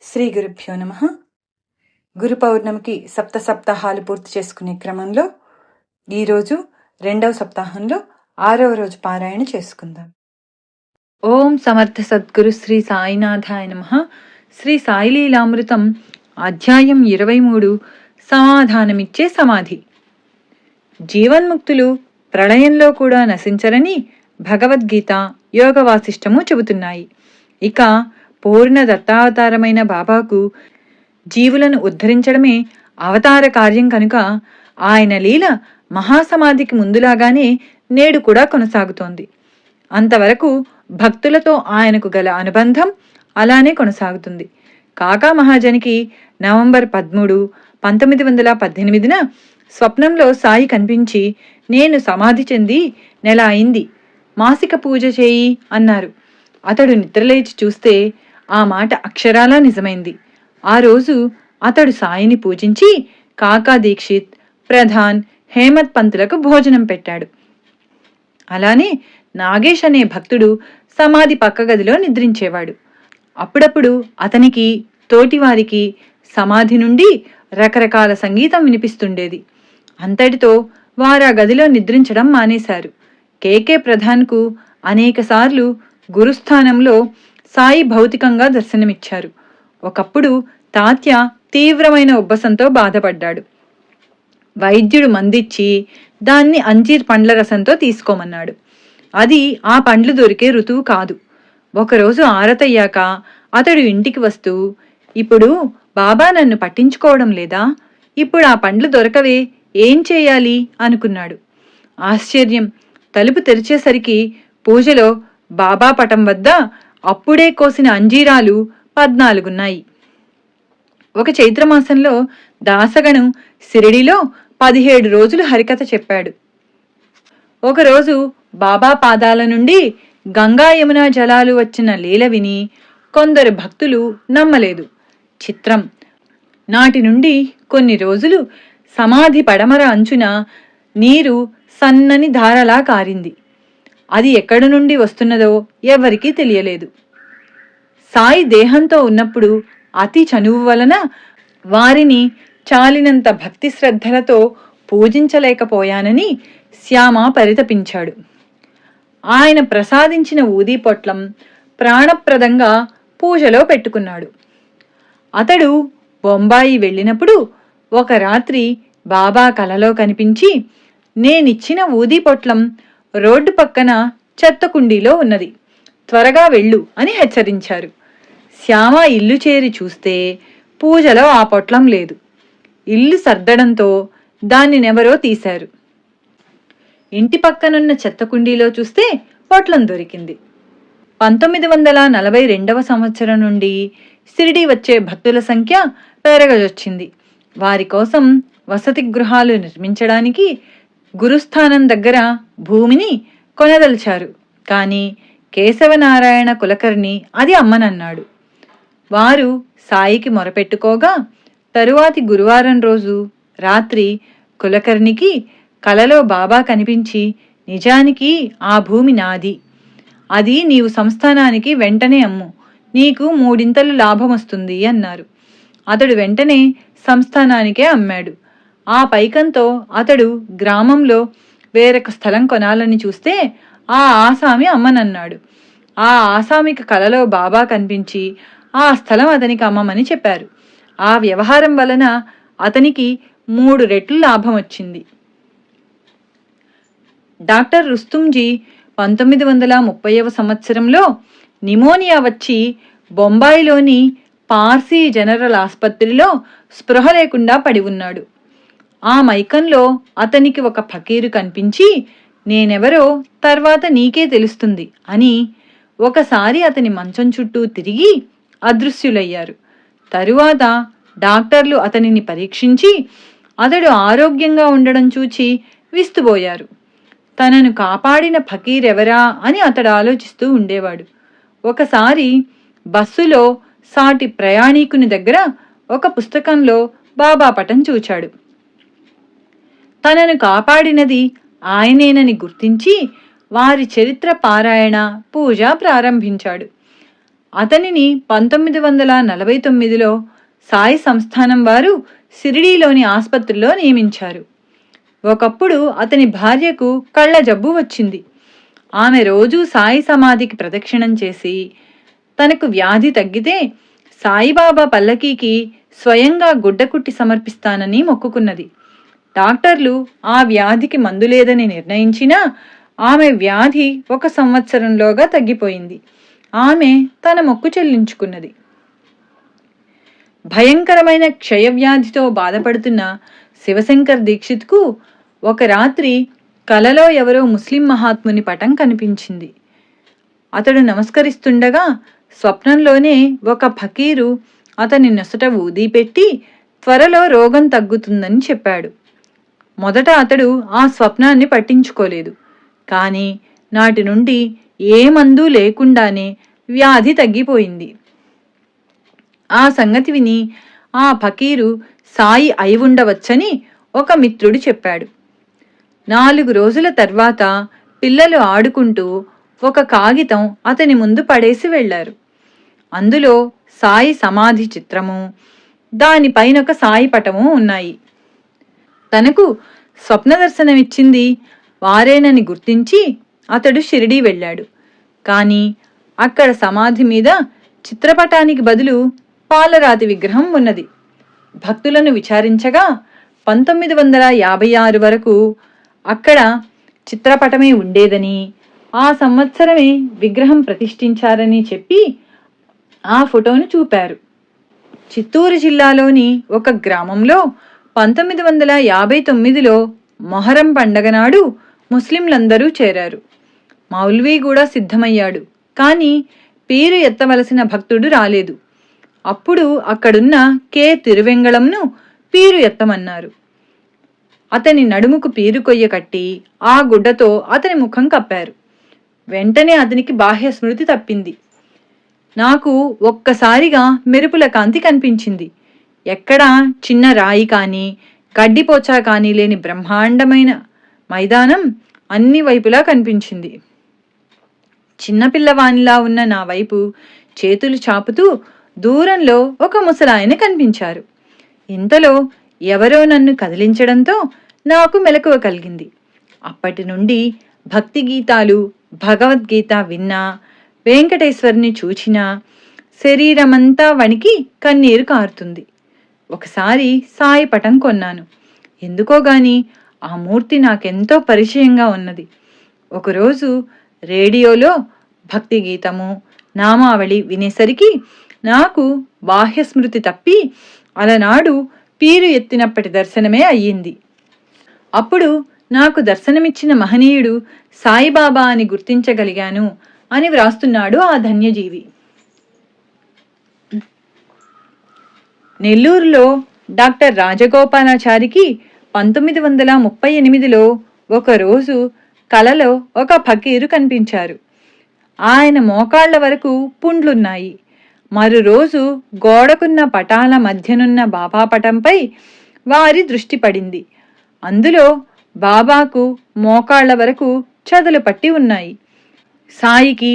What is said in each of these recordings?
శ్రీ గురుభ్యో నమః. గురు పౌర్ణమికి సప్తాహాలు పూర్తి చేసుకునే క్రమంలో ఈరోజు 2వ సప్తాహంలో 6వ రోజు పారాయణ చేసుకుందాం. ఓం సమర్థ సద్గురు శ్రీ సాయినాథాయ నమః. శ్రీ సాయిలీలామృతం అధ్యాయం 23 సమాధానమిచ్చే సమాధి. జీవన్ముక్తులు ప్రళయంలో కూడా నశించరని భగవద్గీత, యోగ వాసిష్టము చెబుతున్నాయి. ఇక పూర్ణ దత్తావతారమైన బాబాకు జీవులను ఉద్ధరించడమే అవతార కార్యం కనుక ఆయన లీల మహాసమాధికి ముందులాగానే నేడు కూడా కొనసాగుతోంది. అంతవరకు భక్తులతో ఆయనకు గల అనుబంధం అలానే కొనసాగుతుంది. కాకా మహాజనికి నవంబర్ 13, 1918 స్వప్నంలో సాయి కనిపించి, నేను సమాధి చెంది నెల అయింది, మాసిక పూజ చేయి అన్నారు. అతడు నిద్రలేచి చూస్తే ఆ మాట అక్షరాలా నిజమైంది. ఆ రోజు అతడు సాయిని పూజించి కాకా దీక్షిత్, ప్రధాన్, హేమత్ పంతులకు భోజనం పెట్టాడు. అలానే నాగేష్ అనే భక్తుడు సమాధి పక్క గదిలో నిద్రించేవాడు. అప్పుడప్పుడు అతనికి, తోటివారికి సమాధి నుండి రకరకాల సంగీతం వినిపిస్తుండేది. అంతటితో వారా గదిలో నిద్రించడం మానేశారు. కేకే ప్రధాన్కు అనేకసార్లు గురుస్థానంలో సాయి భౌతికంగా దర్శనమిచ్చారు. ఒకప్పుడు తాత్య తీవ్రమైన ఉబ్బసంతో బాధపడ్డాడు. వైద్యుడు మందిచ్చి దాన్ని అంజీర్ పండ్ల రసంతో తీసుకోమన్నాడు. అది ఆ పండ్లు దొరికే ఋతువు కాదు. ఒకరోజు ఆరతయ్యాక అతడు ఇంటికి వస్తూ, ఇప్పుడు బాబా నన్ను పట్టించుకోవడం లేదా, ఇప్పుడు ఆ పండ్లు దొరకవే, ఏం చేయాలి అనుకున్నాడు. ఆశ్చర్యం, తలుపు తెరిచేసరికి పూజలో బాబా పటం వద్ద అప్పుడే కోసిన అంజీరాలు 14 ఒక చైత్రమాసంలో దాసగణం సిరిడిలో 17 రోజులు హరికథ చెప్పాడు. ఒకరోజు బాబా పాదాల నుండి గంగా యమునా జలాలు వచ్చిన లీల విని కొందరు భక్తులు నమ్మలేదు. చిత్రం, నాటి నుండి కొన్ని రోజులు సమాధి పడమర అంచున నీరు సన్నని ధారలా కారింది. అది ఎక్కడి నుండి వస్తున్నదో ఎవరికీ తెలియలేదు. సాయి దేహంతో ఉన్నప్పుడు అతి చనువు వలన వారిని చాలినంత భక్తి శ్రద్ధలతో పూజించలేకపోయానని శ్యామ పరితపించాడు. ఆయన ప్రసాదించిన ఊదీ పొట్లం ప్రాణప్రదంగా పూజలో పెట్టుకున్నాడు. అతడు బొంబాయి వెళ్ళినప్పుడు ఒక రాత్రి బాబా కలలో కనిపించి, నేనిచ్చిన ఊదీ పొట్లం రోడ్డు పక్కన చెత్తకుండీలో ఉన్నది, త్వరగా వెళ్ళు అని హెచ్చరించారు. శ్యామ ఇల్లు చేరి చూస్తే పూజలో ఆ పొట్లం లేదు. ఇల్లు సర్దడంతో దాన్నినెవరో తీశారు. ఇంటి పక్కనున్న చెత్తకుండీలో చూస్తే పొట్లం దొరికింది. 1942 సంవత్సరం నుండి షిరిడి వచ్చే భక్తుల సంఖ్య పెరగజొచ్చింది. వారి కోసం వసతి గృహాలు నిర్మించడానికి గురుస్థానం దగ్గర భూమిని కొనదలిచారు. కానీ కేశవనారాయణ కులకర్ణి అది అమ్మనన్నాడు. వారు సాయికి మొరపెట్టుకోగా తరువాతి గురువారం రోజు రాత్రి కులకర్ణికి కలలో బాబా కనిపించి, నిజానికి ఆ భూమి నాది, అది నీవు సంస్థానానికి వెంటనే అమ్ము, నీకు 3 లాభం వస్తుంది అన్నారు. అతడు వెంటనే సంస్థానానికే అమ్మాడు. ఆ పైకంతో అతడు గ్రామంలో వేరొక స్థలం కొనాలని చూస్తే ఆ ఆసామి అమ్మనన్నాడు. ఆ ఆసామికి కలలో బాబా కనిపించి ఆ స్థలం అతనికి అమ్మమని చెప్పారు. ఆ వ్యవహారం వలన అతనికి 3 రెట్లు లాభం వచ్చింది. డాక్టర్ రుస్తుంజీ 1930వ సంవత్సరంలో నిమోనియా వచ్చి బొంబాయిలోని పార్సీ జనరల్ ఆసుపత్రిలో స్పృహ లేకుండా పడి ఉన్నాడు. ఆ మైకంలో అతనికి ఒక ఫకీరు కనిపించి, నేనెవరో తర్వాత నీకే తెలుస్తుంది అని ఒకసారి అతని మంచం చుట్టూ తిరిగి అదృశ్యులయ్యారు. తరువాత డాక్టర్లు అతనిని పరీక్షించి అతడు ఆరోగ్యంగా ఉండడం చూచి విస్తుపోయారు. తనను కాపాడిన ఫకీరెవరా అని అతడు ఆలోచిస్తూ ఉండేవాడు. ఒకసారి బస్సులో సాటి ప్రయాణికుని దగ్గర ఒక పుస్తకంలో బాబా పటం చూచాడు. తనను కాపాడినది ఆయనేనని గుర్తించి వారి చరిత్ర పారాయణ, పూజ ప్రారంభించాడు. అతనిని 1949లో సాయి సంస్థానం వారు షిరిడీలోని ఆసుపత్రిలో నియమించారు. ఒకప్పుడు అతని భార్యకు కళ్ళ జబ్బు వచ్చింది. ఆమె రోజూ సాయి సమాధికి ప్రదక్షిణం చేసి తనకు వ్యాధి తగ్గితే సాయిబాబా పల్లకీకి స్వయంగా గుడ్డ కుట్టి సమర్పిస్తానని మొక్కుకున్నది. డాక్టర్లు ఆ వ్యాధికి మందు లేదని నిర్ణయించినా ఆమె వ్యాధి 1 సంవత్సరంలోగా తగ్గిపోయింది. ఆమె తన మొక్కు చెల్లించుకున్నది. భయంకరమైన క్షయవ్యాధితో బాధపడుతున్న శివశంకర్ దీక్షిత్కు ఒక రాత్రి కలలో ఎవరో ముస్లిం మహాత్ముని పటం కనిపించింది. అతడు నమస్కరిస్తుండగా స్వప్నంలోనే ఒక ఫకీరు అతని నొసట ఊది పెట్టి త్వరలో రోగం తగ్గుతుందని చెప్పాడు. మొదట అతడు ఆ స్వప్నాన్ని పట్టించుకోలేదు. కానీ నాటి నుండి ఏ మందు లేకుండానే వ్యాధి తగ్గిపోయింది. ఆ సంగతి విని ఆ ఫకీరు సాయి అయి ఉండవచ్చని ఒక మిత్రుడు చెప్పాడు. 4 రోజుల తర్వాత పిల్లలు ఆడుకుంటూ ఒక కాగితం అతని ముందు పడేసి వెళ్లారు. అందులో సాయి సమాధి చిత్రము, దానిపైన ఒక సాయి పటము ఉన్నాయి. తనకు స్వప్న దర్శనమిచ్చింది వారేనని గుర్తించి అతడు షిరిడీ వెళ్ళాడు. కానీ అక్కడ సమాధి మీద చిత్రపటానికి బదులు పాలరాతి విగ్రహం ఉన్నది. భక్తులను విచారించగా 1956 వరకు అక్కడ చిత్రపటమే ఉండేదని, ఆ సంవత్సరమే విగ్రహం ప్రతిష్ఠించారని చెప్పి ఆ ఫోటోను చూపారు. చిత్తూరు జిల్లాలోని ఒక గ్రామంలో 1959లో మొహరం పండగ నాడు ముస్లింలందరూ చేరారు. మౌల్వీ కూడా సిద్ధమయ్యాడు. కానీ పీరు ఎత్తవలసిన భక్తుడు రాలేదు. అప్పుడు అక్కడున్న కె తిరువెంగళంను పీరు ఎత్తమన్నారు. అతని నడుముకు పీరు కొయ్య కట్టి ఆ గుడ్డతో అతని ముఖం కప్పారు. వెంటనే అతనికి బాహ్య స్మృతి తప్పింది. నాకు ఒక్కసారిగా మెరుపుల కాంతి కనిపించింది. ఎక్కడా చిన్న రాయి కానీ గడ్డిపోచా కానీ లేని బ్రహ్మాండమైన మైదానం అన్ని వైపులా కనిపించింది. చిన్నపిల్లవానిలా ఉన్న నా వైపు చేతులు చాపుతూ దూరంలో ఒక ముసలాయన కనిపించారు. ఇంతలో ఎవరో నన్ను కదిలించడంతో నాకు మెలకువ కలిగింది. అప్పటి నుండి భక్తి గీతాలు, భగవద్గీత విన్నా, వెంకటేశ్వరుని చూచినా శరీరమంతా వణికి కన్నీరు కారుతుంది. ఒకసారి సాయి పటం కొన్నాను. ఎందుకోగాని ఆ మూర్తి నాకెంతో పరిచయంగా ఉన్నది. ఒకరోజు రేడియోలో భక్తి గీతము, నామావళి వినేసరికి నాకు బాహ్య స్మృతి తప్పి అలనాడు పీరు ఎత్తినప్పటి దర్శనమే అయ్యింది. అప్పుడు నాకు దర్శనమిచ్చిన మహనీయుడు సాయిబాబా అని గుర్తించగలిగాను అని వ్రాస్తున్నాడు ఆ ధన్యజీవి. నెల్లూరులో డాక్టర్ రాజగోపాలాచారికి 1938లో ఒకరోజు కలలో ఒక ఫకీరు కనిపించారు. ఆయన మోకాళ్ల వరకు పుండ్లున్నాయి. మరో రోజు గోడకున్న పటాల మధ్యనున్న బాబా పటంపై వారి దృష్టి పడింది. అందులో బాబాకు మోకాళ్ల వరకు చదులు పట్టి ఉన్నాయి. సాయికి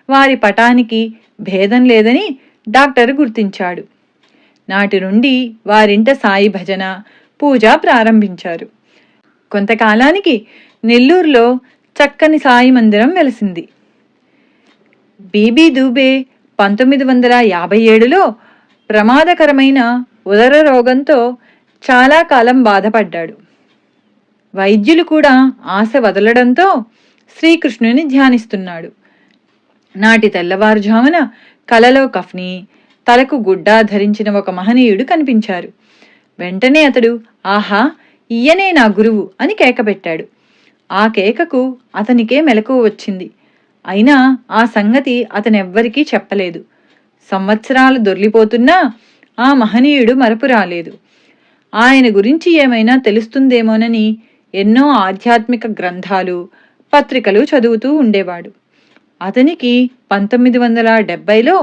వారి పటానికి భేదం లేదని డాక్టర్ గుర్తించాడు. నాటి నుండి వారింట సాయి భజన, పూజ ప్రారంభించారు. కొంతకాలానికి నెల్లూరులో చక్కని సాయి మందిరం వెలిసింది. బీబీ దూబే 1957లో ప్రమాదకరమైన ఉదర రోగంతో చాలా కాలం బాధపడ్డాడు. వైద్యులు కూడా ఆశ వదలడంతో శ్రీకృష్ణుని ధ్యానిస్తున్నాడు. నాటి తెల్లవారుజామున కలలో కఫ్ని, తలకు గుడ్డా ధరించిన ఒక మహనీయుడు కనిపించారు. వెంటనే అతడు, ఆహా, ఈయనే నా గురువు అని కేకపెట్టాడు. ఆ కేకకు అతనికే మెలకువ వచ్చింది. అయినా ఆ సంగతి అతనెవ్వరికీ చెప్పలేదు. సంవత్సరాలు దొర్లిపోతున్నా ఆ మహనీయుడు మరపు రాలేదు. ఆయన గురించి ఏమైనా తెలుస్తుందేమోనని ఎన్నో ఆధ్యాత్మిక గ్రంథాలు, పత్రికలు చదువుతూ ఉండేవాడు. అతనికి 1970లో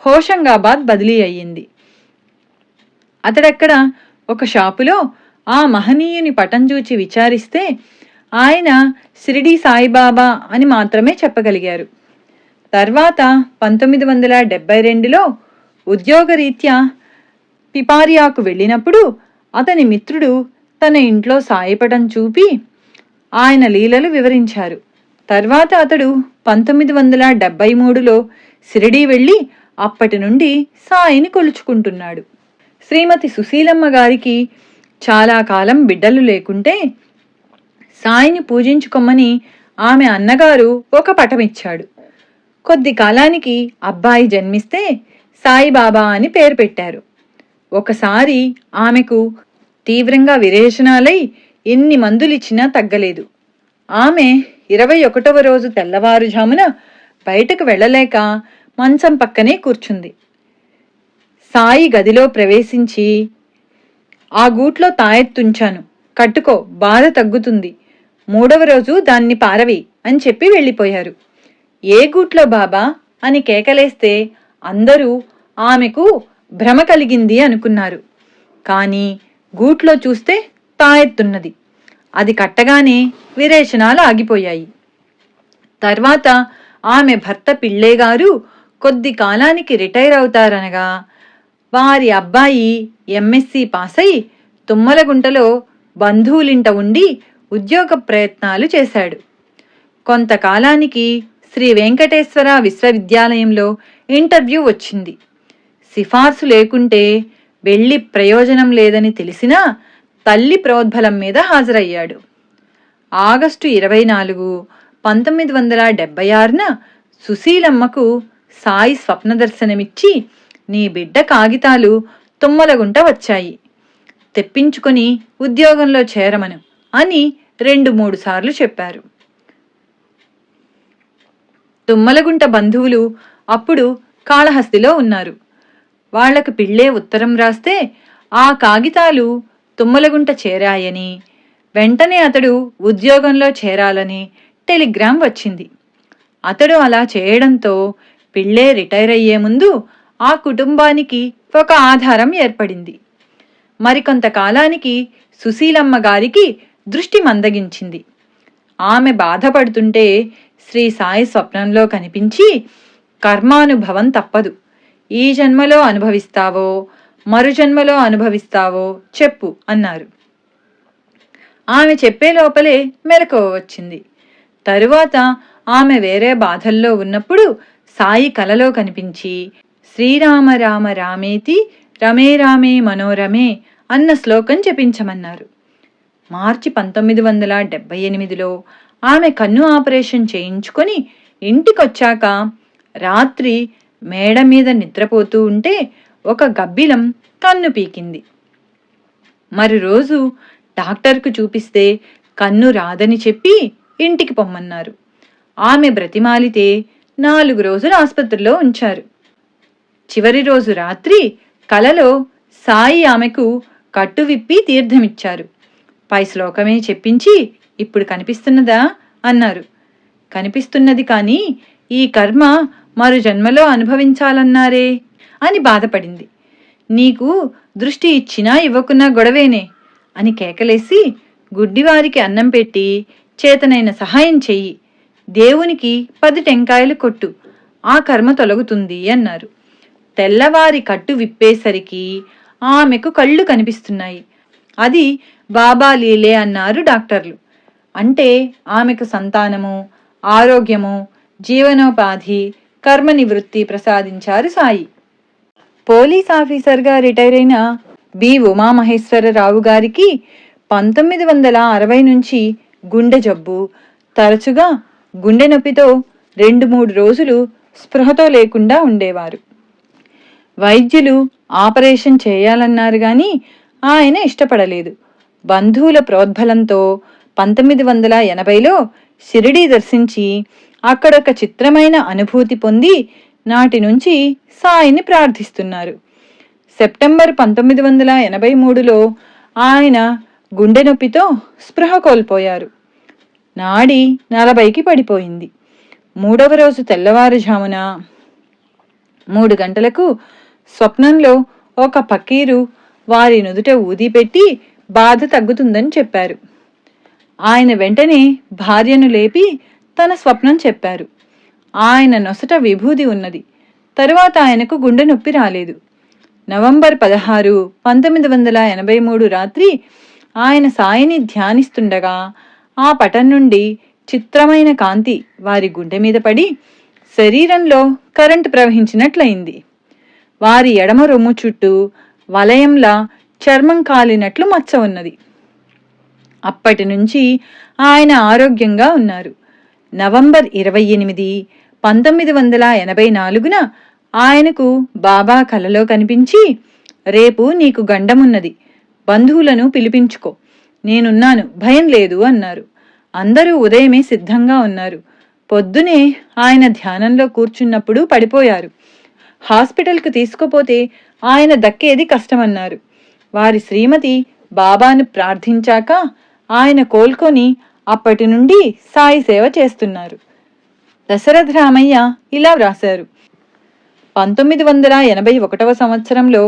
హోషంగాబాద్ బదిలీ అయ్యింది. అతడక్కడ ఒక షాపులో ఆ మహనీయుని పటం చూచి విచారిస్తే ఆయన షిరిడీ సాయిబాబా అని మాత్రమే చెప్పగలిగారు. తర్వాత 1972లో ఉద్యోగరీత్యా పిపారియాకు వెళ్ళినప్పుడు అతని మిత్రుడు తన ఇంట్లో సాయపడం చూపి ఆయన లీలలు వివరించారు. తర్వాత అతడు 1973లో షిరిడీ వెళ్ళి అప్పటి నుండి సాయిని కొలుచుకుంటున్నాడు. శ్రీమతి సుశీలమ్మ గారికి చాలా కాలం బిడ్డలు లేకుంటే సాయిని పూజించుకోమని ఆమె అన్నగారు ఒక పటమిచ్చాడు. కొద్ది కాలానికి అబ్బాయి జన్మిస్తే సాయిబాబా అని పేరు పెట్టారు. ఒకసారి ఆమెకు తీవ్రంగా విరేచనాలై ఎన్ని మందులిచ్చినా తగ్గలేదు. ఆమె 21వ రోజు తెల్లవారుజామున బయటకు వెళ్ళలేక మంచం పక్కనే కూర్చుంది. సాయి గదిలో ప్రవేశించి, ఆ గూట్లో తాయెత్తుంచాను, కట్టుకో, బాధ తగ్గుతుంది, 3వ రోజు దాన్ని పారవి అని చెప్పి వెళ్ళిపోయారు. ఏ గూట్లో బాబా అని కేకలేస్తే అందరూ ఆమెకు భ్రమ కలిగింది అనుకున్నారు. కానీ గూట్లో చూస్తే తాయెత్తున్నది. అది కట్టగానే విరేచనాలు ఆగిపోయాయి. తర్వాత ఆమె భర్త పిళ్ళేగారు కొద్ది కాలానికి రిటైర్ అవుతారనగా వారి అబ్బాయి ఎంఎస్సి పాస్ అయి తుమ్మలగుంటలో బంధువులింట ఉండి ఉద్యోగ ప్రయత్నాలు చేశాడు. కొంతకాలానికి శ్రీ వెంకటేశ్వర విశ్వవిద్యాలయంలో ఇంటర్వ్యూ వచ్చింది. సిఫార్సు లేకుంటే వెళ్ళి ప్రయోజనం లేదని తెలిసినా తల్లి ప్రోద్బలం మీద హాజరయ్యాడు. ఆగస్టు 24, 1976న సుశీలమ్మకు సాయి స్వప్న దర్శనమిచ్చి, నీ బిడ్డ కాగితాలు తుమ్మలగుంట వచ్చాయి, తెప్పించుకొని ఉద్యోగంలో చేరమను అని 2-3 సార్లు చెప్పారు. తుమ్మలగుంట బంధువులు అప్పుడు కాళహస్తిలో ఉన్నారు. వాళ్లకు పిళ్ళే ఉత్తరం రాస్తే ఆ కాగితాలు తుమ్మలగుంట చేరాయని, వెంటనే అతడు ఉద్యోగంలో చేరాలని టెలిగ్రామ్ వచ్చింది. అతడు అలా చేయడంతో పిళ్ళే రిటైర్ అయ్యే ముందు ఆ కుటుంబానికి ఒక ఆధారం ఏర్పడింది. మరికొంతకాలానికి సుశీలమ్మ గారికి దృష్టి మందగించింది. ఆమె బాధపడుతుంటే శ్రీ సాయి స్వప్నంలో కనిపించి, కర్మానుభవం తప్పదు, ఈ జన్మలో అనుభవిస్తావో మరు జన్మలో అనుభవిస్తావో చెప్పు అన్నారు. ఆమె చెప్పే లోపలే మెలకువ వచ్చింది. తరువాత ఆమె వేరే బాధల్లో ఉన్నప్పుడు సాయి కలలో కనిపించి, శ్రీరామ రామ రామేతి రమే రామే మనోరమే అన్న శ్లోకం జపించమన్నారు. మార్చి 1978లో ఆమె కన్ను ఆపరేషన్ చేయించుకొని ఇంటికొచ్చాక రాత్రి మేడ మీద నిద్రపోతూ ఉంటే ఒక గబ్బిలం కన్ను పీకింది. మరురోజు డాక్టర్కు చూపిస్తే కన్ను రాదని చెప్పి ఇంటికి పొమ్మన్నారు. ఆమె బ్రతిమాలితే 4 రోజులు ఆసుపత్రిలో ఉంచారు. చివరి రోజు రాత్రి కలలో సాయి ఆమెకు కట్టు విప్పి తీర్థమిచ్చారు. పై శ్లోకమే చెప్పించి, ఇప్పుడు కనిపిస్తున్నదా అన్నారు. కనిపిస్తున్నది, కానీ ఈ కర్మ మరు జన్మలో అనుభవించాలన్నారే అని బాధపడింది. నీకు దృష్టి ఇచ్చినా ఇవ్వకున్నా గొడవేనే అని కేకలేసి, గుడ్డివారికి అన్నం పెట్టి చేతనైన సహాయం చెయ్యి, దేవునికి 10 టెంకాయలు కొట్టు, ఆ కర్మ తొలగుతుంది అన్నారు. తెల్లవారి కట్టు విప్పేసరికి ఆమెకు కళ్ళు కనిపిస్తున్నాయి. అది బాబా లీలే అన్నారు డాక్టర్లు. అంటే ఆమెకు సంతానము, ఆరోగ్యము, జీవనోపాధి, కర్మ నివృత్తి ప్రసాదించారు సాయి. పోలీస్ ఆఫీసర్గా రిటైర్ అయిన బి ఉమామహేశ్వరరావు గారికి 1960 నుంచి గుండె జబ్బు, తరచుగా గుండె నొప్పితో 2-3 రోజులు స్పృహతో లేకుండా ఉండేవారు. వైద్యులు ఆపరేషన్ చేయాలన్నారు గాని ఆయన ఇష్టపడలేదు. బంధువుల ప్రోద్బలంతో 1980లో షిరిడీ దర్శించి అక్కడొక చిత్రమైన అనుభూతి పొంది నాటి నుంచి సాయిని ప్రార్థిస్తున్నారు. సెప్టెంబర్ 1983లో ఆయన గుండె నొప్పితో స్పృహ కోల్పోయారు. నాడి 40కి పడిపోయింది. 3వ రోజు తెల్లవారుజామున 3 గంటలకు స్వప్నంలో ఒక ఫకీరు వారి నుదుట ఊది పెట్టి బాధ తగ్గుతుందని చెప్పారు. ఆయన వెంటనే భార్యను లేపి తన స్వప్నం చెప్పారు. ఆయన నొసట విభూది ఉన్నది. తరువాత ఆయనకు గుండె నొప్పి రాలేదు. నవంబర్ 16, 1983 రాత్రి ఆయన సాయిని ధ్యానిస్తుండగా ఆ పటం నుండి చిత్రమైన కాంతి వారి గుండె మీద పడి శరీరంలో కరెంటు ప్రవహించినట్లయింది. వారి ఎడమ రొమ్ము చుట్టూ వలయంలా చర్మం కాలినట్లు మచ్చ ఉన్నది. అప్పటి నుంచి ఆయన ఆరోగ్యంగా ఉన్నారు. నవంబర్ 28, 1984 ఆయనకు బాబా కలలో కనిపించి, రేపు నీకు గండమున్నది, బంధువులను పిలిపించుకో, నేనున్నాను, భయం లేదు అన్నారు. అందరూ ఉదయమే సిద్ధంగా ఉన్నారు. పొద్దునే ఆయన ధ్యానంలో కూర్చున్నప్పుడు పడిపోయారు. హాస్పిటల్కు తీసుకుపోతే ఆయన దక్కేది కష్టమన్నారు. వారి శ్రీమతి బాబాను ప్రార్థించాక ఆయన కోలుకొని అప్పటి నుండి సాయి సేవ చేస్తున్నారు. దశరథ రామయ్య ఇలా వ్రాశారు: 1981 సంవత్సరంలో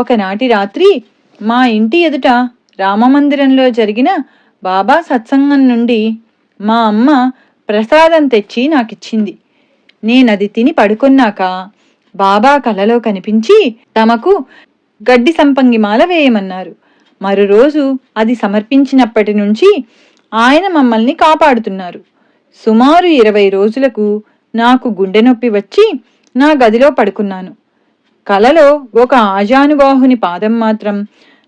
ఒకనాటి రాత్రి మా ఇంటి ఎదుట రామమందిరంలో జరిగిన బాబా సత్సంగం నుండి మా అమ్మ ప్రసాదం తెచ్చి నాకిచ్చింది. నేనది తిని పడుకున్నాక బాబా కలలో కనిపించి తమకు గడ్డి సంపంగిమాల వేయమన్నారు. మరురోజు అది సమర్పించినప్పటి నుంచి ఆయన మమ్మల్ని కాపాడుతున్నారు. సుమారు 20 రోజులకు నాకు గుండె నొప్పి వచ్చి నా గదిలో పడుకున్నాను. కలలో ఒక ఆజానుబాహుని పాదం మాత్రం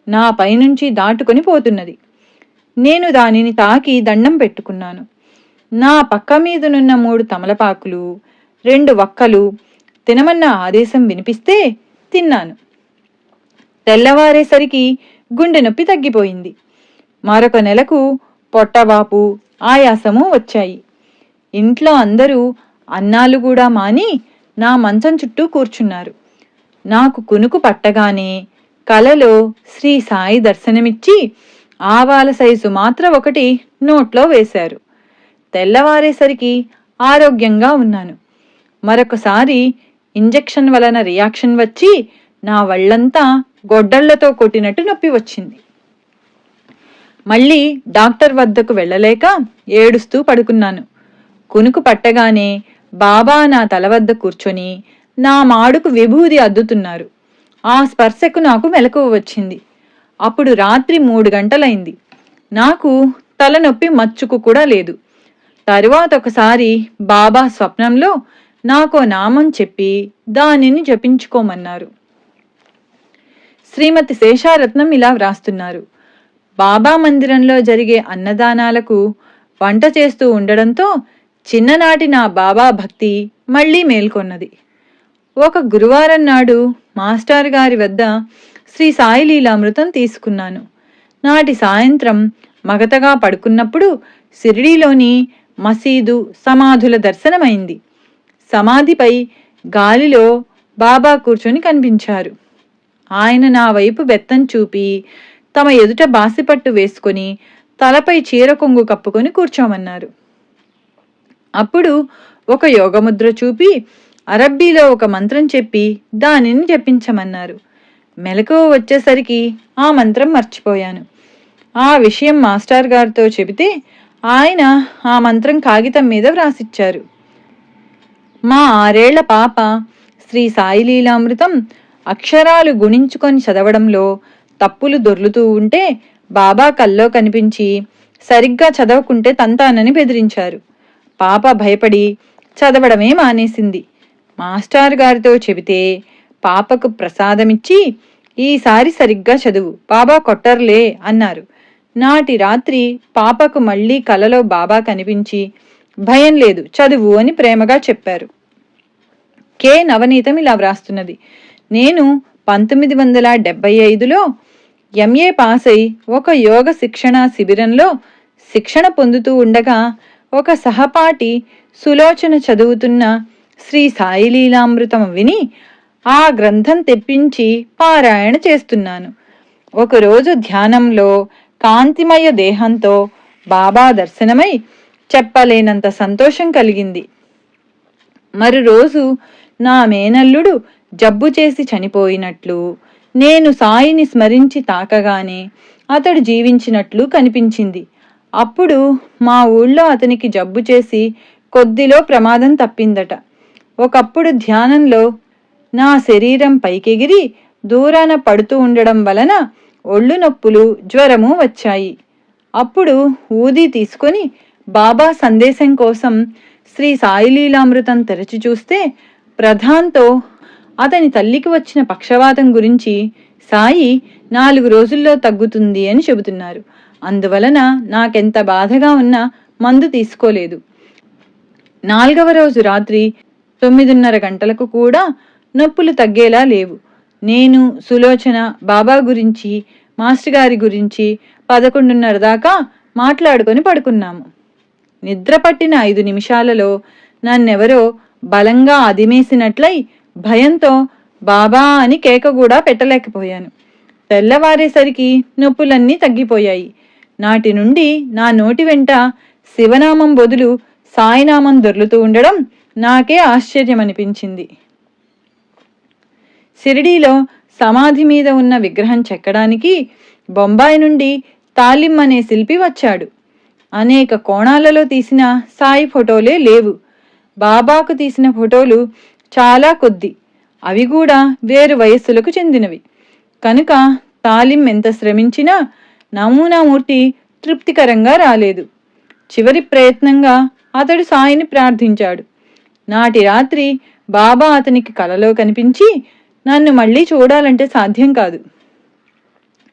నా పైనుంచి దాటుకొని పోతున్నది. నేను దానిని తాకి దండం పెట్టుకున్నాను. నా పక్క మీదనున్న 3 తమలపాకులు, 2 వక్కలు తినమన్న ఆదేశం వినిపిస్తే తిన్నాను. తెల్లవారేసరికి గుండె నొప్పి తగ్గిపోయింది. మరొక నెలకు పొట్టవాపు, ఆయాసము వచ్చాయి. ఇంట్లో అందరూ అన్నాలు కూడా మాని నా మంచం చుట్టూ కూర్చున్నారు. నాకు కునుకు పట్టగానే కలలో శ్రీ సాయి దర్శనమిచ్చి ఆవాల సైజు మాత్ర ఒకటి నోట్లో వేశారు. తెల్లవారేసరికి ఆరోగ్యంగా ఉన్నాను. మరొకసారి ఇంజెక్షన్ వలన రియాక్షన్ వచ్చి నా వళ్ళంతా గొడ్డళ్లతో కొట్టినట్టు నొప్పి వచ్చింది. మళ్ళీ డాక్టర్ వద్దకు వెళ్ళలేక ఏడుస్తూ పడుకున్నాను. కునుకు పట్టగానే బాబా నా తల వద్ద కూర్చొని నా మాడుకు విభూది అద్దుతున్నారు. ఆ స్పర్శకు నాకు మెలకువ వచ్చింది. అప్పుడు రాత్రి 3 గంటలైంది. నాకు తలనొప్పి మచ్చుకు కూడా లేదు. తరువాత ఒకసారి బాబా స్వప్నంలో నాకో నామం చెప్పి దానిని జపించుకోమన్నారు. శ్రీమతి శేషారత్నం ఇలా వ్రాస్తున్నారు: బాబా మందిరంలో జరిగే అన్నదానాలకు వంట చేస్తూ ఉండడంతో చిన్ననాటి నా బాబా భక్తి మళ్లీ మేల్కొన్నది. ఒక గురువారం నాడు మాస్టర్ గారి వద్ద శ్రీ సాయి లీలామృతం తీసుకున్నాను. నాటి సాయంత్రం మగతగా పడుకున్నప్పుడు షిరిడీలోని మసీదు, సమాధుల దర్శనమైంది. సమాధిపై గాలిలో బాబా కూర్చొని కనిపించారు. ఆయన నా వైపు బెత్తం చూపి తమ ఎదుట బాసిపట్టు వేసుకొని తలపై చీర కొంగు కప్పుకొని కూర్చోమన్నారు. అప్పుడు ఒక యోగముద్ర చూపి అరబ్బీలో ఒక మంత్రం చెప్పి దానిని జపించమన్నారు. మెలకువ వచ్చేసరికి ఆ మంత్రం మర్చిపోయాను. ఆ విషయం మాస్టర్ గారితో చెబితే ఆయన ఆ మంత్రం కాగితం మీద వ్రాసిచ్చారు. మా 6 ఏళ్ల పాప శ్రీ సాయి లీలామృతం అక్షరాలు గుణించుకొని చదవడంలో తప్పులు దొర్లుతూ ఉంటే బాబా కల్లో కనిపించి సరిగ్గా చదవకుంటే తంతానని బెదిరించారు. పాప భయపడి చదవడమే మానేసింది. మాస్టర్ గారితో చెబితే పాపకు ప్రసాదమిచ్చి ఈసారి సరిగ్గా చదువు, బాబా కొట్టర్లే అన్నారు. నాటి రాత్రి పాపకు మళ్లీ కలలో బాబా కనిపించి భయం లేదు, చదువు అని ప్రేమగా చెప్పారు. కె నవనీతం ఇలా వ్రాస్తున్నది: నేను 1975లో ఎంఏ పాస్ అయి ఒక యోగ శిక్షణ శిబిరంలో శిక్షణ పొందుతూ ఉండగా ఒక సహపాఠి సులోచన చదువుతున్న శ్రీ సాయి లీలామృతం విని ఆ గ్రంథం తెప్పించి పారాయణ చేస్తున్నాను. ఒకరోజు ధ్యానంలో కాంతిమయ దేహంతో బాబా దర్శనమై చెప్పలేనంత సంతోషం కలిగింది. మరురోజు నా మేనల్లుడు జబ్బు చేసి చనిపోయినట్లు, నేను సాయిని స్మరించి తాకగానే అతడు జీవించినట్లు కనిపించింది. అప్పుడు మా ఊళ్ళో అతనికి జబ్బు చేసి కొద్దిలో ప్రమాదం తప్పిందట. ఒకప్పుడు ధ్యానంలో నా శరీరం పైకెగిరి దూరాన పడుతూ ఉండడం వలన ఒళ్ళు నొప్పులు, జ్వరము వచ్చాయి. అప్పుడు ఊది తీసుకొని బాబా సందేశం కోసం శ్రీ సాయిలీలామృతం తెరచి చూస్తే ప్రధాన్తో అతని తల్లికి వచ్చిన పక్షవాతం గురించి సాయి 4 రోజుల్లో తగ్గుతుంది అని చెబుతున్నారు. అందువలన నాకెంత బాధగా ఉన్నా మందు తీసుకోలేదు. 4వ రోజు రాత్రి 9:30 గంటలకు కూడా నొప్పులు తగ్గేలా లేవు. నేను, సులోచన బాబా గురించి, మాస్టర్ గారి గురించి 11:30 దాకా మాట్లాడుకొని పడుకున్నాము. నిద్ర పట్టిన 5 నిమిషాలలో నన్నెవరో బలంగా అదిమేసినట్లయి భయంతో బాబా అని కేక కూడా పెట్టలేకపోయాను. తెల్లవారేసరికి నొప్పులన్నీ తగ్గిపోయాయి. నాటి నుండి నా నోటి వెంట శివనామం బదులు సాయినామం దొర్లుతూ ఉండడం నాకే ఆశ్చర్యమనిపించింది. షిరిడీలో సమాధి మీద ఉన్న విగ్రహం చెక్కడానికి బొంబాయి నుండి తాలిం అనే శిల్పి వచ్చాడు. అనేక కోణాలలో తీసిన సాయి ఫోటోలే లేవు. బాబాకు తీసిన ఫోటోలు చాలా కొద్ది, అవి కూడా వేరు వయస్సులకు చెందినవి. కనుక తాలిం ఎంత శ్రమించినా నమూనామూర్తి తృప్తికరంగా రాలేదు. చివరి ప్రయత్నంగా అతడు సాయిని ప్రార్థించాడు. నాటి రాత్రి బాబా అతనికి కలలో కనిపించి, నన్ను మళ్ళీ చూడాలంటే సాధ్యం కాదు,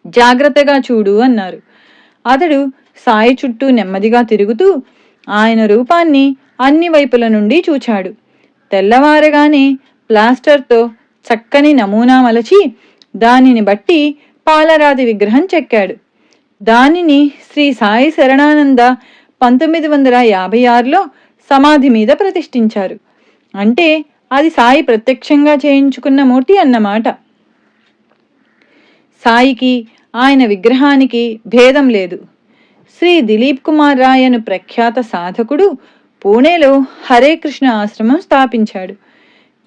జాగ్రత్తగా చూడు అన్నారు. అతడు సాయి చుట్టూ నెమ్మదిగా తిరుగుతూ ఆయన రూపాన్ని అన్ని వైపుల నుండి చూచాడు. తెల్లవారగానే ప్లాస్టర్తో చక్కని నమూనా మలచి దానిని బట్టి పాలరాతి విగ్రహం చెక్కాడు. దానిని శ్రీ సాయి శరణానంద 1956లో సమాధి మీద ప్రతిష్ఠించారు. అంటే అది సాయి ప్రత్యక్షంగా చేయించుకున్న మూర్తి అన్నమాట. సాయికి ఆయన విగ్రహానికి భేదం లేదు. శ్రీ దిలీప్ కుమార్ రాయ్ అను ప్రఖ్యాత సాధకుడు పూణేలో హరే కృష్ణ ఆశ్రమం స్థాపించాడు.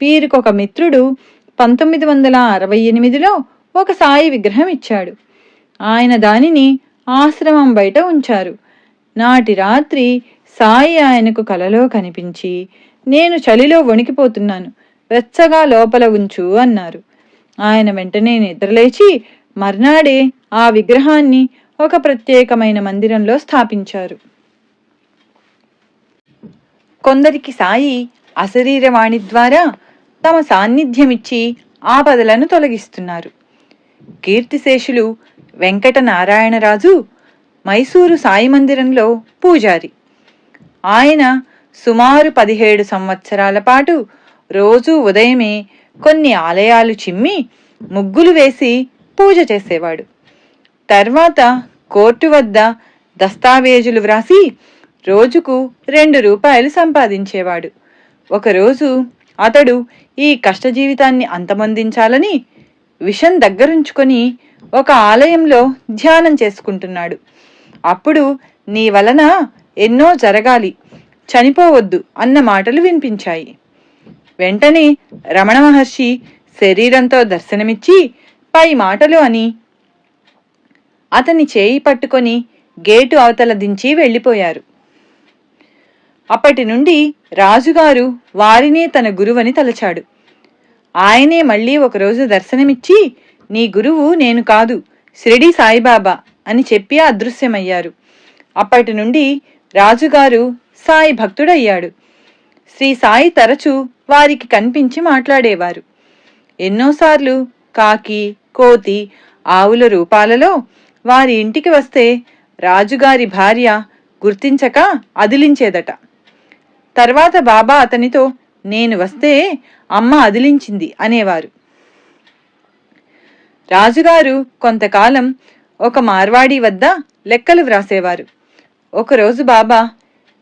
వీరికొక మిత్రుడు 1968లో ఒక సాయి విగ్రహం ఇచ్చాడు. ఆయన దానిని ఆశ్రమం బయట ఉంచారు. నాటి రాత్రి సాయి ఆయనకు కలలో కనిపించి, నేను చలిలో వణికిపోతున్నాను, వెచ్చగా లోపల ఉంచు అన్నారు. ఆయన వెంటనే నిద్రలేచి మర్నాడే ఆ విగ్రహాన్ని ఒక ప్రత్యేకమైన మందిరంలో స్థాపించారు. కొందరికి సాయి అశరీరవాణి ద్వారా తమ సాన్నిధ్యమిచ్చి ఆపదలను తొలగిస్తున్నారు. కీర్తిశేషులు వెంకట నారాయణరాజు మైసూరు సాయి మందిరంలో పూజారి. ఆయన సుమారు 17 సంవత్సరాల పాటు రోజూ ఉదయమే కొన్ని ఆలయాలు చిమ్మి ముగ్గులు వేసి పూజ చేసేవాడు. తర్వాత కోర్టు వద్ద దస్తావేజులు వ్రాసి రోజుకు 2 రూపాయలు సంపాదించేవాడు. ఒకరోజు అతడు ఈ కష్టజీవితాన్ని అంతమొందించాలని విషం దగ్గరుంచుకొని ఒక ఆలయంలో ధ్యానం చేసుకుంటున్నాడు. అప్పుడు నీ వలన ఎన్నో జరగాలి, చనిపోవద్దు అన్న మాటలు వినిపించాయి. వెంటనే రమణ మహర్షి శరీరంతో దర్శనమిచ్చి పై మాటలు అని అతని చేయి పట్టుకొని గేటు అవతల దించి వెళ్ళిపోయారు. అప్పటి నుండి రాజుగారు వారినే తన గురువని తలచాడు. ఆయనే మళ్ళీ ఒకరోజు దర్శనమిచ్చి, నీ గురువు నేను కాదు, షిరిడి సాయిబాబా అని చెప్పి అదృశ్యమయ్యారు. అప్పటి నుండి రాజుగారు సాయి భక్తుడయ్యాడు. శ్రీ సాయి తరచూ వారికి కనిపించి మాట్లాడేవారు. ఎన్నోసార్లు కాకి, కోతి, ఆవుల రూపాలలో వారి ఇంటికి వస్తే రాజుగారి భార్య గుర్తించక అదిలించేదట. తర్వాత బాబా అతనితో, నేను వస్తే అమ్మ అదిలించింది అనేవారు. రాజుగారు కొంతకాలం ఒక మార్వాడి వద్ద లెక్కలు వ్రాసేవారు. ఒకరోజు బాబా,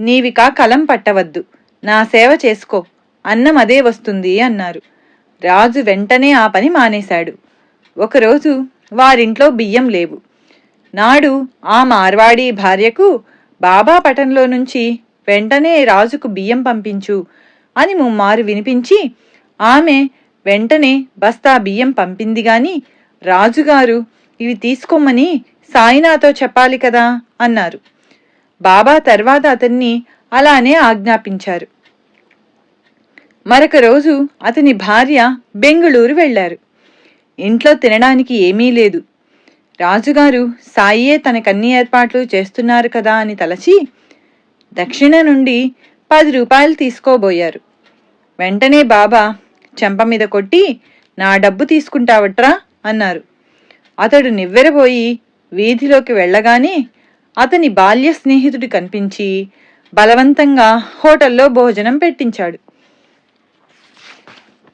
నీవికా కలం పట్టవద్దు, నా సేవ చేసుకో, అన్నం అదే వస్తుంది అన్నారు. రాజు వెంటనే ఆ పని మానేశాడు. ఒకరోజు వారింట్లో బియ్యం లేవు. నాడు ఆ మార్వాడి భార్యకు బాబా పటంలో నుంచి వెంటనే రాజుకు బియ్యం పంపించు అని ముమ్మారు వినిపించి ఆమె వెంటనే బస్తా బియ్యం పంపింది గాని రాజుగారు ఇవి తీసుకోమని సాయినాతో చెప్పాలి కదా అన్నారు. బాబా తర్వాత అతన్ని అలానే ఆజ్ఞాపించారు. మరొక రోజు అతని భార్య బెంగుళూరు వెళ్లారు. ఇంట్లో తినడానికి ఏమీ లేదు. రాజుగారు సాయియే తనకన్ని ఏర్పాట్లు చేస్తున్నారు కదా అని తలచి దక్షిణ నుండి 10 రూపాయలు తీసుకోబోయారు. వెంటనే బాబా చెంప మీద కొట్టి, నా డబ్బు తీసుకుంటావట్రా అన్నారు. అతడు నివ్వెరబోయి వీధిలోకి వెళ్ళగానే అతని బాల్య స్నేహితుడు కనిపించి బలవంతంగా హోటల్లో భోజనం పెట్టించాడు.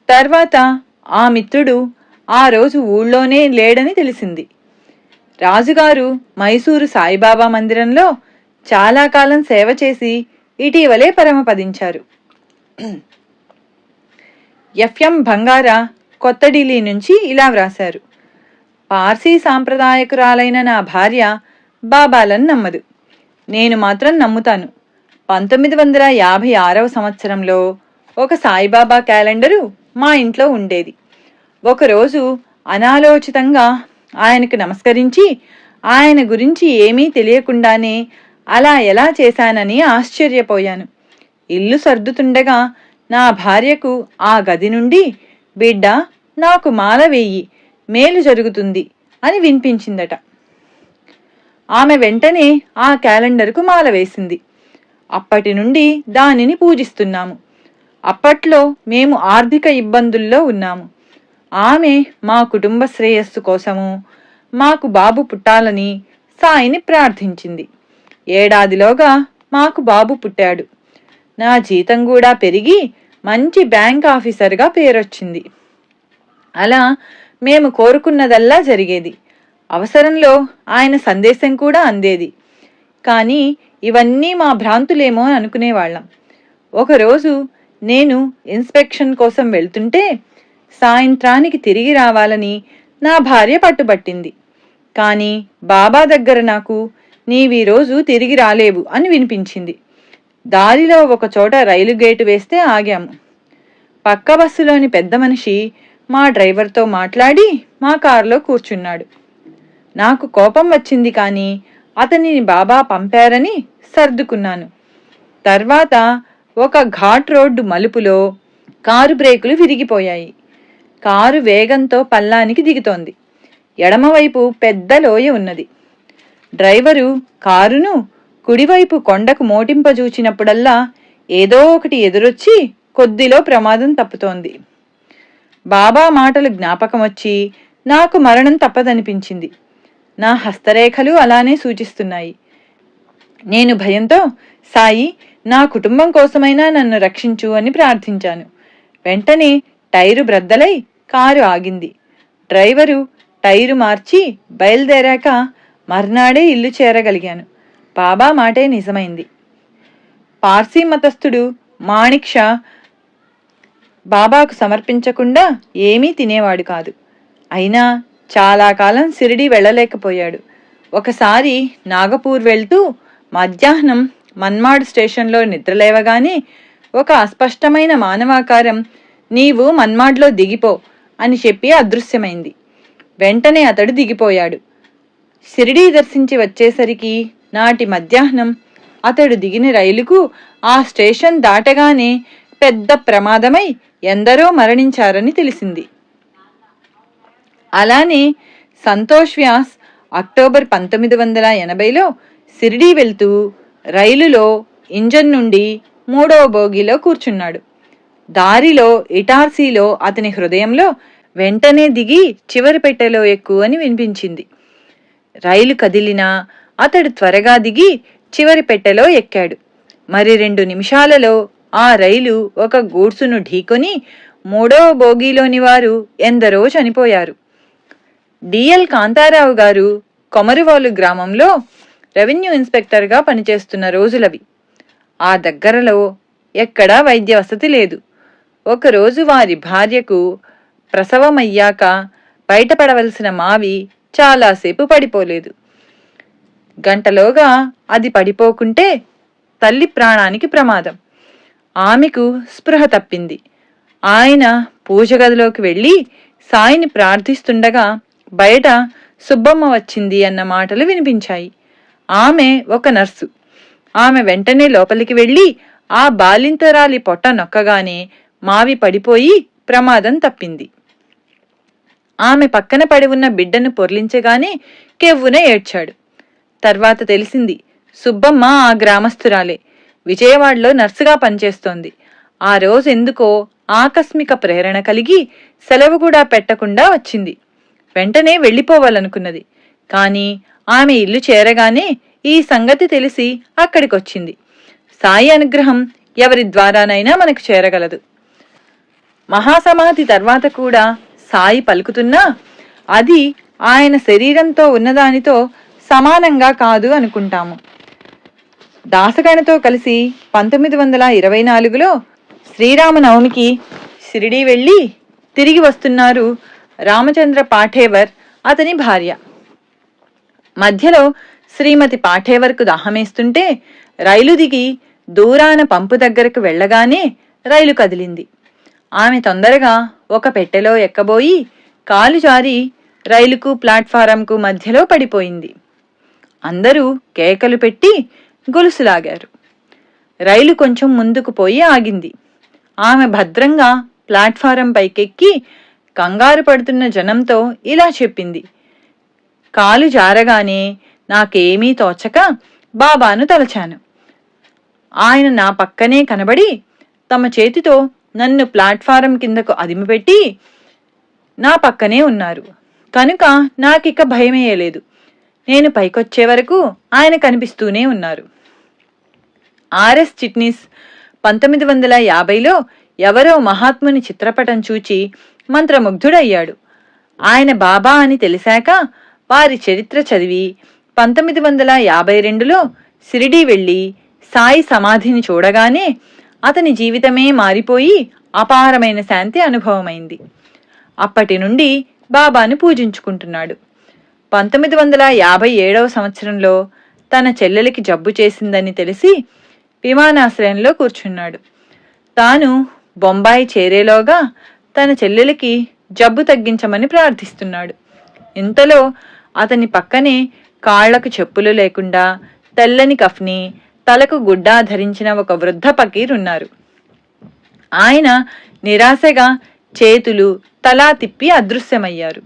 తర్వాత ఆ మిత్రుడు ఆ రోజు ఊళ్ళోనే లేడని తెలిసింది. రాజుగారు మైసూరు సాయిబాబా మందిరంలో చాలా కాలం సేవ చేసి ఇటీవలే పరమపదించారు. ఎఫ్ఎం బంగారా కొత్త ఢిల్లీ నుంచి ఇలా వ్రాశారు. పార్సీ సాంప్రదాయకురాలైన నా భార్య బాబాలను నమ్మదు. నేను మాత్రం నమ్ముతాను. 1956వ సంవత్సరంలో ఒక సాయిబాబా క్యాలెండరు మా ఇంట్లో ఉండేది. ఒకరోజు అనాలోచితంగా ఆయనకు నమస్కరించి ఆయన గురించి ఏమీ తెలియకుండానే అలా ఎలా చేశానని ఆశ్చర్యపోయాను. ఇల్లు సర్దుతుండగా నా భార్యకు ఆ గది నుండి, బిడ్డ నాకు మాల వేయి, మేలు జరుగుతుంది అని వినిపించిందట. ఆమె వెంటనే ఆ క్యాలెండర్కు మాల వేసింది. అప్పటి నుండి దానిని పూజిస్తున్నాము. అప్పట్లో మేము ఆర్థిక ఇబ్బందుల్లో ఉన్నాము. ఆమె మా కుటుంబ శ్రేయస్సు కోసము మాకు బాబు పుట్టాలని సాయిని ప్రార్థించింది. ఏడాదిలోగా మాకు బాబు పుట్టాడు. నా జీతం కూడా పెరిగి మంచి బ్యాంక్ ఆఫీసర్గా పేరొచ్చింది. అలా మేము కోరుకున్నదల్లా జరిగేది. అవసరంలో ఆయన సందేశం కూడా అందేది. కానీ ఇవన్నీ మా భ్రాంతులేమో అనుకునేవాళ్ళం. ఒకరోజు నేను ఇన్స్పెక్షన్ కోసం వెళ్తుంటే సాయంత్రానికి తిరిగి రావాలని నా భార్య పట్టుబట్టింది. కానీ బాబా దగ్గర నాకు, నీవీరోజు తిరిగి రాలేవు అని వినిపించింది. దారిలో ఒక చోట రైలు గేటు వేస్తే ఆగాము. పక్క బస్సులోని పెద్ద మనిషి మా డ్రైవర్తో మాట్లాడి మా కారులో కూర్చున్నాడు. నాకు కోపం వచ్చింది, కానీ అతనిని బాబా పంపారని సర్దుకున్నాను. తర్వాత ఒక ఘాట్ రోడ్డు మలుపులో కారు బ్రేకులు విరిగిపోయాయి. కారు వేగంతో పల్లానికి దిగుతోంది. ఎడమవైపు పెద్ద లోయ ఉన్నది. డ్రైవరు కారును కుడివైపు కొండకు మోటింపజూచినప్పుడల్లా ఏదో ఒకటి ఎదురొచ్చి కొద్దిలో ప్రమాదం తప్పుతోంది. బాబా మాటలు జ్ఞాపకం వచ్చి నాకు మరణం తప్పదనిపించింది. నా హస్తరేఖలు అలానే సూచిస్తున్నాయి. నేను భయంతో, సాయి, నా కుటుంబం కోసమైనా నన్ను రక్షించు అని ప్రార్థించాను. వెంటనే టైరు బ్రద్దలై కారు ఆగింది. డ్రైవరు టైరు మార్చి బయలుదేరాక మర్నాడే ఇల్లు చేరగలిగాను. బాబా మాటే నిజమైంది. పార్సీ మతస్థుడు మాణిక్ షా బాబాకు సమర్పించకుండా ఏమీ తినేవాడు కాదు. అయినా చాలా కాలం షిరిడీ వెళ్ళలేకపోయాడు. ఒకసారి నాగపూర్ వెళ్తూ మధ్యాహ్నం మన్మాడ్ స్టేషన్లో నిద్రలేవగానే ఒక అస్పష్టమైన మానవాకారం, నీవు మన్మాడ్లో దిగిపో అని చెప్పి అదృశ్యమైంది. వెంటనే అతడు దిగిపోయాడు. షిరిడీ దర్శించి వచ్చేసరికి నాటి మధ్యాహ్నం అతడు దిగిన రైలుకు ఆ స్టేషన్ దాటగానే పెద్ద ప్రమాదమై ఎందరో మరణించారని తెలిసింది. అలానే సంతోష్ వ్యాస్ అక్టోబర్ 1980లో షిరిడీ వెళ్తూ రైలులో ఇంజన్ నుండి 3వ బోగీలో కూర్చున్నాడు. దారిలో ఇటార్సీలో అతని హృదయంలో వెంటనే దిగి చివరి పెట్టెలో ఎక్కు అని వినిపించింది. రైలు కదిలినా అతడు త్వరగా దిగి చివరి పెట్టెలో ఎక్కాడు. మరి 2 నిమిషాలలో ఆ రైలు ఒక గూడ్సును ఢీకొని 3వ బోగీలోని వారు ఎందరో చనిపోయారు. డిఎల్ కాంతారావు గారు కొమరువాలు గ్రామంలో రెవెన్యూ ఇన్స్పెక్టర్గా పనిచేస్తున్న రోజులవి. ఆ దగ్గరలో ఎక్కడా వైద్య వసతి లేదు. ఒకరోజు వారి భార్యకు ప్రసవమయ్యాక బయటపడవలసిన మావి చాలాసేపు పడిపోలేదు. గంటలోగా అది పడిపోకుంటే తల్లి ప్రాణానికి ప్రమాదం. ఆమెకు స్పృహ తప్పింది. ఆయన పూజగదిలోకి వెళ్ళి సాయిని ప్రార్థిస్తుండగా బయట సుబ్బమ్మ వచ్చింది అన్న మాటలు వినిపించాయి. ఆమె ఒక నర్సు. ఆమె వెంటనే లోపలికి వెళ్లి ఆ బాలింతరాలి పొట్ట నొక్కగానే మావి పడిపోయి ప్రమాదం తప్పింది. ఆమె పక్కన పడి ఉన్న బిడ్డను పొర్లించగానే కెవ్వున ఏడ్చాడు. తర్వాత తెలిసింది, సుబ్బమ్మ ఆ గ్రామస్తురాలే, విజయవాడలో నర్సుగా పనిచేస్తోంది. ఆ రోజు ఎందుకో ఆకస్మిక ప్రేరణ కలిగి సెలవు కూడా పెట్టకుండా వచ్చింది. వెంటనే వెళ్ళిపోవాలనుకున్నది. కాని ఆమె ఇల్లు చేరగానే ఈ సంగతి తెలిసి అక్కడికొచ్చింది. సాయి అనుగ్రహం ఎవరి ద్వారానైనా మనకు చేరగలదు. మహాసమాధి తర్వాత కూడా సాయి పలుకుతున్నా అది ఆయన శరీరంతో ఉన్నదానితో సమానంగా కాదు అనుకుంటాము. దాసగణతో కలిసి 1924లో శ్రీరామనవమికి షిరిడీ వెళ్లి తిరిగి వస్తున్నారు రామచంద్ర పాఠేవర్, అతని భార్య. మధ్యలో శ్రీమతి పాఠేవర్కు దాహమేస్తుంటే రైలు దిగి దూరాన పంపు దగ్గరకు వెళ్లగానే రైలు కదిలింది. ఆమె తొందరగా ఒక పెట్టెలో ఎక్కబోయి కాలు జారి రైలుకు ప్లాట్ఫారంకు మధ్యలో పడిపోయింది. అందరూ కేకలు పెట్టి గొలుసులాగారు. రైలు కొంచెం ముందుకు పోయి ఆగింది. ఆమె భద్రంగా ప్లాట్ఫారం పైకెక్కి కంగారు పడుతున్న జనంతో ఇలా చెప్పింది, కాలు జారగానే నాకేమీ తోచక బాబాను తలచాను. ఆయన నా పక్కనే కనబడి తమ చేతితో నన్ను ప్లాట్ఫారం కిందకు అదిమిపెట్టి నా పక్కనే ఉన్నారు కనుక నాకిక భయమేయలేదు. నేను పైకొచ్చే వరకు ఆయన కనిపిస్తూనే ఉన్నారు. ఆర్ఎస్ చిట్నీస్ 1950లో ఎవరో మహాత్ముని చిత్రపటం చూచి మంత్రముగ్ధుడయ్యాడు. ఆయన బాబా అని తెలిసాక వారి చరిత్ర చదివి 1952లో షిరిడీ వెళ్లి సాయి సమాధిని చూడగానే అతని జీవితమే మారిపోయి అపారమైన శాంతి అనుభవమైంది. అప్పటి నుండి బాబాను పూజించుకుంటున్నాడు. 1957వ సంవత్సరంలో తన చెల్లెలికి జబ్బు చేసిందని తెలిసి విమానాశ్రయంలో కూర్చున్నాడు. తాను బొంబాయి చేరేలోగా తన చెల్లెలికి జబ్బు తగ్గించమని ప్రార్థిస్తున్నాడు. ఇంతలో అతని పక్కనే కాళ్లకు చెప్పులు లేకుండా తెల్లని కఫ్ని, తలకు గుడ్డా ధరించిన ఒక వృద్ధ ఫకీరున్నారు. ఆయన నిరాశగా చేతులు తలా తిప్పి అదృశ్యమయ్యారు.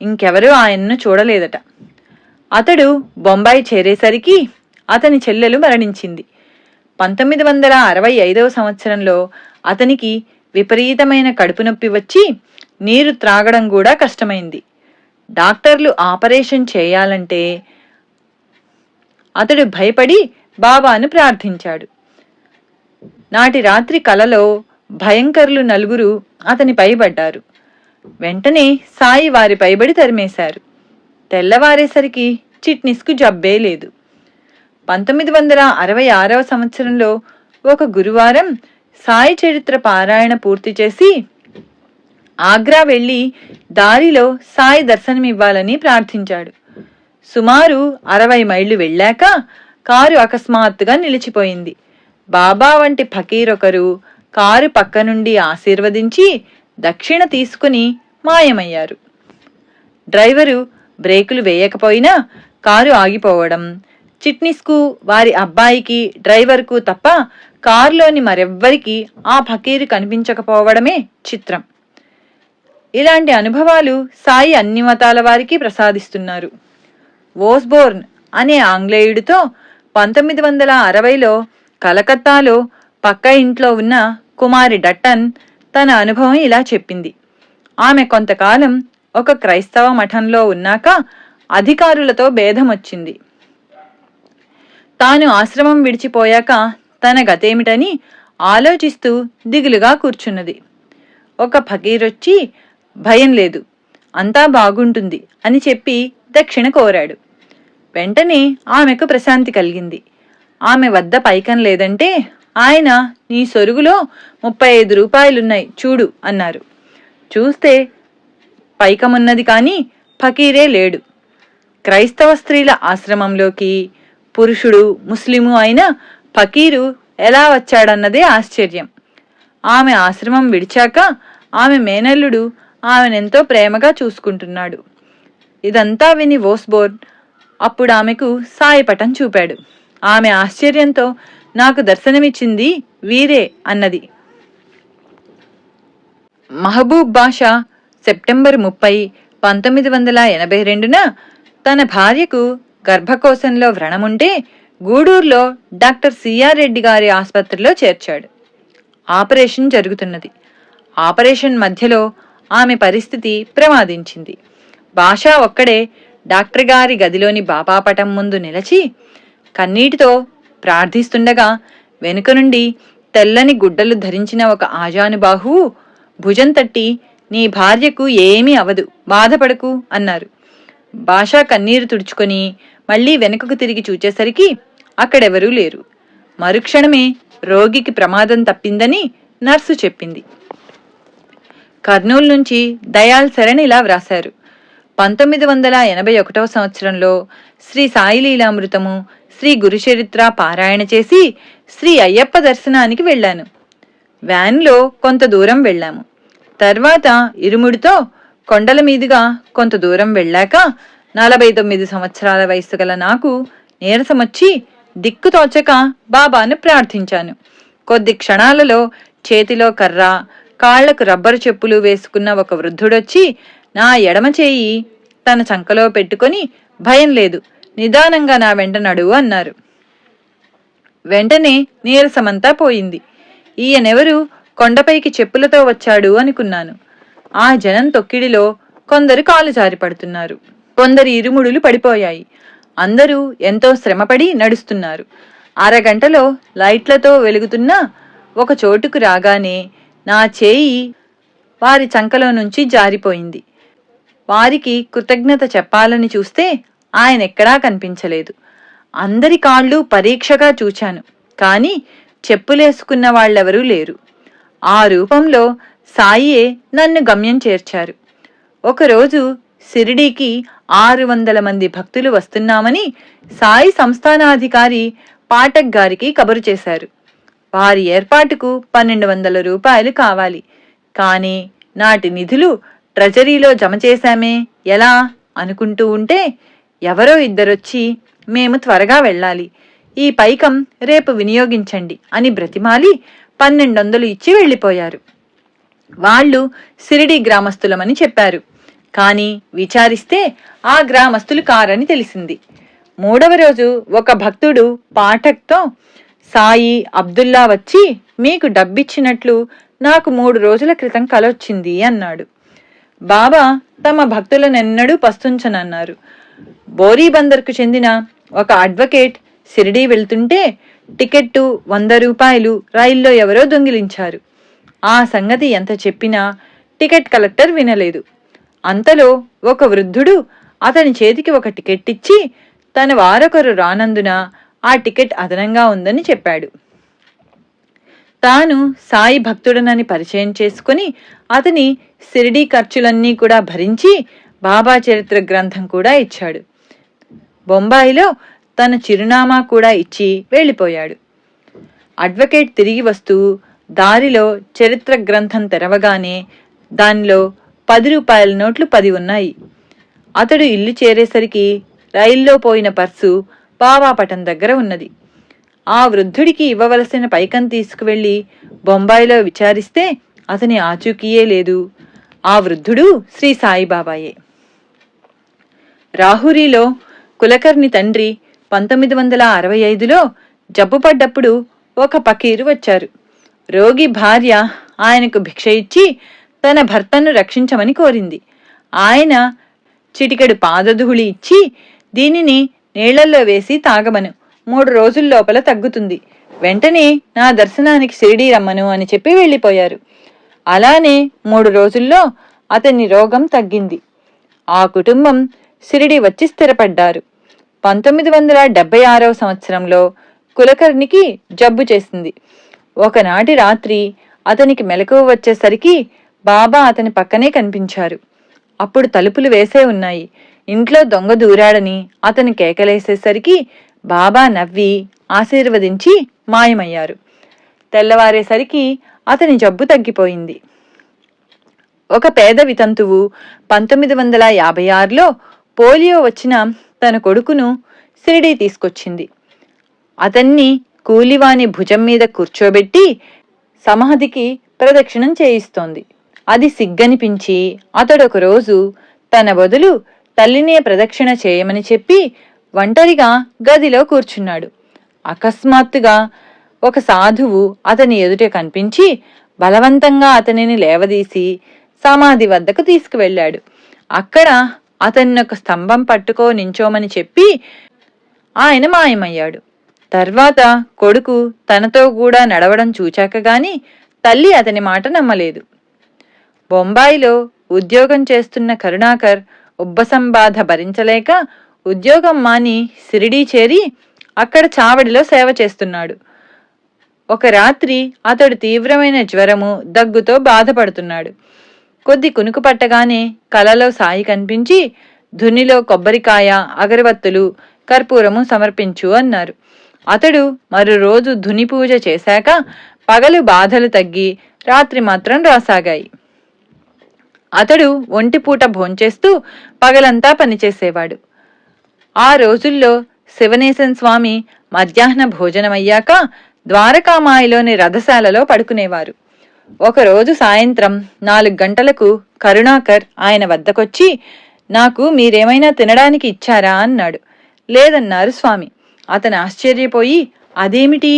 ఇంకెవరూ ఆయన్ను చూడలేదట. అతడు బొంబాయి చేరేసరికి అతని చెల్లెలు మరణించింది. 1965వ సంవత్సరంలో అతనికి విపరీతమైన కడుపు నొప్పి వచ్చి నీరు త్రాగడం కూడా కష్టమైంది. డాక్టర్లు ఆపరేషన్ చేయాలంటే అతడు భయపడి బాబాను ప్రార్థించాడు. నాటి రాత్రి కలలో భయంకరులు 4 అతని పైబడ్డారు. వెంటనే సాయి వారి పైబడి తరిమేశారు. తెల్లవారేసరికి చిట్నీస్కు జబ్బే లేదు. 1966వ సంవత్సరంలో ఒక గురువారం సాయి చరిత్ర పారాయణ పూర్తి చేసి ఆగ్రా వెళ్లి దారిలో సాయి దర్శనమివ్వాలని ప్రార్థించాడు. సుమారు 60 మైళ్లు వెళ్ళాక కారు అకస్మాత్తుగా నిలిచిపోయింది. బాబా వంటి ఫకీరొకరు కారు పక్క నుండి ఆశీర్వదించి దక్షిణ తీసుకుని మాయమయ్యారు. డ్రైవరు బ్రేకులు వేయకపోయినా కారు ఆగిపోవడం, చిట్నీస్కు, వారి అబ్బాయికి, డ్రైవర్కు తప్ప కారులోని మరెవ్వరికీ ఆ ఫకీరు కనిపించకపోవడమే చిత్రం. ఇలాంటి అనుభవాలు సాయి అన్ని మతాల వారికి ప్రసాదిస్తున్నారు. ఓస్బోర్న్ అనే ఆంగ్లేయుడితో 1960లో కలకత్తాలో పక్క ఇంట్లో ఉన్న కుమారి డట్టన్ తన అనుభవం ఇలా చెప్పింది. ఆమె కొంతకాలం ఒక క్రైస్తవ మఠంలో ఉన్నాక అధికారులతో భేదం వచ్చింది. తాను ఆశ్రమం విడిచిపోయాక తన గతేమిటని ఆలోచిస్తూ దిగులుగా కూర్చున్నది. ఒక ఫకీరొచ్చి భయం లేదు, అంతా బాగుంటుంది అని చెప్పి దక్షిణ కోరాడు. వెంటనే ఆమెకు ప్రశాంతి కలిగింది. ఆమె వద్ద పైకం లేదంటే ఆయన, నీ సొరుగులో 35 రూపాయలున్నాయి చూడు అన్నారు. చూస్తే పైకమున్నది కాని ఫకీరే లేడు. క్రైస్తవ స్త్రీల ఆశ్రమంలోకి పురుషుడు ముస్లిము అయిన ఫకీరు ఎలా వచ్చాడన్నదే ఆశ్చర్యం. ఆమె ఆశ్రమం విడిచాక ఆమె మేనల్లుడు ఆమెనెంతో ప్రేమగా చూసుకుంటున్నాడు. ఇదంతా విని ఓస్బోర్న్ అప్పుడు ఆమెకు సాయిపటం చూపాడు. ఆమె ఆశ్చర్యంతో నాకు దర్శనమిచ్చింది వీరే అన్నది. మహబూబ్ బాషా సెప్టెంబర్ 30, 1982న తన భార్యకు గర్భకోశంలో వ్రణముంటే గూడూరులో డాక్టర్ సిఆర్ రెడ్డి గారి ఆసుపత్రిలో చేర్చాడు. ఆపరేషన్ జరుగుతున్నది. ఆపరేషన్ మధ్యలో ఆమె పరిస్థితి ప్రమాదించింది. బాషా ఒక్కడే డాక్టర్ గారి గదిలోని బాబాపటం ముందు నిలచి కన్నీటితో ప్రార్థిస్తుండగా వెనుక నుండి తెల్లని గుడ్డలు ధరించిన ఒక ఆజానుబాహువు భుజం తట్టి, నీ భార్యకు ఏమీ అవదు, బాధపడకు అన్నారు. బాషా కన్నీరు తుడుచుకొని మళ్లీ వెనుకకు తిరిగి చూచేసరికి అక్కడెవరూ లేరు. మరుక్షణమే రోగికి ప్రమాదం తప్పిందని నర్సు చెప్పింది. కర్నూలు నుంచి దయాల్ శరణ్ ఇలా వ్రాశారు. 1981 సంవత్సరంలో శ్రీ సాయిలీలామృతము, శ్రీ గురుచరిత్ర పారాయణ చేసి శ్రీ అయ్యప్ప దర్శనానికి వెళ్ళాను. వ్యాన్లో కొంత దూరం వెళ్ళాము. తర్వాత ఇరుముడితో కొండల మీదుగా కొంత దూరం వెళ్ళాక 49 సంవత్సరాల వయసు గల నాకు నీరసమొచ్చి దిక్కుతోచక బాబాను ప్రార్థించాను. కొద్ది క్షణాలలో చేతిలో కర్ర, కాళ్లకు రబ్బరు చెప్పులు వేసుకున్న ఒక వృద్ధుడొచ్చి నా ఎడమ చేయి తన చంకలో పెట్టుకొని, భయం లేదు, నిదానంగా నా వెంట నడువు అన్నారు. వెంటనే నీరసమంతా పోయింది. ఈయనెవరు కొండపైకి చెప్పులతో వచ్చాడు అనుకున్నాను. ఆ జనం తొక్కిడిలో కొందరు కాలు జారి పడుతున్నారు, కొందరి ఇరుముడులు పడిపోయాయి. అందరూ ఎంతో శ్రమపడి నడుస్తున్నారు. అరగంటలో లైట్లతో వెలుగుతున్న ఒక చోటుకు రాగానే నా చేయి వారి చంకలో నుంచి జారిపోయింది. వారికి కృతజ్ఞత చెప్పాలని చూస్తే ఆయనెక్కడా కనిపించలేదు. అందరి కాళ్ళు పరీక్షగా చూచాను, కాని చెప్పులేసుకున్న వాళ్ళెవరూ లేరు. ఆ రూపంలో సాయియే నన్ను గమ్యం చేర్చారు. ఒకరోజు షిరిడీకి 600 మంది భక్తులు వస్తున్నామని సాయి సంస్థానాధికారి పాఠక్ గారికి కబురు చేశారు. వారి ఏర్పాటుకు 1200 రూపాయలు కావాలి. కాని నాటి నిధులు ట్రెజరీలో జమ చేశామే, ఎలా అనుకుంటూ ఉంటే ఎవరో ఇద్దరొచ్చి, మేము త్వరగా వెళ్ళాలి, ఈ పైకం రేపు వినియోగించండి అని బ్రతిమాలి 1200 ఇచ్చి వెళ్ళిపోయారు. వాళ్ళు షిరిడీ గ్రామస్తులమని చెప్పారు. కాని విచారిస్తే ఆ గ్రామస్తులు కారని తెలిసింది. 3వ రోజు ఒక భక్తుడు పాఠక్తో, సాయి అబ్దుల్లా వచ్చి మీకు డబ్బిచ్చినట్లు నాకు 3 రోజుల క్రితం కలొచ్చింది అన్నాడు. బాబా తమ భక్తులనెన్నడూ పస్తుంచనన్నారు. బోరీబందర్కు చెందిన ఒక అడ్వకేట్ షిరిడీ వెళ్తుంటే టికెట్టు 100 రూపాయలు రైల్లో ఎవరో దొంగిలించారు. ఆ సంగతి ఎంత చెప్పినా టికెట్ కలెక్టర్ వినలేదు. అంతలో ఒక వృద్ధుడు అతని చేతికి ఒక టికెట్ ఇచ్చి తన వారొకరు రానందున ఆ టికెట్ అదనంగా ఉందని చెప్పాడు. తాను సాయి భక్తుడనని పరిచయం చేసుకుని అతని షిరిడీ ఖర్చులన్నీ కూడా భరించి బాబా చరిత్ర గ్రంథం కూడా ఇచ్చాడు. బొంబాయిలో తన చిరునామా కూడా ఇచ్చి వెళ్ళిపోయాడు. అడ్వకేట్ తిరిగి వస్తూ దారిలో చరిత్ర గ్రంథం తెరవగానే దానిలో 10 రూపాయల నోట్లు 10 ఉన్నాయి. అతడు ఇల్లు చేరేసరికి రైల్లో పోయిన పర్సు బాబా పటం దగ్గర ఉన్నది. ఆ వృద్ధుడికి ఇవ్వవలసిన పైకం తీసుకువెళ్లి బొంబాయిలో విచారిస్తే అతని ఆచూకీయే లేదు. ఆ వృద్ధుడు శ్రీ సాయిబాబాయే. రాహురిలో కులకర్ణి తండ్రి 1965లో జబ్బుపడ్డప్పుడు ఒక పకీరు వచ్చారు. రోగి భార్య ఆయనకు భిక్ష ఇచ్చి తన భర్తను రక్షించమని కోరింది. ఆయన చిటికెడు పాదధూళి ఇచ్చి, దీనిని నీళ్లలో వేసి తాగమను, 3 రోజుల్లోపల తగ్గుతుంది, వెంటనే నా దర్శనానికి షిరిడీ రమ్మను అని చెప్పి వెళ్ళిపోయారు. అలానే 3 రోజుల్లో అతని రోగం తగ్గింది. ఆ కుటుంబం షిరిడీ వచ్చి స్థిరపడ్డారు. 1976వ సంవత్సరంలో కులకర్ణికి జబ్బు చేసింది. ఒకనాటి రాత్రి అతనికి మెలకువ వచ్చేసరికి బాబా అతని పక్కనే కనిపించారు. అప్పుడు తలుపులు వేసే ఉన్నాయి. ఇంట్లో దొంగ దూరాడని అతను కేకలేసేసరికి బాబా నవ్వి ఆశీర్వదించి మాయమయ్యారు. తెల్లవారేసరికి అతని జబ్బు తగ్గిపోయింది. ఒక పేద వితంతువు 1956లో పోలియో వచ్చిన తన కొడుకును షిరిడీ తీసుకొచ్చింది. అతన్ని కూలివాని భుజం మీద కూర్చోబెట్టి సమాధికి ప్రదక్షిణం చేయిస్తోంది. అది సిగ్గనిపించి అతడొకరోజు తన బదులు తల్లినే ప్రదక్షిణ చేయమని చెప్పి ఒంటరిగా గదిలో కూర్చున్నాడు. అకస్మాత్తుగా ఒక సాధువు అతని ఎదుట కనిపించి బలవంతంగా అతనిని లేవదీసి సమాధి వద్దకు తీసుకువెళ్ళాడు. అక్కడ అతన్నొక స్తంభం పట్టుకో నించోమని చెప్పి ఆయన మాయమయ్యాడు. తర్వాత కొడుకు తనతో కూడా నడవడం చూచాక గాని తల్లి అతని మాట నమ్మలేదు. బొంబాయిలో ఉద్యోగం చేస్తున్న కరుణాకర్ ఉబ్బసంబాధ భరించలేక ఉద్యోగం మాని షిరిడీ చేరి అక్కడ చావడిలో సేవ చేస్తున్నాడు. ఒక రాత్రి అతడు తీవ్రమైన జ్వరము, దగ్గుతో బాధపడుతున్నాడు. కొద్ది కునుకు పట్టగానే కలలో సాయి కనిపించి ధునిలో కొబ్బరికాయ, అగరవత్తులు, కర్పూరము సమర్పించు అన్నారు. అతడు మరో రోజు ధుని పూజ చేశాక పగలు బాధలు తగ్గి రాత్రి మాత్రం రాసాగాయి. అతడు ఒంటిపూట భోంచేస్తూ పగలంతా పనిచేసేవాడు. ఆ రోజుల్లో శివనేశన్ స్వామి మధ్యాహ్న భోజనమయ్యాక ద్వారకామాయిలోని రథశాలలో పడుకునేవారు. ఒకరోజు సాయంత్రం 4 గంటలకు కరుణాకర్ ఆయన వద్దకొచ్చి, నాకు మీరేమైనా తినడానికి ఇచ్చారా అన్నాడు. లేదన్నారు స్వామి. అతను ఆశ్చర్యపోయి, అదేమిటి,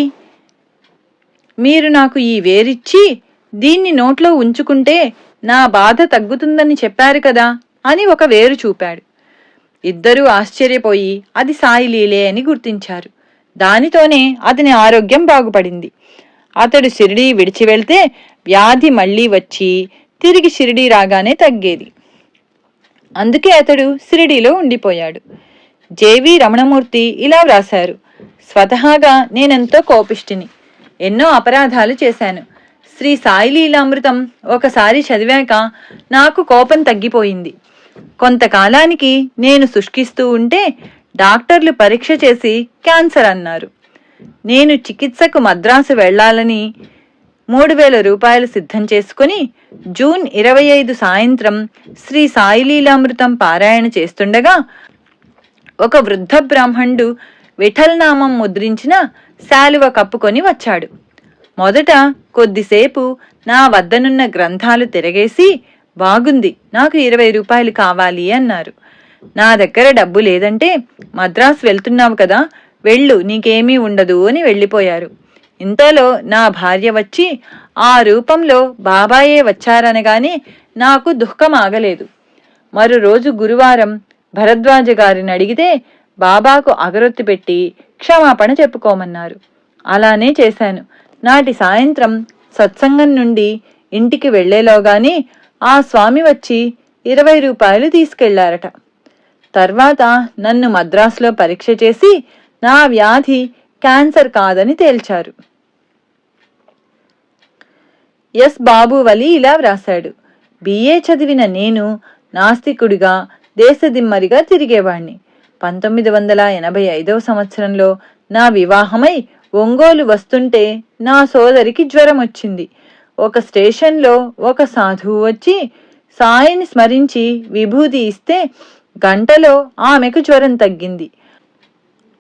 మీరు నాకు ఈ వేరిచ్చి దీన్ని నోట్లో ఉంచుకుంటే నా బాధ తగ్గుతుందని చెప్పారు కదా అని ఒక వేరు చూపాడు. ఇద్దరూ ఆశ్చర్యపోయి అది సాయి లీలే అని గుర్తించారు. దానితోనే అతని ఆరోగ్యం బాగుపడింది. అతడు షిరిడీ విడిచి వెళ్తే వ్యాధి మళ్లీ వచ్చి తిరిగి షిరిడీ రాగానే తగ్గేది. అందుకే అతడు షిరిడీలో ఉండిపోయాడు. జేవి రమణమూర్తి ఇలా వ్రాశారు, స్వతహాగా నేనెంతో కోపిష్టిని, ఎన్నో అపరాధాలు చేశాను. శ్రీ సాయి లీలామృతం ఒకసారి చదివాక నాకు కోపం తగ్గిపోయింది. కొంతకాలానికి నేను శుష్కిస్తూ ఉంటే డాక్టర్లు పరీక్ష చేసి క్యాన్సర్ అన్నారు. నేను చికిత్సకు మద్రాసు వెళ్లాలని 3,000 రూపాయలు సిద్ధం చేసుకుని జూన్ 25 సాయంత్రం శ్రీ సాయి లీలామృతం పారాయణ చేస్తుండగా ఒక వృద్ధ బ్రాహ్మణుడు విఠల్నామం ముద్రించిన శాలువ కప్పుకొని వచ్చాడు. మొదట కొద్దిసేపు నా వద్దనున్న గ్రంథాలు తిరగేసి, బాగుంది, నాకు 20 రూపాయలు కావాలి అన్నారు. నా దగ్గర డబ్బు లేదంటే, మద్రాసు వెళ్తున్నావు కదా, వెళ్ళు, నీకేమీ ఉండదు అని వెళ్ళిపోయారు. ఇంతలో నా భార్య వచ్చి ఆ రూపంలో బాబాయే వచ్చారనగానే నాకు దుఃఖం ఆగలేదు. మరో రోజు గురువారం భరద్వాజ గారిని అడిగితే బాబాకు అగరొత్తి పెట్టి క్షమాపణ చెప్పుకోమన్నారు. అలానే చేశాను. నాటి సాయంత్రం సత్సంగం నుండి ఇంటికి వెళ్లేలోగానే ఆ స్వామి వచ్చి 20 రూపాయలు తీసుకెళ్లారట. తర్వాత నన్ను మద్రాసులో పరీక్ష చేసి నా వ్యాధి క్యాన్సర్ కాదని తేల్చారు. ఎస్ బాబువలి ఇలా వ్రాశాడు, బిఏ చదివిన నేను నాస్తికుడిగా దేశదిమ్మరిగా తిరిగేవాణ్ణి. 1985 సంవత్సరంలో నా వివాహమై ఒంగోలు వస్తుంటే నా సోదరికి జ్వరం వచ్చింది. ఒక స్టేషన్లో ఒక సాధువు వచ్చి సాయిని స్మరించి విభూతి ఇస్తే గంటలో ఆమెకు జ్వరం తగ్గింది.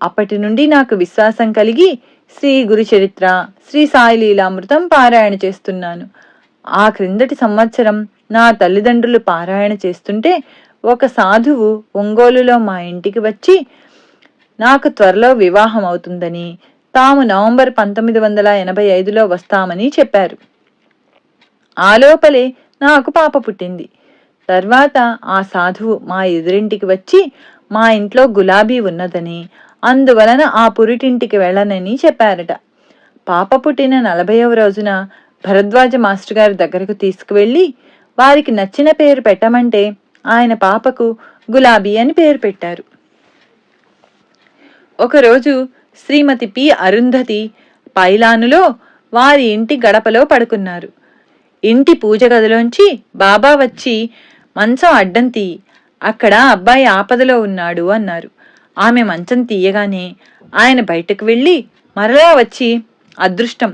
అప్పటి నుండి నాకు విశ్వాసం కలిగి శ్రీ గురుచరిత్ర, శ్రీ సాయి లీలామృతం పారాయణ చేస్తున్నాను. ఆ క్రిందటి సంవత్సరం నా తల్లిదండ్రులు పారాయణ చేస్తుంటే ఒక సాధువు ఒంగోలులో మా ఇంటికి వచ్చి నాకు త్వరలో వివాహం అవుతుందని, తాము నవంబర్ 1985లో వస్తామని చెప్పారు. ఆలోపలే నాకు పాప పుట్టింది. తర్వాత ఆ సాధువు మా ఎదురింటికి వచ్చి మా ఇంట్లో గులాబీ ఉన్నదని, అందువలన ఆ పురిటింటికి వెళ్ళనని చెప్పారట. పాప పుట్టిన 40వ రోజున భరద్వాజ మాస్టర్ గారి దగ్గరకు తీసుకువెళ్లి వారికి నచ్చిన పేరు పెట్టమంటే ఆయన పాపకు గులాబీ అని పేరు పెట్టారు. ఒకరోజు శ్రీమతి పి. అరుంధతి పైలానులో వారి ఇంటి గడపలో పడుకున్నారు. ఇంటి పూజ గదిలోంచి బాబా వచ్చి, మంచం అడ్డం తీయి, అక్కడ అబ్బాయి ఆపదలో ఉన్నాడు అన్నారు. ఆమె మంచం తీయగానే ఆయన బయటకు వెళ్ళి మరలా వచ్చి, అదృష్టం,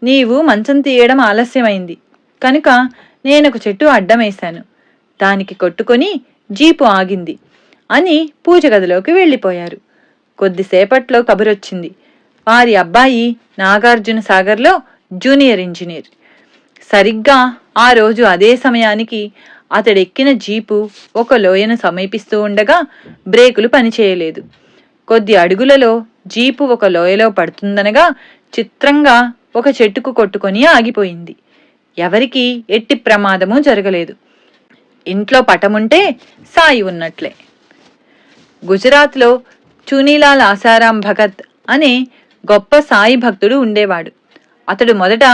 నీవు మంచం తీయడం ఆలస్యమైంది కనుక నేనొక చెట్టు అడ్డమేశాను, దానికి కొట్టుకొని జీపు ఆగింది అని పూజ గదిలోకి వెళ్ళిపోయారు. కొద్దిసేపట్లో కబురొచ్చింది. వారి అబ్బాయి నాగార్జున సాగర్లో జూనియర్ ఇంజనీర్. సరిగ్గా ఆ రోజు అదే సమయానికి అతడెక్కిన జీపు ఒక లోయను సమీపిస్తూ ఉండగా బ్రేకులు పనిచేయలేదు. కొద్ది అడుగులలో జీపు ఒక లోయలో పడుతుందనగా చిత్రంగా ఒక చెట్టుకు కొట్టుకొని ఆగిపోయింది. ఎవరికీ ఎట్టి ప్రమాదమూ జరగలేదు. ఇంట్లో పటముంటే సాయి ఉన్నట్లే. గుజరాత్లో చూనీలాల్ ఆసారాం భగత్ అనే గొప్ప సాయి భక్తుడు ఉండేవాడు. అతడు మొదట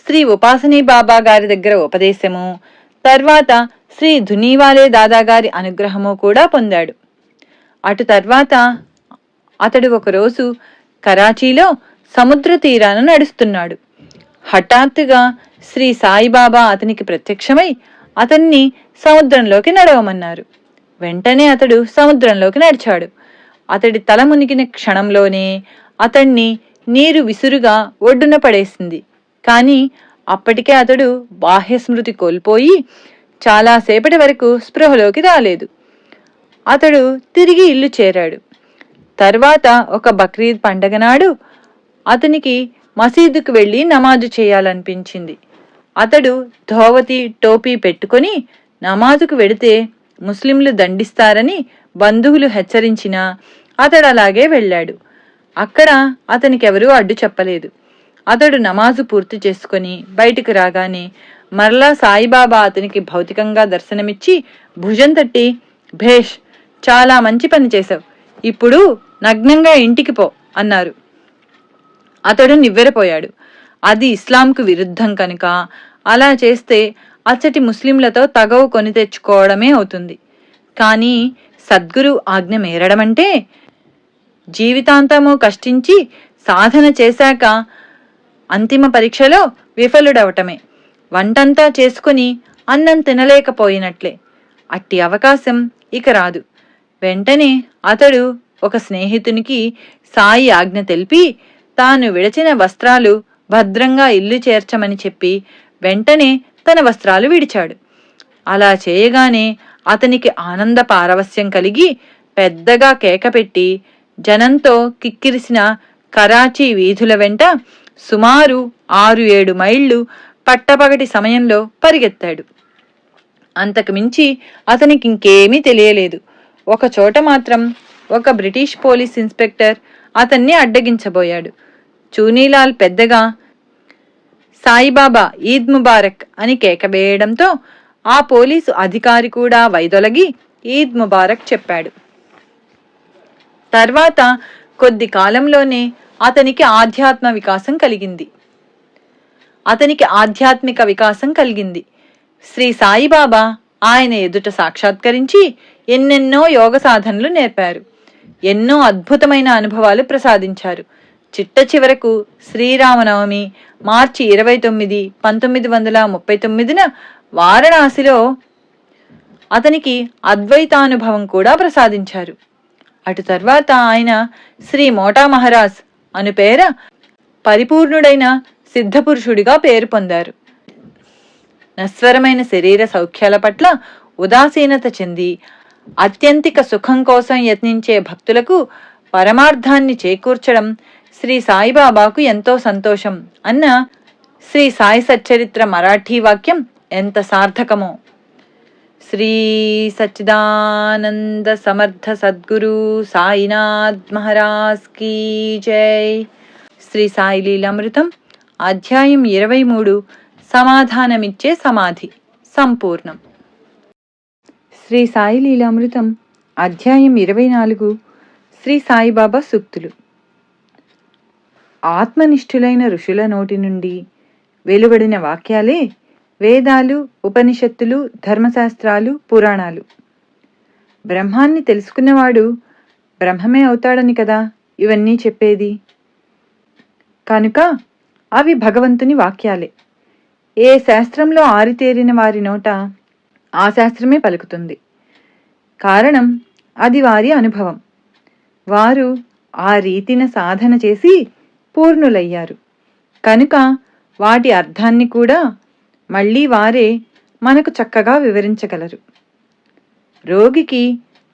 శ్రీ ఉపాసనీ బాబా గారి దగ్గర ఉపదేశము, తర్వాత శ్రీ ధునీవాలే దాదాగారి అనుగ్రహము కూడా పొందాడు. అటు తర్వాత అతడు ఒకరోజు కరాచీలో సముద్ర తీరాన నడుస్తున్నాడు. హఠాత్తుగా శ్రీ సాయిబాబా అతనికి ప్రత్యక్షమై అతన్ని సముద్రంలోకి నడవమన్నారు. వెంటనే అతడు సముద్రంలోకి నడిచాడు. అతడి తల మునిగిన క్షణంలోనే అతన్ని నీరు విసురుగా ఒడ్డున పడేసింది. కాని అప్పటికే అతడు బాహ్యస్మృతి కోల్పోయి చాలాసేపటి వరకు స్పృహలోకి రాలేదు. అతడు తిరిగి ఇల్లు చేరాడు. తర్వాత ఒక బక్రీద్ పండగ నాడు అతనికి మసీదుకు వెళ్లి నమాజు చేయాలనిపించింది. అతడు ధోవతి టోపీ పెట్టుకొని నమాజుకు వెడితే ముస్లింలు దండిస్తారని బంధువులు హెచ్చరించినా అతడు అలాగే వెళ్ళాడు. అక్కడ అతనికెవరూ అడ్డు చెప్పలేదు. అతడు నమాజు పూర్తి చేసుకుని బయటికి రాగానే మరలా సాయిబాబా అతనికి భౌతికంగా దర్శనమిచ్చి భుజం తట్టి, భేష్, చాలా మంచి పని చేశావు, ఇప్పుడు నగ్నంగా ఇంటికి పో అన్నారు. అతడు నివ్వెరపోయాడు. అది ఇస్లాంకు విరుద్ధం కనుక అలా చేస్తే అచ్చటి ముస్లింలతో తగవు కొని తెచ్చుకోవడమే అవుతుంది. కానీ సద్గురు ఆజ్ఞ మేరడమంటే జీవితాంతము కష్టించి సాధన చేశాక అంతిమ పరీక్షలో విఫలుడవటమే. వంటంతా చేసుకుని అన్నం తినలేకపోయినట్లే. అట్టి అవకాశం ఇక రాదు. వెంటనే అతడు ఒక స్నేహితునికి సాయి ఆజ్ఞ తెలిపి తాను విడిచిన వస్త్రాలు భద్రంగా ఇల్లు చేర్చమని చెప్పి వెంటనే తన వస్త్రాలు విడిచాడు. అలా చేయగానే అతనికి ఆనంద పారవస్యం కలిగి పెద్దగా కేకపెట్టి జనంతో కిక్కిరిసిన కరాచీ వీధుల వెంట సుమారు 6-7 మైళ్ళు పట్టపగటి సమయంలో పరిగెత్తాడు. అంతకు మించి అతనికి ఇంకేమీ తెలియలేదు. ఒక చోట మాత్రం ఒక బ్రిటిష్ పోలీస్ ఇన్స్పెక్టర్ అతన్ని అడ్డగించబోయాడు. చూనీలాల్ పెద్దగా సాయిబాబా ఈద్ ముబారక్ అని కేకవేయడంతో ఆ పోలీసు అధికారి కూడా వైదొలగి ఈద్ ముబారక్ చెప్పాడు. తర్వాత కొద్ది కాలంలోనే అతనికి ఆధ్యాత్మిక వికాసం కలిగింది. శ్రీ సాయిబాబా ఆయన ఎదుట సాక్షాత్కరించి ఎన్నెన్నో యోగ సాధనలు నేర్పారు. ఎన్నో అద్భుతమైన అనుభవాలు ప్రసాదించారు. చిట్ట చివరకు శ్రీరామనవమి మార్చి 29, 1939న వారణాసిలో అతనికి అద్వైతానుభవం కూడా ప్రసాదించారు. అటు తర్వాత ఆయన శ్రీ మోటా మహారాజ్ అను పేర పరిపూర్ణుడైన సిద్ధపురుషుడిగా పేరు పొందారు. నశ్వరమైన శరీర సౌఖ్యాల పట్ల ఉదాసీనత చెంది అత్యంతిక సుఖం కోసం యత్నించే భక్తులకు పరమార్థాన్ని చేకూర్చడం శ్రీ సాయిబాబాకు ఎంతో సంతోషం అన్న శ్రీ సాయి సచ్చరిత్ర మరాఠీ వాక్యం ఎంత సార్థకమో. శ్రీ సచ్చిదానంద సమర్థ సద్గురు సాయినాథ్ మహారాజ్ కీ జై. శ్రీ సాయి లీలామృతం అధ్యాయం 23 సమాధానమిచ్చే సమాధి సంపూర్ణం. శ్రీ సాయి లీలామృతం అధ్యాయం 24 శ్రీ సాయిబాబా సూక్తులు. ఆత్మనిష్ఠులైన ఋషుల నోటి నుండి వెలువడిన వాక్యాలే వేదాలు, ఉపనిషత్తులు, ధర్మశాస్త్రాలు, పురాణాలు. బ్రహ్మాన్ని తెలుసుకున్నవాడు బ్రహ్మమే అవుతాడని కదా ఇవన్నీ చెప్పేది. కనుక అవి భగవంతుని వాక్యాలే. ఏ శాస్త్రంలో ఆరితేరిన వారి నోట ఆ శాస్త్రమే పలుకుతుంది. కారణం అది వారి అనుభవం. వారు ఆ రీతిన సాధన చేసి పూర్ణులయ్యారు కనుక వాటి అర్థాన్ని కూడా మళ్ళీ వారే మనకు చక్కగా వివరించగలరు. రోగికి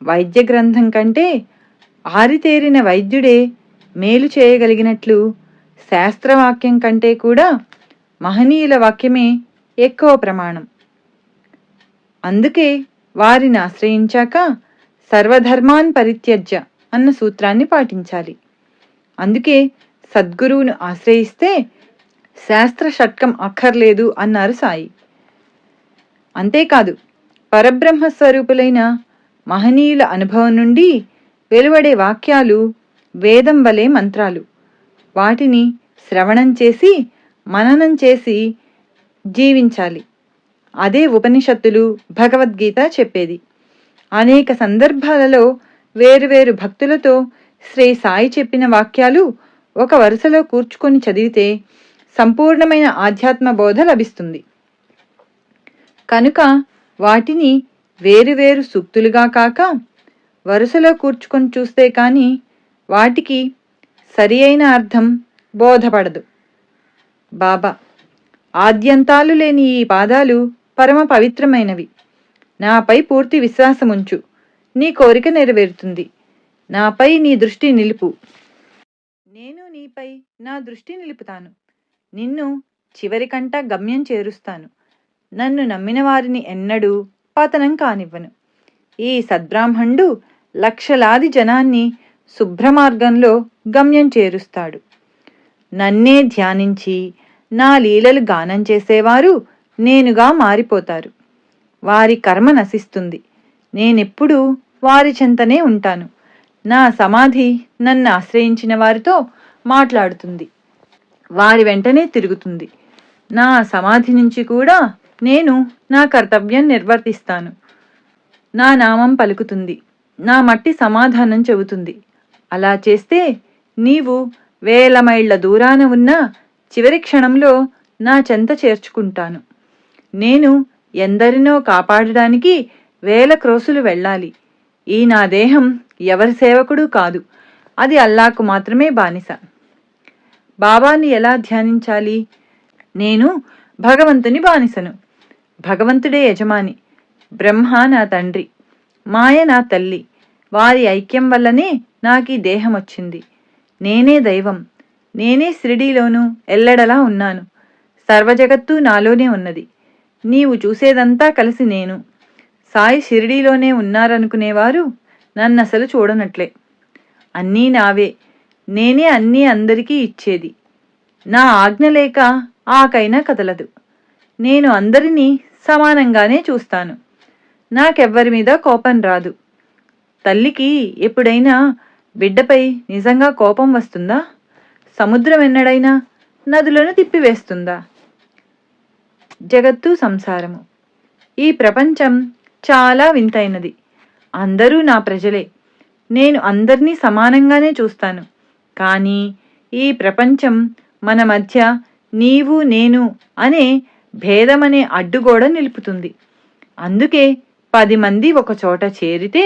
వైద్య గ్రంథం కంటే ఆరితేరిన వైద్యుడే మేలు చేయగలిగినట్లు శాస్త్రవాక్యం కంటే కూడా మహనీయుల వాక్యమే ఎక్కువ ప్రమాణం. అందుకే వారిని ఆశ్రయించాక సర్వధర్మాన్ పరిత్యజ్య అన్న సూత్రాన్ని పాటించాలి. అందుకే సద్గురువును ఆశ్రయిస్తే శాస్త్ర షట్కం అక్కర్లేదు అన్నారు సాయి. అంతేకాదు, పరబ్రహ్మ స్వరూపులైన మహనీయుల అనుభవం నుండి వెలువడే వాక్యాలు వేదం వలె మంత్రాలు. వాటిని శ్రవణం చేసి మననం చేసి జీవించాలి. అదే ఉపనిషత్తులు, భగవద్గీత చెప్పేది. అనేక సందర్భాలలో వేరువేరు భక్తులతో శ్రీ సాయి చెప్పిన వాక్యాలు ఒక వరుసలో కూర్చుకొని చదివితే సంపూర్ణమైన ఆధ్యాత్మ బోధ లభిస్తుంది. కనుక వాటిని వేరువేరు సూక్తులుగా కాక వరుసలో కూర్చుకొని చూస్తే కానీ వాటికి సరి అయిన అర్థం బోధపడదు. బాబా: ఆద్యంతాలు లేని ఈ పాదాలు పరమ పవిత్రమైనవి. నాపై పూర్తి విశ్వాసముంచు, నీ కోరిక నెరవేరుతుంది. నాపై నీ దృష్టి నిలుపు, నేను నీపై నా దృష్టి నిలుపుతాను. నిన్ను చివరికంట గమ్యం చేరుస్తాను. నన్ను నమ్మిన వారిని ఎన్నడూ పతనం కానివ్వను. ఈ సద్బ్రాహ్మణుడు లక్షలాది జనాన్ని శుభ్రమార్గంలో గమ్యం చేరుస్తాడు. నన్నే ధ్యానించి నా లీలలు గానం చేసేవారు నేనుగా మారిపోతారు. వారి కర్మ నశిస్తుంది. నేనెప్పుడూ వారి చెంతనే ఉంటాను. నా సమాధి నన్ను ఆశ్రయించిన వారితో మాట్లాడుతుంది, వారి వెంటనే తిరుగుతుంది. నా సమాధి నుంచి కూడా నేను నా కర్తవ్యం నిర్వర్తిస్తాను. నా నామం పలుకుతుంది, నా మట్టి సమాధానం చెబుతుంది. అలా చేస్తే నీవు వేల మైళ్ళ దూరాన ఉన్న చివరి క్షణంలో నా చెంత చేర్చుకుంటాను. నేను ఎందరినో కాపాడడానికి వేల క్రోసులు వెళ్ళాలి. ఈ నా దేహం ఎవరి సేవకుడు కాదు, అది అల్లాకు మాత్రమే బానిస. బాబాని ఎలా ధ్యానించాలి? నేను భగవంతుని బానిసను. భగవంతుడే యజమాని. బ్రహ్మ నా తండ్రి, మాయ నా తల్లి. వారి ఐక్యం వల్లనే నాకీ దేహం వచ్చింది. నేనే దైవం. నేనే షిరిడీలోనూ ఎల్లడలా ఉన్నాను. సర్వజగత్తు నాలోనే ఉన్నది. నీవు చూసేదంతా కలిసి నేను. సాయి షిరిడీలోనే ఉన్నారనుకునేవారు నన్నసలు చూడనట్లే. అన్నీ నావే. నేనే అన్నీ అందరికీ ఇచ్చేది. నా ఆజ్ఞ లేక ఆకైనా కదలదు. నేను అందరినీ సమానంగానే చూస్తాను. నాకెవ్వరి మీద కోపం రాదు. తల్లికి ఎప్పుడైనా బిడ్డపై నిజంగా కోపం వస్తుందా? సముద్రం ఎన్నడైనా నదులను తిప్పివేస్తుందా? జగత్తు సంసారము. ఈ ప్రపంచం చాలా వింతైనది. అందరూ నా ప్రజలే. నేను అందరినీ సమానంగానే చూస్తాను. కానీ ఈ ప్రపంచం మన మధ్య నీవు నేను అనే భేదమనే అడ్డుగోడ నిలుపుతుంది. అందుకే 10 మంది ఒక చోట చేరితే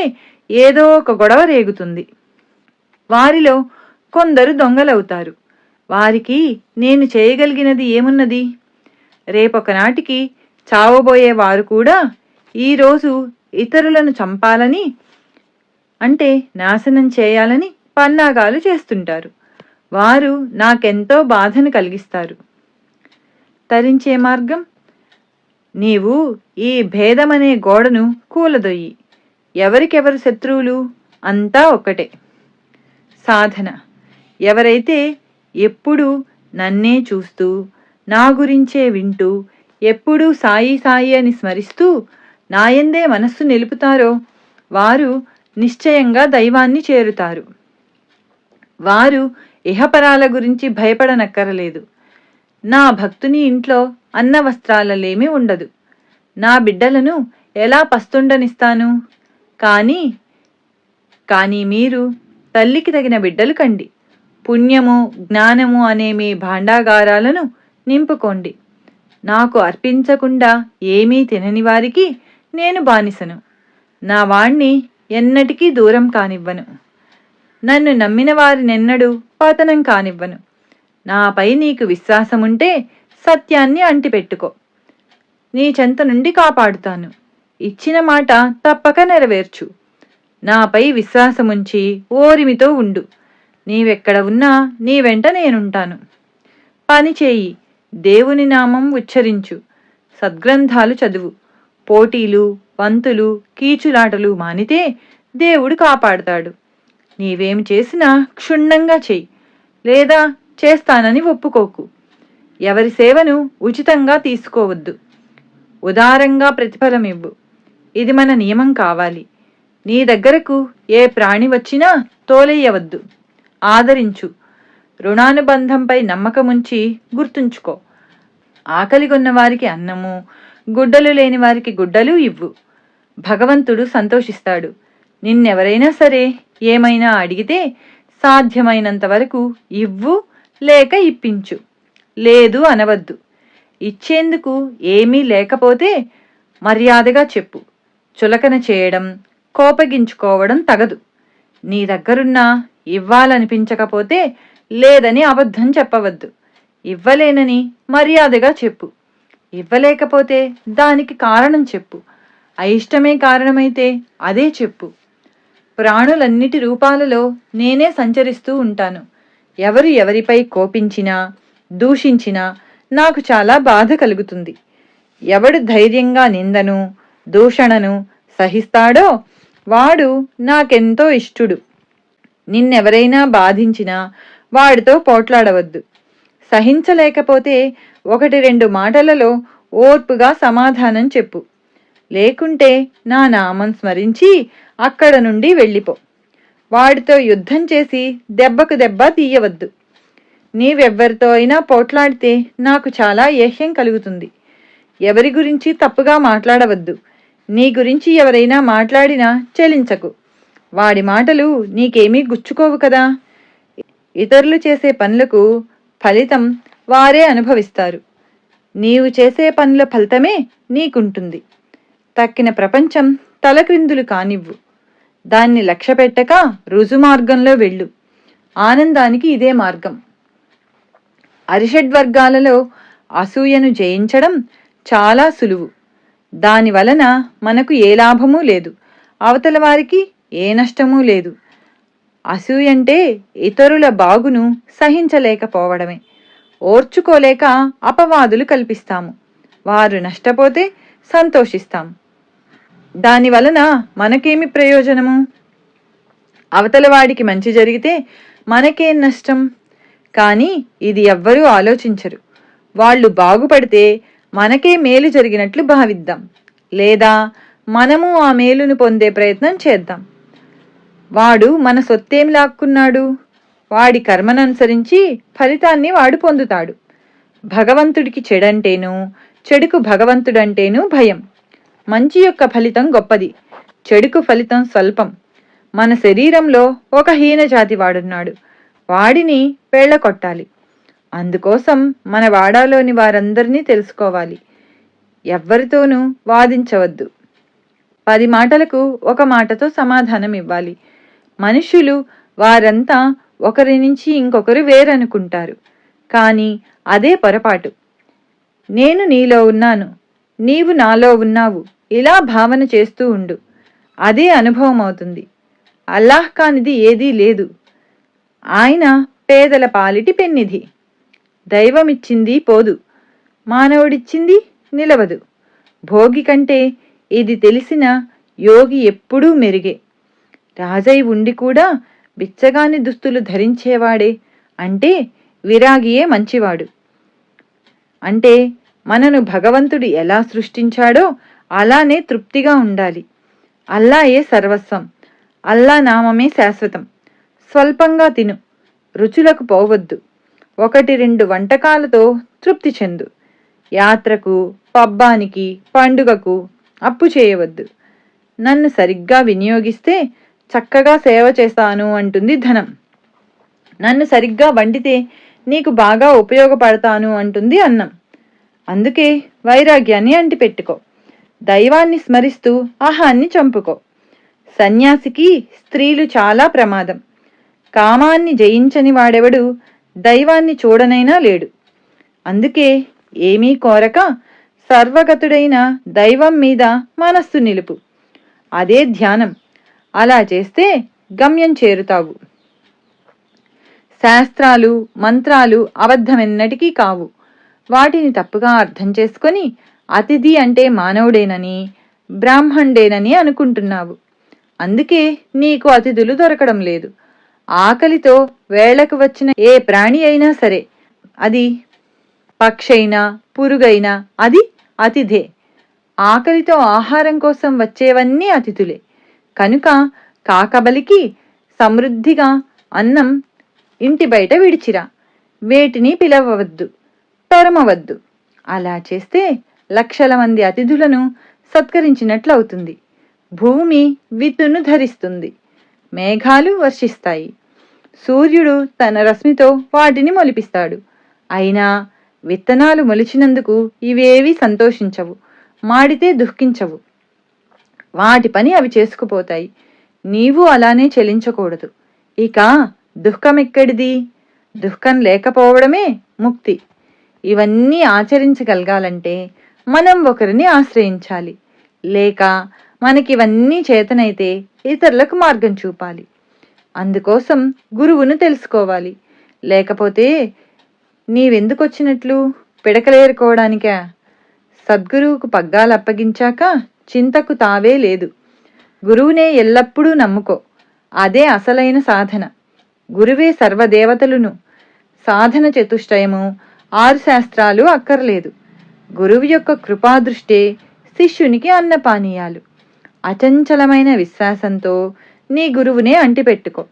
ఏదో ఒక గొడవ రేగుతుంది. వారిలో కొందరు దొంగలవుతారు. వారికి నేను చేయగలిగినది ఏమున్నది? రేపొకనాటికి చావబోయే వారు కూడా ఈరోజు ఇతరులను చంపాలని, అంటే నాశనం చేయాలని పన్నాగాలు చేస్తుంటారు. వారు నాకెంతో బాధను కలిగిస్తారు. తరించే మార్గం? నీవు ఈ భేదమనే గోడను కూలదొయ్యి. ఎవరికెవరు శత్రువులు? అంతా ఒక్కటే. సాధన: ఎవరైతే ఎప్పుడూ నన్నే చూస్తూ, నా గురించే వింటూ, ఎప్పుడూ సాయి సాయి అని స్మరిస్తూ నాయందే మనస్సు నిలుపుతారో వారు నిశ్చయంగా దైవాన్ని చేరుతారు. వారు ఇహపరాల గురించి భయపడనక్కరలేదు. నా భక్తుని ఇంట్లో అన్న వస్త్రాలలేమీ ఉండదు. నా బిడ్డలను ఎలా పస్తుండనిస్తాను? కానీ మీరు తల్లికి తగిన బిడ్డలు కండి. పుణ్యము జ్ఞానము అనే మీ భాండాగారాలను నింపుకోండి. నాకు అర్పించకుండా ఏమీ తినని వారికి నేను బానిసను. నా వాణ్ణి ఎన్నటికీ దూరం కానివ్వను. నన్ను నమ్మిన వారినెన్నడూ పతనం కానివ్వను. నాపై నీకు విశ్వాసముంటే సత్యాన్ని అంటిపెట్టుకో. నీ చెంత నుండి కాపాడుతాను. ఇచ్చిన మాట తప్పక నెరవేర్చు. నాపై విశ్వాసముంచి ఓరిమితో ఉండు. నీవెక్కడ ఉన్నా నీ వెంట నేనుంటాను. పని చేయి, దేవుని నామం ఉచ్చరించు, సద్గ్రంథాలు చదువు, పోటీలు, వంతులు, కీచులాటలు మానితే దేవుడు కాపాడుతాడు. నీవేమి చేసినా క్షుణ్ణంగా చెయ్యి, లేదా చేస్తానని ఒప్పుకోకు. ఎవరి సేవను ఉచితంగా తీసుకోవద్దు, ఉదారంగా ప్రతిఫలమివ్వు. ఇది మన నియమం కావాలి. నీ దగ్గరకు ఏ ప్రాణి వచ్చినా తోలెయ్యవద్దు, ఆదరించు. రుణానుబంధంపై నమ్మకముంచి గుర్తుంచుకో. ఆకలిగొన్న వారికి అన్నము, గుడ్డలు లేని వారికి గుడ్డలు ఇవ్వు. భగవంతుడు సంతోషిస్తాడు. నిన్నెవరైనా సరే ఏమైనా అడిగితే సాధ్యమైనంత వరకు ఇవ్వు, లేక ఇప్పించు. లేదు అనవద్దు. ఇచ్చేందుకు ఏమీ లేకపోతే మర్యాదగా చెప్పు. చులకన చేయడం, కోపగించుకోవడం తగదు. నీ దగ్గరున్నా ఇవ్వాలనిపించకపోతే లేదని అబద్ధం చెప్పవద్దు. ఇవ్వలేనని మర్యాదగా చెప్పు. ఇవ్వలేకపోతే దానికి కారణం చెప్పు. అయిష్టమే కారణమైతే అదే చెప్పు. ప్రాణులన్నిటి రూపాలలో నేనే సంచరిస్తూ ఉంటాను. ఎవరు ఎవరిపై కోపించినా, దూషించినా నాకు చాలా బాధ కలుగుతుంది. ఎవడు ధైర్యంగా నిందను, దూషణను సహిస్తాడో వాడు నాకెంతో ఇష్టుడు. నిన్నెవరైనా బాధించినా వాడితో పోట్లాడవద్దు. సహించలేకపోతే 1-2 మాటలలో ఓర్పుగా సమాధానం చెప్పు. లేకుంటే నా నామం స్మరించి అక్కడ నుండి వెళ్ళిపో. వాడితో యుద్ధం చేసి దెబ్బకు దెబ్బ తీయవద్దు. నీవెవ్వరితో అయినా పోట్లాడితే నాకు చాలా ఏహ్యం కలుగుతుంది. ఎవరి గురించి తప్పుగా మాట్లాడవద్దు. నీ గురించి ఎవరైనా మాట్లాడినా చెలించకు. వాడి మాటలు నీకేమీ గుచ్చుకోవు కదా. ఇతరులు చేసే పనులకు ఫలితం వారే అనుభవిస్తారు. నీవు చేసే పనుల ఫలితమే నీకుంటుంది. తక్కిన ప్రపంచం తలక్రిందులు కానివ్వు. దాన్ని లక్ష్యపెట్టక రుజుమార్గంలో వెళ్ళు. ఆనందానికి ఇదే మార్గం. అరిషడ్వర్గాలలో అసూయను జయించడం చాలా సులువు. దాని వలన మనకు ఏ లాభమూ లేదు, అవతల వారికి ఏ నష్టమూ లేదు. అసూయంటే ఇతరుల బాగును సహించలేకపోవడమే. ఓర్చుకోలేక అపవాదులు కల్పిస్తాము. వారు నష్టపోతే సంతోషిస్తాం. దాని వలన మనకేమి ప్రయోజనము? అవతల వాడికి మంచి జరిగితే మనకేం నష్టం? కానీ ఇది ఎవ్వరూ ఆలోచించరు. వాళ్ళు బాగుపడితే మనకే మేలు జరిగినట్లు భావిద్దాం, లేదా మనము ఆ మేలును పొందే ప్రయత్నం చేద్దాం. వాడు మన సొత్తేం లాక్కున్నాడు? వాడి కర్మననుసరించి ఫలితాన్ని వాడు పొందుతాడు. భగవంతుడికి చెడంటేనూ, చెడుకు భగవంతుడంటేనూ భయం. మంచి యొక్క ఫలితం గొప్పది, చెడుకు ఫలితం స్వల్పం. మన శరీరంలో ఒక హీనజాతి వాడున్నాడు. వాడిని పెళ్ళకొట్టాలి. అందుకోసం మన వాడాలోని వారందరినీ తెలుసుకోవాలి. ఎవ్వరితోనూ వాదించవద్దు. 10 మాటలకు 1 మాటతో సమాధానం ఇవ్వాలి. మనుష్యులు వారంతా ఒకరి నుంచి ఇంకొకరు వేరనుకుంటారు. కానీ అదే పొరపాటు. నేను నీలో ఉన్నాను, నీవు నాలో ఉన్నావు, ఇలా భావన చేస్తూ ఉండు. అదే అనుభవం అవుతుంది. అల్లాహ్ కానిది ఏదీ లేదు. ఆయన పేదల పాలిటి పెన్నిధి. దైవమిచ్చింది పోదు, మానవుడిచ్చింది నిలవదు. భోగి కంటే ఇది తెలిసిన యోగి ఎప్పుడూ మెరుగే. రాజై ఉండి కూడా బిచ్చగాని దుస్తులు ధరించేవాడే అంటే విరాగియే మంచివాడు. అంటే మనను భగవంతుడు ఎలా సృష్టించాడో అలానే తృప్తిగా ఉండాలి. అల్లాయే సర్వస్వం. అల్లా నామమే శాశ్వతం. స్వల్పంగా తిను, రుచులకు పోవద్దు. 1-2 వంటకాలతో తృప్తి చెందు. యాత్రకు, పబ్బానికి, పండుగకు అప్పు చేయవద్దు. నన్ను సరిగ్గా వినియోగిస్తే చక్కగా సేవ చేస్తాను అంటుంది ధనం. నన్ను సరిగ్గా వండితే నీకు బాగా ఉపయోగపడతాను అంటుంది అన్నం. అందుకే వైరాగ్యాన్ని అంటిపెట్టుకో. దైవాన్ని స్మరిస్తూ అహాన్ని చంపుకో. సన్యాసికి స్త్రీలు చాలా ప్రమాదం. కామాన్ని జయించని వాడెవడు దైవాన్ని చూడనైనా లేడు. అందుకే ఏమీ కోరక సర్వగతుడైన దైవం మీద మనస్సు నిలుపు. అదే ధ్యానం. అలా చేస్తే గమ్యం చేరుతావు. శాస్త్రాలు మంత్రాలు అబద్ధమెన్నటికీ కావు. వాటిని తప్పుగా అర్థం చేసుకొని అతిథి అంటే మానవుడేనని బ్రాహ్మణుడేనని అనుకుంటున్నావు. అందుకే నీకు అతిథులు దొరకడం లేదు. ఆకలితో వేళకు వచ్చిన ఏ ప్రాణి అయినా సరే, అది పక్షైనా పురుగైనా, అది అతిథే. ఆకలితో ఆహారం కోసం వచ్చేవన్నీ అతిథులే. కనుక కాకబలికి సమృద్ధిగా అన్నం ఇంటి బయట విడిచిరా. వేటిని పిలవవద్దు, తరమవద్దు. అలా చేస్తే లక్షల మంది అతిథులను సత్కరించినట్లవుతుంది. భూమి విత్తును ధరిస్తుంది, మేఘాలు వర్షిస్తాయి, సూర్యుడు తన రశ్మితో వాటిని మొలిపిస్తాడు. అయినా విత్తనాలు మొలిచినందుకు ఇవేవీ సంతోషించవు, మాడితే దుఃఖించవు. వాటి పని అవి చేసుకుపోతాయి. నీవు అలానే చెలించకూడదు. ఇక దుఃఖమెక్కడిది? దుఃఖం లేకపోవడమే ముక్తి. ఇవన్నీ ఆచరించగలగాలంటే మనం ఒకరిని ఆశ్రయించాలి. లేక మనకివన్నీ చేతనైతే ఇతరులకు మార్గం చూపాలి. అందుకోసం గురువును తెలుసుకోవాలి. లేకపోతే నీవెందుకొచ్చినట్లు? పిడకలేరుకోవడానికా? సద్గురువుకు పగ్గాలు అప్పగించాక చింతకు తావే లేదు. గురువునే ఎల్లప్పుడూ నమ్ముకో. అదే అసలైన సాధన. గురువే సర్వదేవతలును. సాధన చతుష్టయము, 6 శాస్త్రాలు అక్కర్లేదు. గురువు యొక్క కృపాదృష్టే శిష్యునికి అన్నపానీయాలు. అచంచలమైన విశ్వాసంతో నీ గురువునే అంటిపెట్టుకో.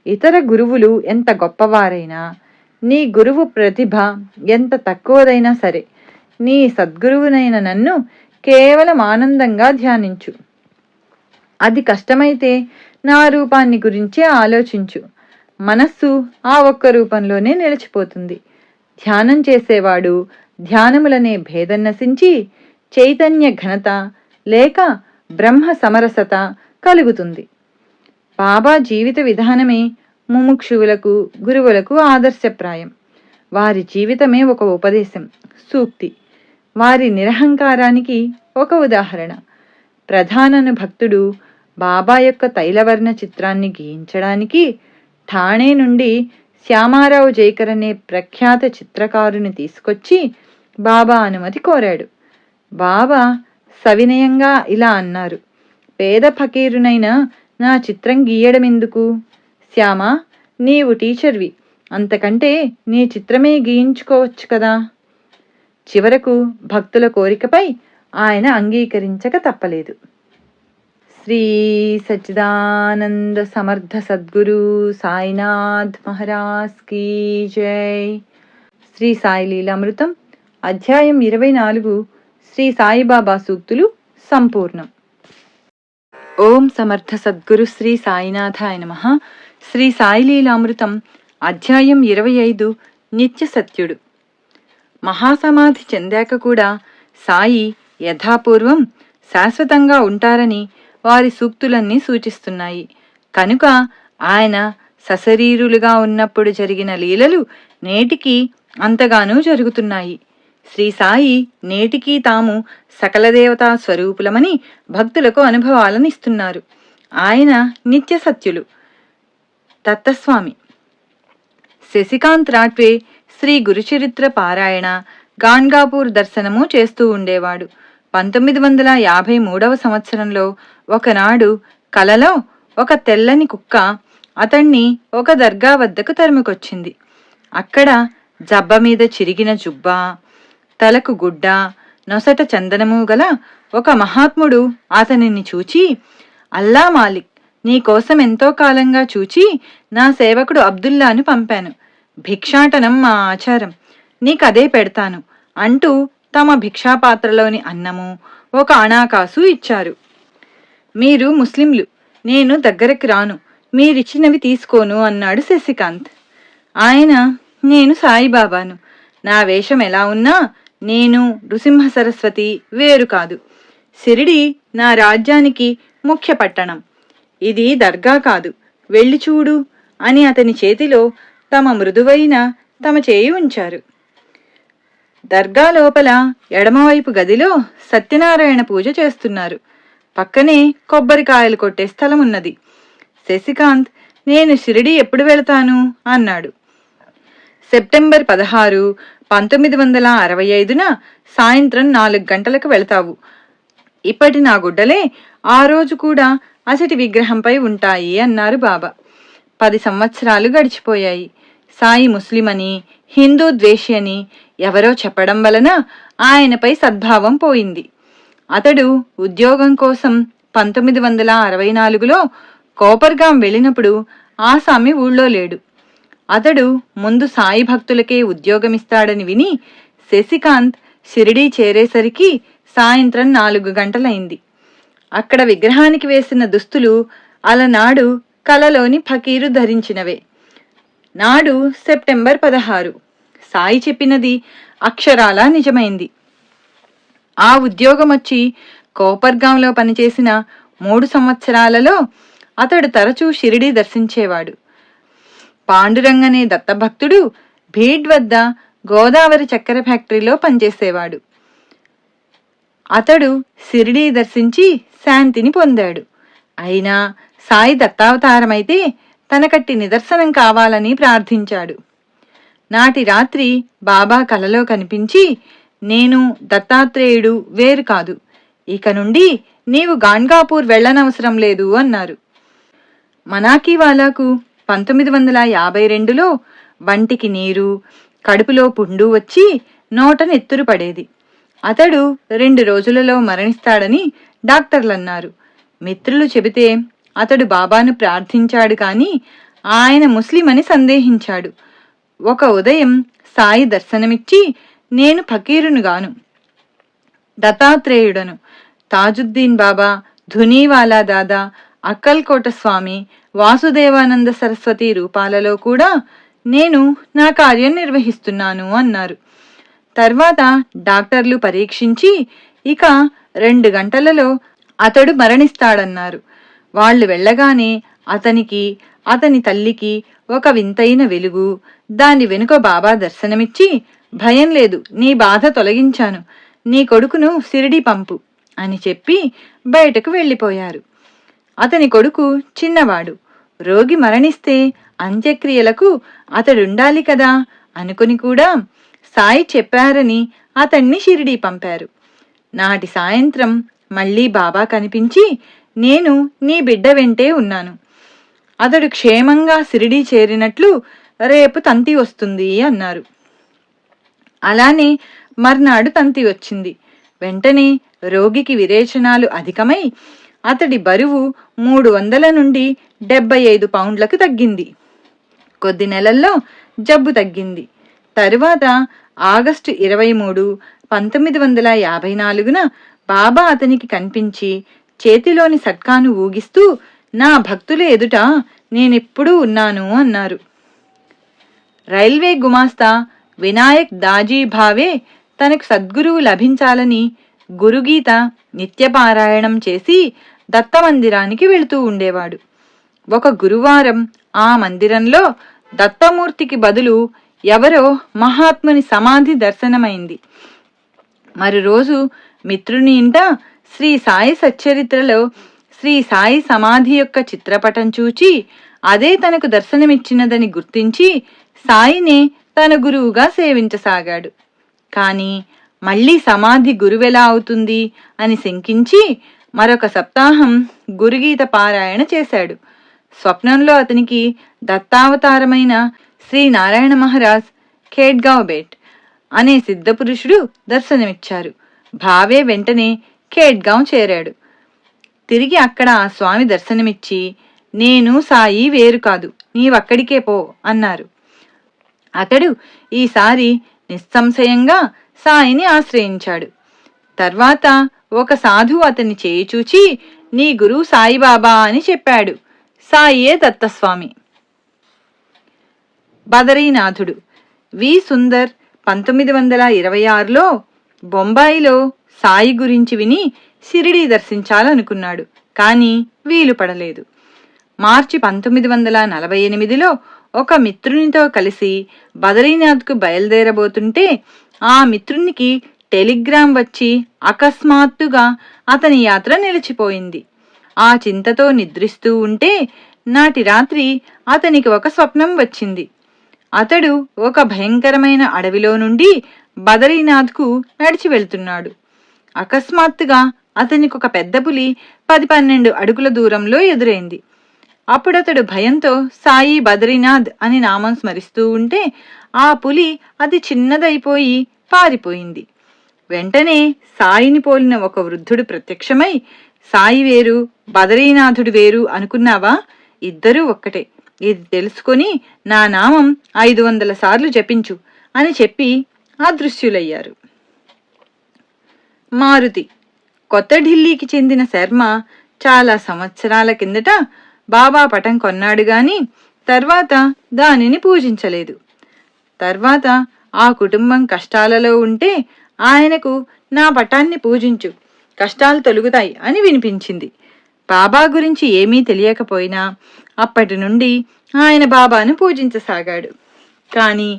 ఇతర గురువులు ఎంత గొప్పవారైనా, నీ గురువు ప్రతిభ ఎంత తక్కువదైనా సరే, నీ సద్గురువునైన నన్ను కేవలం ఆనందంగా ధ్యానించు. అది కష్టమైతే నా రూపాన్ని గురించే ఆలోచించు. మనస్సు ఆ ఒక్క రూపంలోనే నిలిచిపోతుంది. ధ్యానం చేసేవాడు ధ్యానములనే భేదం నశించి చైతన్య ఘనత లేక బ్రహ్మ సమరసత కలుగుతుంది. బాబా జీవిత విధానమే ముముక్షువులకు గురువులకు ఆదర్శప్రాయం. వారి జీవితమే ఒక ఉపదేశం, సూక్తి. వారి నిరహంకారానికి ఒక ఉదాహరణ. ప్రధానను భక్తుడు బాబా యొక్క తైలవర్ణ చిత్రాన్ని గీయించడానికి ఠాణే నుండి శ్యామారావు జైకర్ అనే ప్రఖ్యాత చిత్రకారుని తీసుకొచ్చి బాబా అనుమతి కోరాడు. బాబా సవినయంగా ఇలా అన్నారు: పేద ఫకీరునైన నా చిత్రం గీయడమెందుకు? శ్యామా, నీవు టీచర్వి, అంతకంటే నీ చిత్రమే గీయించుకోవచ్చు కదా. చివరకు భక్తుల కోరికపై ఆయన అంగీకరించక తప్పలేదు. శ్రీ సచ్చిదానంద సమర్థ సద్గురు సాయినాథ్ మహారాజ్ కీ జై. శ్రీ సాయి లీలామృతం అధ్యాయం 24 శ్రీ సాయిబాబా సూక్తులు సంపూర్ణం. ఓం సమర్థ సద్గురు శ్రీ సాయినాథాయ నమః. శ్రీ సాయి లీలామృతం అధ్యాయం 25 నిత్య సత్యుడు. మహాసమాధి చెందాక కూడా సాయి యథాపూర్వం శాశ్వతంగా ఉంటారని వారి సూక్తులన్నీ సూచిస్తున్నాయి. కనుక ఆయన సశరీరులుగా ఉన్నప్పుడు జరిగిన లీలలు నేటికి అంతగానూ జరుగుతున్నాయి. శ్రీ సాయి నేటికీ తాము సకల దేవతా స్వరూపులమని భక్తులకు అనుభవాలను ఇస్తున్నారు. ఆయన నిత్య సత్యులు. దత్తస్వామి శశికాంత్ రాట్వే శ్రీ గురుచరిత్ర పారాయణ, గాన్గాపూర్ దర్శనము చేస్తూ ఉండేవాడు. 1953వ సంవత్సరంలో ఒకనాడు కలలో ఒక తెల్లని కుక్క అతణ్ణి ఒక దర్గా వద్దకు తరుముకొచ్చింది. అక్కడ జబ్బ మీద చిరిగిన జుబ్బా, తలకు గుడ్డ, నొసట చందనము గల ఒక మహాత్ముడు అతనిని చూచి, అల్లా మాలిక్, నీకోసం ఎంతో కాలంగా చూచి నా సేవకుడు అబ్దుల్లాను పంపాను. భిక్షాటనం మా ఆచారం, నీకదే పెడతాను అంటూ తమ భిక్షాపాత్రలోని అన్నము ఒక అణాకాసు ఇచ్చారు. మీరు ముస్లింలు, నేను దగ్గరికి రాను, మీరిచ్చినవి తీసుకోను అన్నాడు శశికాంత్. ఆయన, నేను సాయిబాబాను, నా వేషం ఎలా ఉన్నా నేను నృసింహ సరస్వతి వేరు కాదు. షిరిడి నా రాజ్యానికి ముఖ్య పట్టణం, ఇది దర్గా కాదు, వెళ్ళి చూడు అని అతని చేతిలో తమ మృదువైన తమ చేయి ఉంచారు. దర్గా లోపల ఎడమవైపు గదిలో సత్యనారాయణ పూజ చేస్తున్నారు. పక్కనే కొబ్బరికాయలు కొట్టే స్థలం ఉన్నది. శశికాంత్, నేను షిరిడి ఎప్పుడు వెళతాను అన్నాడు. సెప్టెంబర్ 16, 1965న సాయంత్రం 4 గంటలకు వెళతావు. ఇప్పటి నా గుడ్డలే ఆ రోజు కూడా అసటి విగ్రహంపై ఉంటాయి అన్నారు బాబా. 10 సంవత్సరాలు గడిచిపోయాయి. సాయి ముస్లిం అని, హిందూ ద్వేషి అని ఎవరో చెప్పడం వలన ఆయనపై సద్భావం పోయింది. అతడు ఉద్యోగం కోసం 1964లో కోపర్గాం వెళ్ళినప్పుడు ఆసామి ఊళ్ళో లేడు. అతడు ముందు సాయి భక్తులకే ఉద్యోగమిస్తాడని విని శశికాంత్ షిరిడీ చేరేసరికి సాయంత్రం 4 గంటలైంది. అక్కడ విగ్రహానికి వేసిన దుస్తులు అలనాడు కలలోని ఫకీరు ధరించినవే. నాడు సెప్టెంబర్ 16. సాయి చెప్పినది అక్షరాలా నిజమైంది. ఆ ఉద్యోగం వచ్చి కోపర్గాంలో పనిచేసిన 3 సంవత్సరాలలో అతడు తరచూ షిరిడీ దర్శించేవాడు. పాండురంగనే దత్తభక్తుడు భీడ్ వద్ద గోదావరి చక్కెర ఫ్యాక్టరీలో పనిచేసేవాడు. అతడు షిరిడీ దర్శించి శాంతిని పొందాడు. అయినా సాయి దత్తావతారమైతే తనకట్టి నిదర్శనం కావాలని ప్రార్థించాడు. నాటి రాత్రి బాబా కలలో కనిపించి, నేను దత్తాత్రేయుడు వేరు కాదు, ఇక నుండి నీవు గాన్గాపూర్ వెళ్ళనవసరం లేదు అన్నారు. మనాకీవాలాకు 1952లో వంటికి నీరు, కడుపులో పుండు వచ్చి నోట నెత్తురు పడేది. అతడు 2 రోజులలో మరణిస్తాడని డాక్టర్లన్నారు. మిత్రులు చెబితే అతడు బాబాను ప్రార్థించాడు కాని ఆయన ముస్లిం అని సందేహించాడు. ఒక ఉదయం సాయి దర్శనమిచ్చి, నేను ఫకీరునుగాను, దత్తాత్రేయుడను, తాజుద్దీన్ బాబా, ధునీవాలా దాదా, అక్కల్కోట స్వామి, వాసుదేవానంద సరస్వతి రూపాలలో కూడా నేను నా కార్యం నిర్వహిస్తున్నాను అన్నారు. తర్వాత డాక్టర్లు పరీక్షించి ఇక 2 గంటలలో అతడు మరణిస్తాడన్నారు. వాళ్ళు వెళ్ళగానే అతనికి, అతని తల్లికి ఒక వింతైన వెలుగు, దాని వెనుక బాబా దర్శనమిచ్చి, భయం లేదు, నీ బాధ తొలగించాను, నీ కొడుకును షిరిడీ పంపు అని చెప్పి బయటకు వెళ్ళిపోయారు. అతని కొడుకు చిన్నవాడు. రోగి మరణిస్తే అంత్యక్రియలకు అతడుండాలి కదా అనుకుని కూడా సాయి చెప్పారని అతన్ని షిరిడీ పంపారు. నాటి సాయంత్రం మళ్లీ బాబా కనిపించి, నేను నీ బిడ్డ వెంటే ఉన్నాను, అతడు క్షేమంగా షిరిడీ చేరినట్లు రేపు తంతి వస్తుంది అన్నారు. అలానే మర్నాడు తంతి వచ్చింది. వెంటనే రోగికి విరేచనాలు అధికమై అతడి బరువు 300 నుండి 75 పౌండ్లకు తగ్గింది. కొద్ది నెలల్లో జబ్బు తగ్గింది. తరువాత ఆగస్టు 23, 1954న బాబా అతనికి కనిపించి చేతిలోని సట్కాను ఊగిస్తూ, నా భక్తుల ఎదుట నేనెప్పుడూ ఉన్నాను అన్నారు. రైల్వే గుమాస్తా వినాయక్ దాజీ భావే తనకు సద్గురువు లభించాలని గురుగీత నిత్యపారాయణం చేసి దత్తమందిరానికి వెళుతూ ఉండేవాడు. ఒక గురువారం ఆ మందిరంలో దత్తమూర్తికి బదులు ఎవరో మహాత్ముని సమాధి దర్శనమైంది. మరురోజు మిత్రుని ఇంట శ్రీ సాయి సచ్చరిత్రలో శ్రీ సాయి సమాధి యొక్క చిత్రపటం చూచి అదే తనకు దర్శనమిచ్చినదని గుర్తించి సాయినే తన గురువుగా సేవించసాగాడు. కాని మళ్లీ సమాధి గురువెలా అవుతుంది అని శంకించి మరొక సప్తాహం గురుగీత పారాయణ చేశాడు. స్వప్నంలో అతనికి దత్తావతారమైన శ్రీ నారాయణ మహారాజ్ ఖేడ్గావ్ బేట్ అనే సిద్ధపురుషుడు దర్శనమిచ్చారు. భావే వెంటనే ఖేడ్గావ్ చేరాడు. తిరిగి అక్కడ ఆ స్వామి దర్శనమిచ్చి, నేను సాయి వేరు కాదు, నీవక్కడికే పో అన్నారు. అతడు ఈసారి నిస్సంశయంగా సాయిని ఆశ్రయించాడు. తర్వాత ఒక సాధువు అతన్ని చేయి చూచి, నీ గురువు సాయిబాబా అని చెప్పాడు. సాయియే దత్తస్వామి. బదరీనాథుడు వి సుందర్ 1926లో బొంబాయిలో సాయి గురించి విని షిరిడీ దర్శించాలనుకున్నాడు. కానీ వీలు పడలేదు. మార్చి 1948లో ఒక మిత్రునితో కలిసి బదరీనాథ్కు బయలుదేరబోతుంటే ఆ మిత్రునికి టెలిగ్రామ్ వచ్చి అకస్మాత్తుగా అతని యాత్ర నిలిచిపోయింది. ఆ చింతతో నిద్రిస్తూ ఉంటే నాటి రాత్రి అతనికి ఒక స్వప్నం వచ్చింది. అతడు ఒక భయంకరమైన అడవిలో నుండి బదరీనాథ్కు నడిచి వెళ్తున్నాడు. అకస్మాత్తుగా అతనికి ఒక పెద్ద పులి 10-12 అడుగుల దూరంలో ఎదురైంది. అప్పుడతడు భయంతో సాయి బద్రీనాథ్ అని నామం స్మరిస్తూ ఉంటే ఆ పులి అతి చిన్నదైపోయి పారిపోయింది. వెంటనే సాయిని పోలిన ఒక వృద్ధుడు ప్రత్యక్షమై, సాయి వేరు బదరీనాథుడు వేరు అనుకున్నావా? ఇద్దరూ ఒక్కటే. ఇది తెలుసుకొని నా నామం 500 సార్లు జపించు అని చెప్పి అదృశ్యులయ్యారు. మారుతి. కొత్త ఢిల్లీకి చెందిన శర్మ చాలా సంవత్సరాల కిందట బాబా పటం కొన్నాడు గాని తర్వాత దానిని పూజించలేదు. తర్వాత ఆ కుటుంబం కష్టాలలో ఉంటే ఆయనకు నా పటాన్ని పూజించు, కష్టాలు తొలుగుతాయి అని వినిపించింది. బాబా గురించి ఏమీ తెలియకపోయినా అప్పటి నుండి ఆయన బాబాను పూజించసాగాడు. కానీ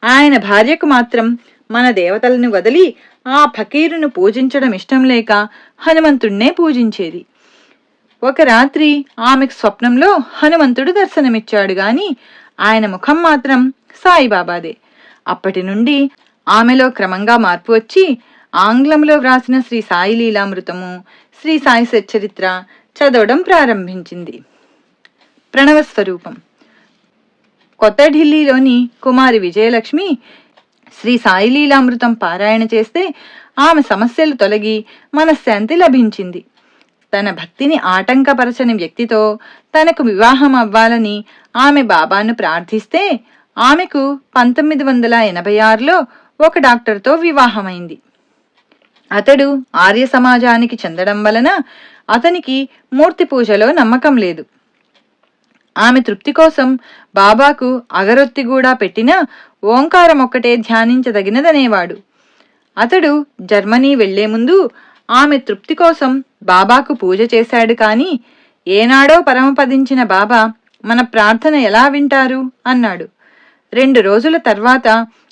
ఆయన భార్యకు మాత్రం మన దేవతలను వదిలి ఆ ఫకీరును పూజించడం ఇష్టం లేక హనుమంతుణ్ణే పూజించేది. ఒక రాత్రి ఆమెకు స్వప్నంలో హనుమంతుడు దర్శనమిచ్చాడు గాని ఆయన ముఖం మాత్రం సాయిబాబాదే. అప్పటి నుండి ఆమెలో క్రమంగా మార్పు వచ్చి ఆంగ్లంలో వ్రాసిన శ్రీ సాయి లీలామృతము, శ్రీ సాయి సచ్చరిత్ర చదవడం ప్రారంభించింది. ప్రణవస్వరూపం. కొత్త ఢిల్లీలోని కుమారి విజయలక్ష్మి శ్రీ సాయి లీలామృతం పారాయణ చేస్తే ఆమె సమస్యలు తొలగి మనశ్శాంతి లభించింది. తన భక్తిని ఆటంకపరచని వ్యక్తితో తనకు వివాహం అవ్వాలని ఆమె బాబాను ప్రార్థిస్తే ఆమెకు 1986లో ఒక డాక్టర్తో వివాహమైంది. అతడు ఆర్య సమాజానికి చెందడం వలన అతనికి మూర్తి పూజలో నమ్మకం లేదు. ఆమె తృప్తి కోసం బాబాకు అగరొత్తి కూడా పెట్టినా ఓంకారం ఒక్కటే ధ్యానించదగినదనేవాడు. అతడు జర్మనీ వెళ్లే ముందు ఆమె తృప్తి కోసం బాబాకు పూజ చేశాడు. కాని ఏనాడో పరమపదించిన బాబా మన ప్రార్థన ఎలా వింటారు అన్నాడు. 2 రోజుల తర్వాత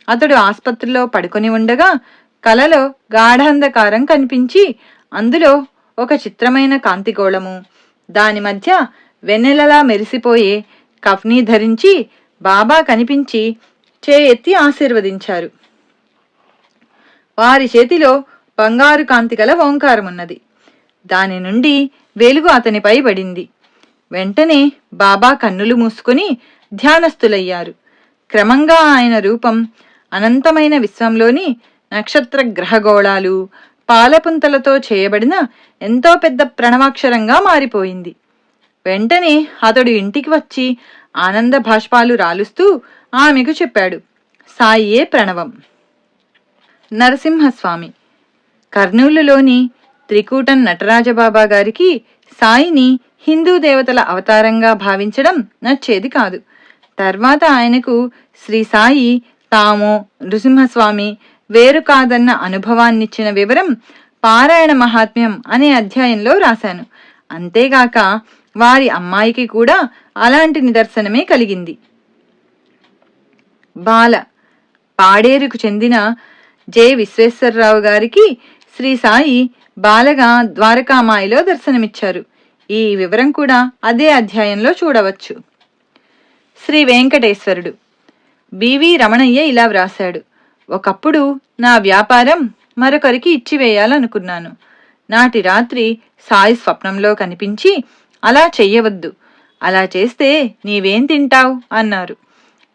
అతడు ఆస్పత్రిలో పడుకొని ఉండగా కలలో గాఢాంధకారం కనిపించి అందులో ఒక చిత్రమైన కాంతిగోళము, దాని మధ్య వెన్నెలలా మెరిసిపోయే కఫ్నీ ధరించి బాబా కనిపించి చేయెత్తి ఆశీర్వదించారు. వారి చేతిలో బంగారు కాంతి గల ఓంకారమున్నది. దాని నుండి వెలుగు అతనిపై పడింది. వెంటనే బాబా కన్నులు మూసుకుని ధ్యానస్థులయ్యారు. క్రమంగా ఆయన రూపం అనంతమైన విశ్వంలోని నక్షత్ర గ్రహగోళాలు, పాలపుంతలతో చేయబడిన ఎంతో పెద్ద ప్రణవాక్షరంగా మారిపోయింది. వెంటనే అతడు ఇంటికి వచ్చి ఆనంద భాష్పాలు రాలుస్తూ ఆమెకు చెప్పాడు, సాయియే ప్రణవం. నరసింహస్వామి. కర్నూలులోని త్రికూటం నటరాజబాబా గారికి సాయిని హిందూ దేవతల అవతారంగా భావించడం నచ్చేది కాదు. తర్వాత ఆయనకు శ్రీ సాయి తామో నృసింహస్వామి వేరు కాదన్న అనుభవాన్నిచ్చిన వివరం పారాయణ మహాత్మ్యం అనే అధ్యాయంలో రాశాను. అంతేగాక వారి అమ్మాయికి కూడా అలాంటి నిదర్శనమే కలిగింది. బాల. పాడేరుకు చెందిన జె విశ్వేశ్వరరావు గారికి శ్రీ సాయి బాలగా ద్వారకామాయిలో దర్శనమిచ్చారు. ఈ వివరం కూడా అదే అధ్యాయంలో చూడవచ్చు. శ్రీ వెంకటేశ్వరుడు. బివి రమణయ్య ఇలా వ్రాశాడు, ఒకప్పుడు నా వ్యాపారం మరొకరికి ఇచ్చివేయాలనుకున్నాను. నాటి రాత్రి సాయి స్వప్నంలో కనిపించి, అలా చెయ్యవద్దు, అలా చేస్తే నీవేం తింటావు అన్నారు.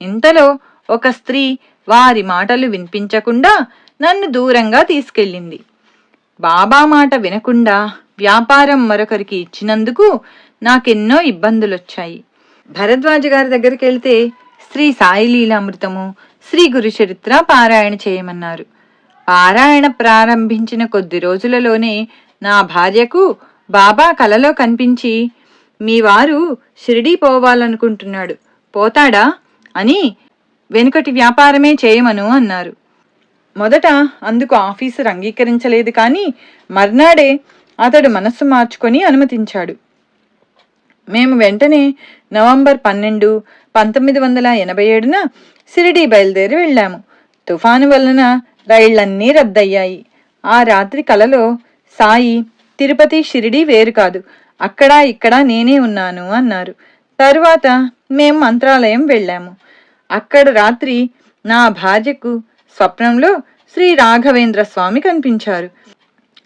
ఇంతలో ఒక స్త్రీ వారి మాటలు వినిపించకుండా నన్ను దూరంగా తీసుకెళ్ళింది. బాబా మాట వినకుండా వ్యాపారం మరొకరికి ఇచ్చినందుకు నాకెన్నో ఇబ్బందులొచ్చాయి. భరద్వాజ గారి దగ్గరికి వెళ్తే శ్రీ సాయి లీలామృతము, శ్రీ గురు చరిత్ర పారాయణ చేయమన్నారు. పారాయణ ప్రారంభించిన కొద్ది రోజులలోనే నా భార్యకు బాబా కలలో కనిపించి, మీ వారు షిరిడీ పోవాలనుకుంటున్నాడు, పోతాడా అని వెనుకటి వ్యాపారమే చేయమను అన్నారు. మొదట అందుకు ఆఫీసర్ అంగీకరించలేదు. కానీ మర్నాడే అతడు మనస్సు మార్చుకొని అనుమతించాడు. మేము వెంటనే నవంబర్ 12, 1987న షిరిడీ బయలుదేరి వెళ్ళాము. తుఫాను వలన రైళ్లన్నీ రద్దయ్యాయి. ఆ రాత్రి కలలో సాయి తిరుపతి షిరిడీ వేరు కాదు, అక్కడా ఇక్కడా నేనే ఉన్నాను అన్నారు. తరువాత మేము మంత్రాలయం వెళ్ళాము. అక్కడ రాత్రి నా భార్యకు స్వప్నంలో శ్రీ రాఘవేంద్ర స్వామి కనిపించారు.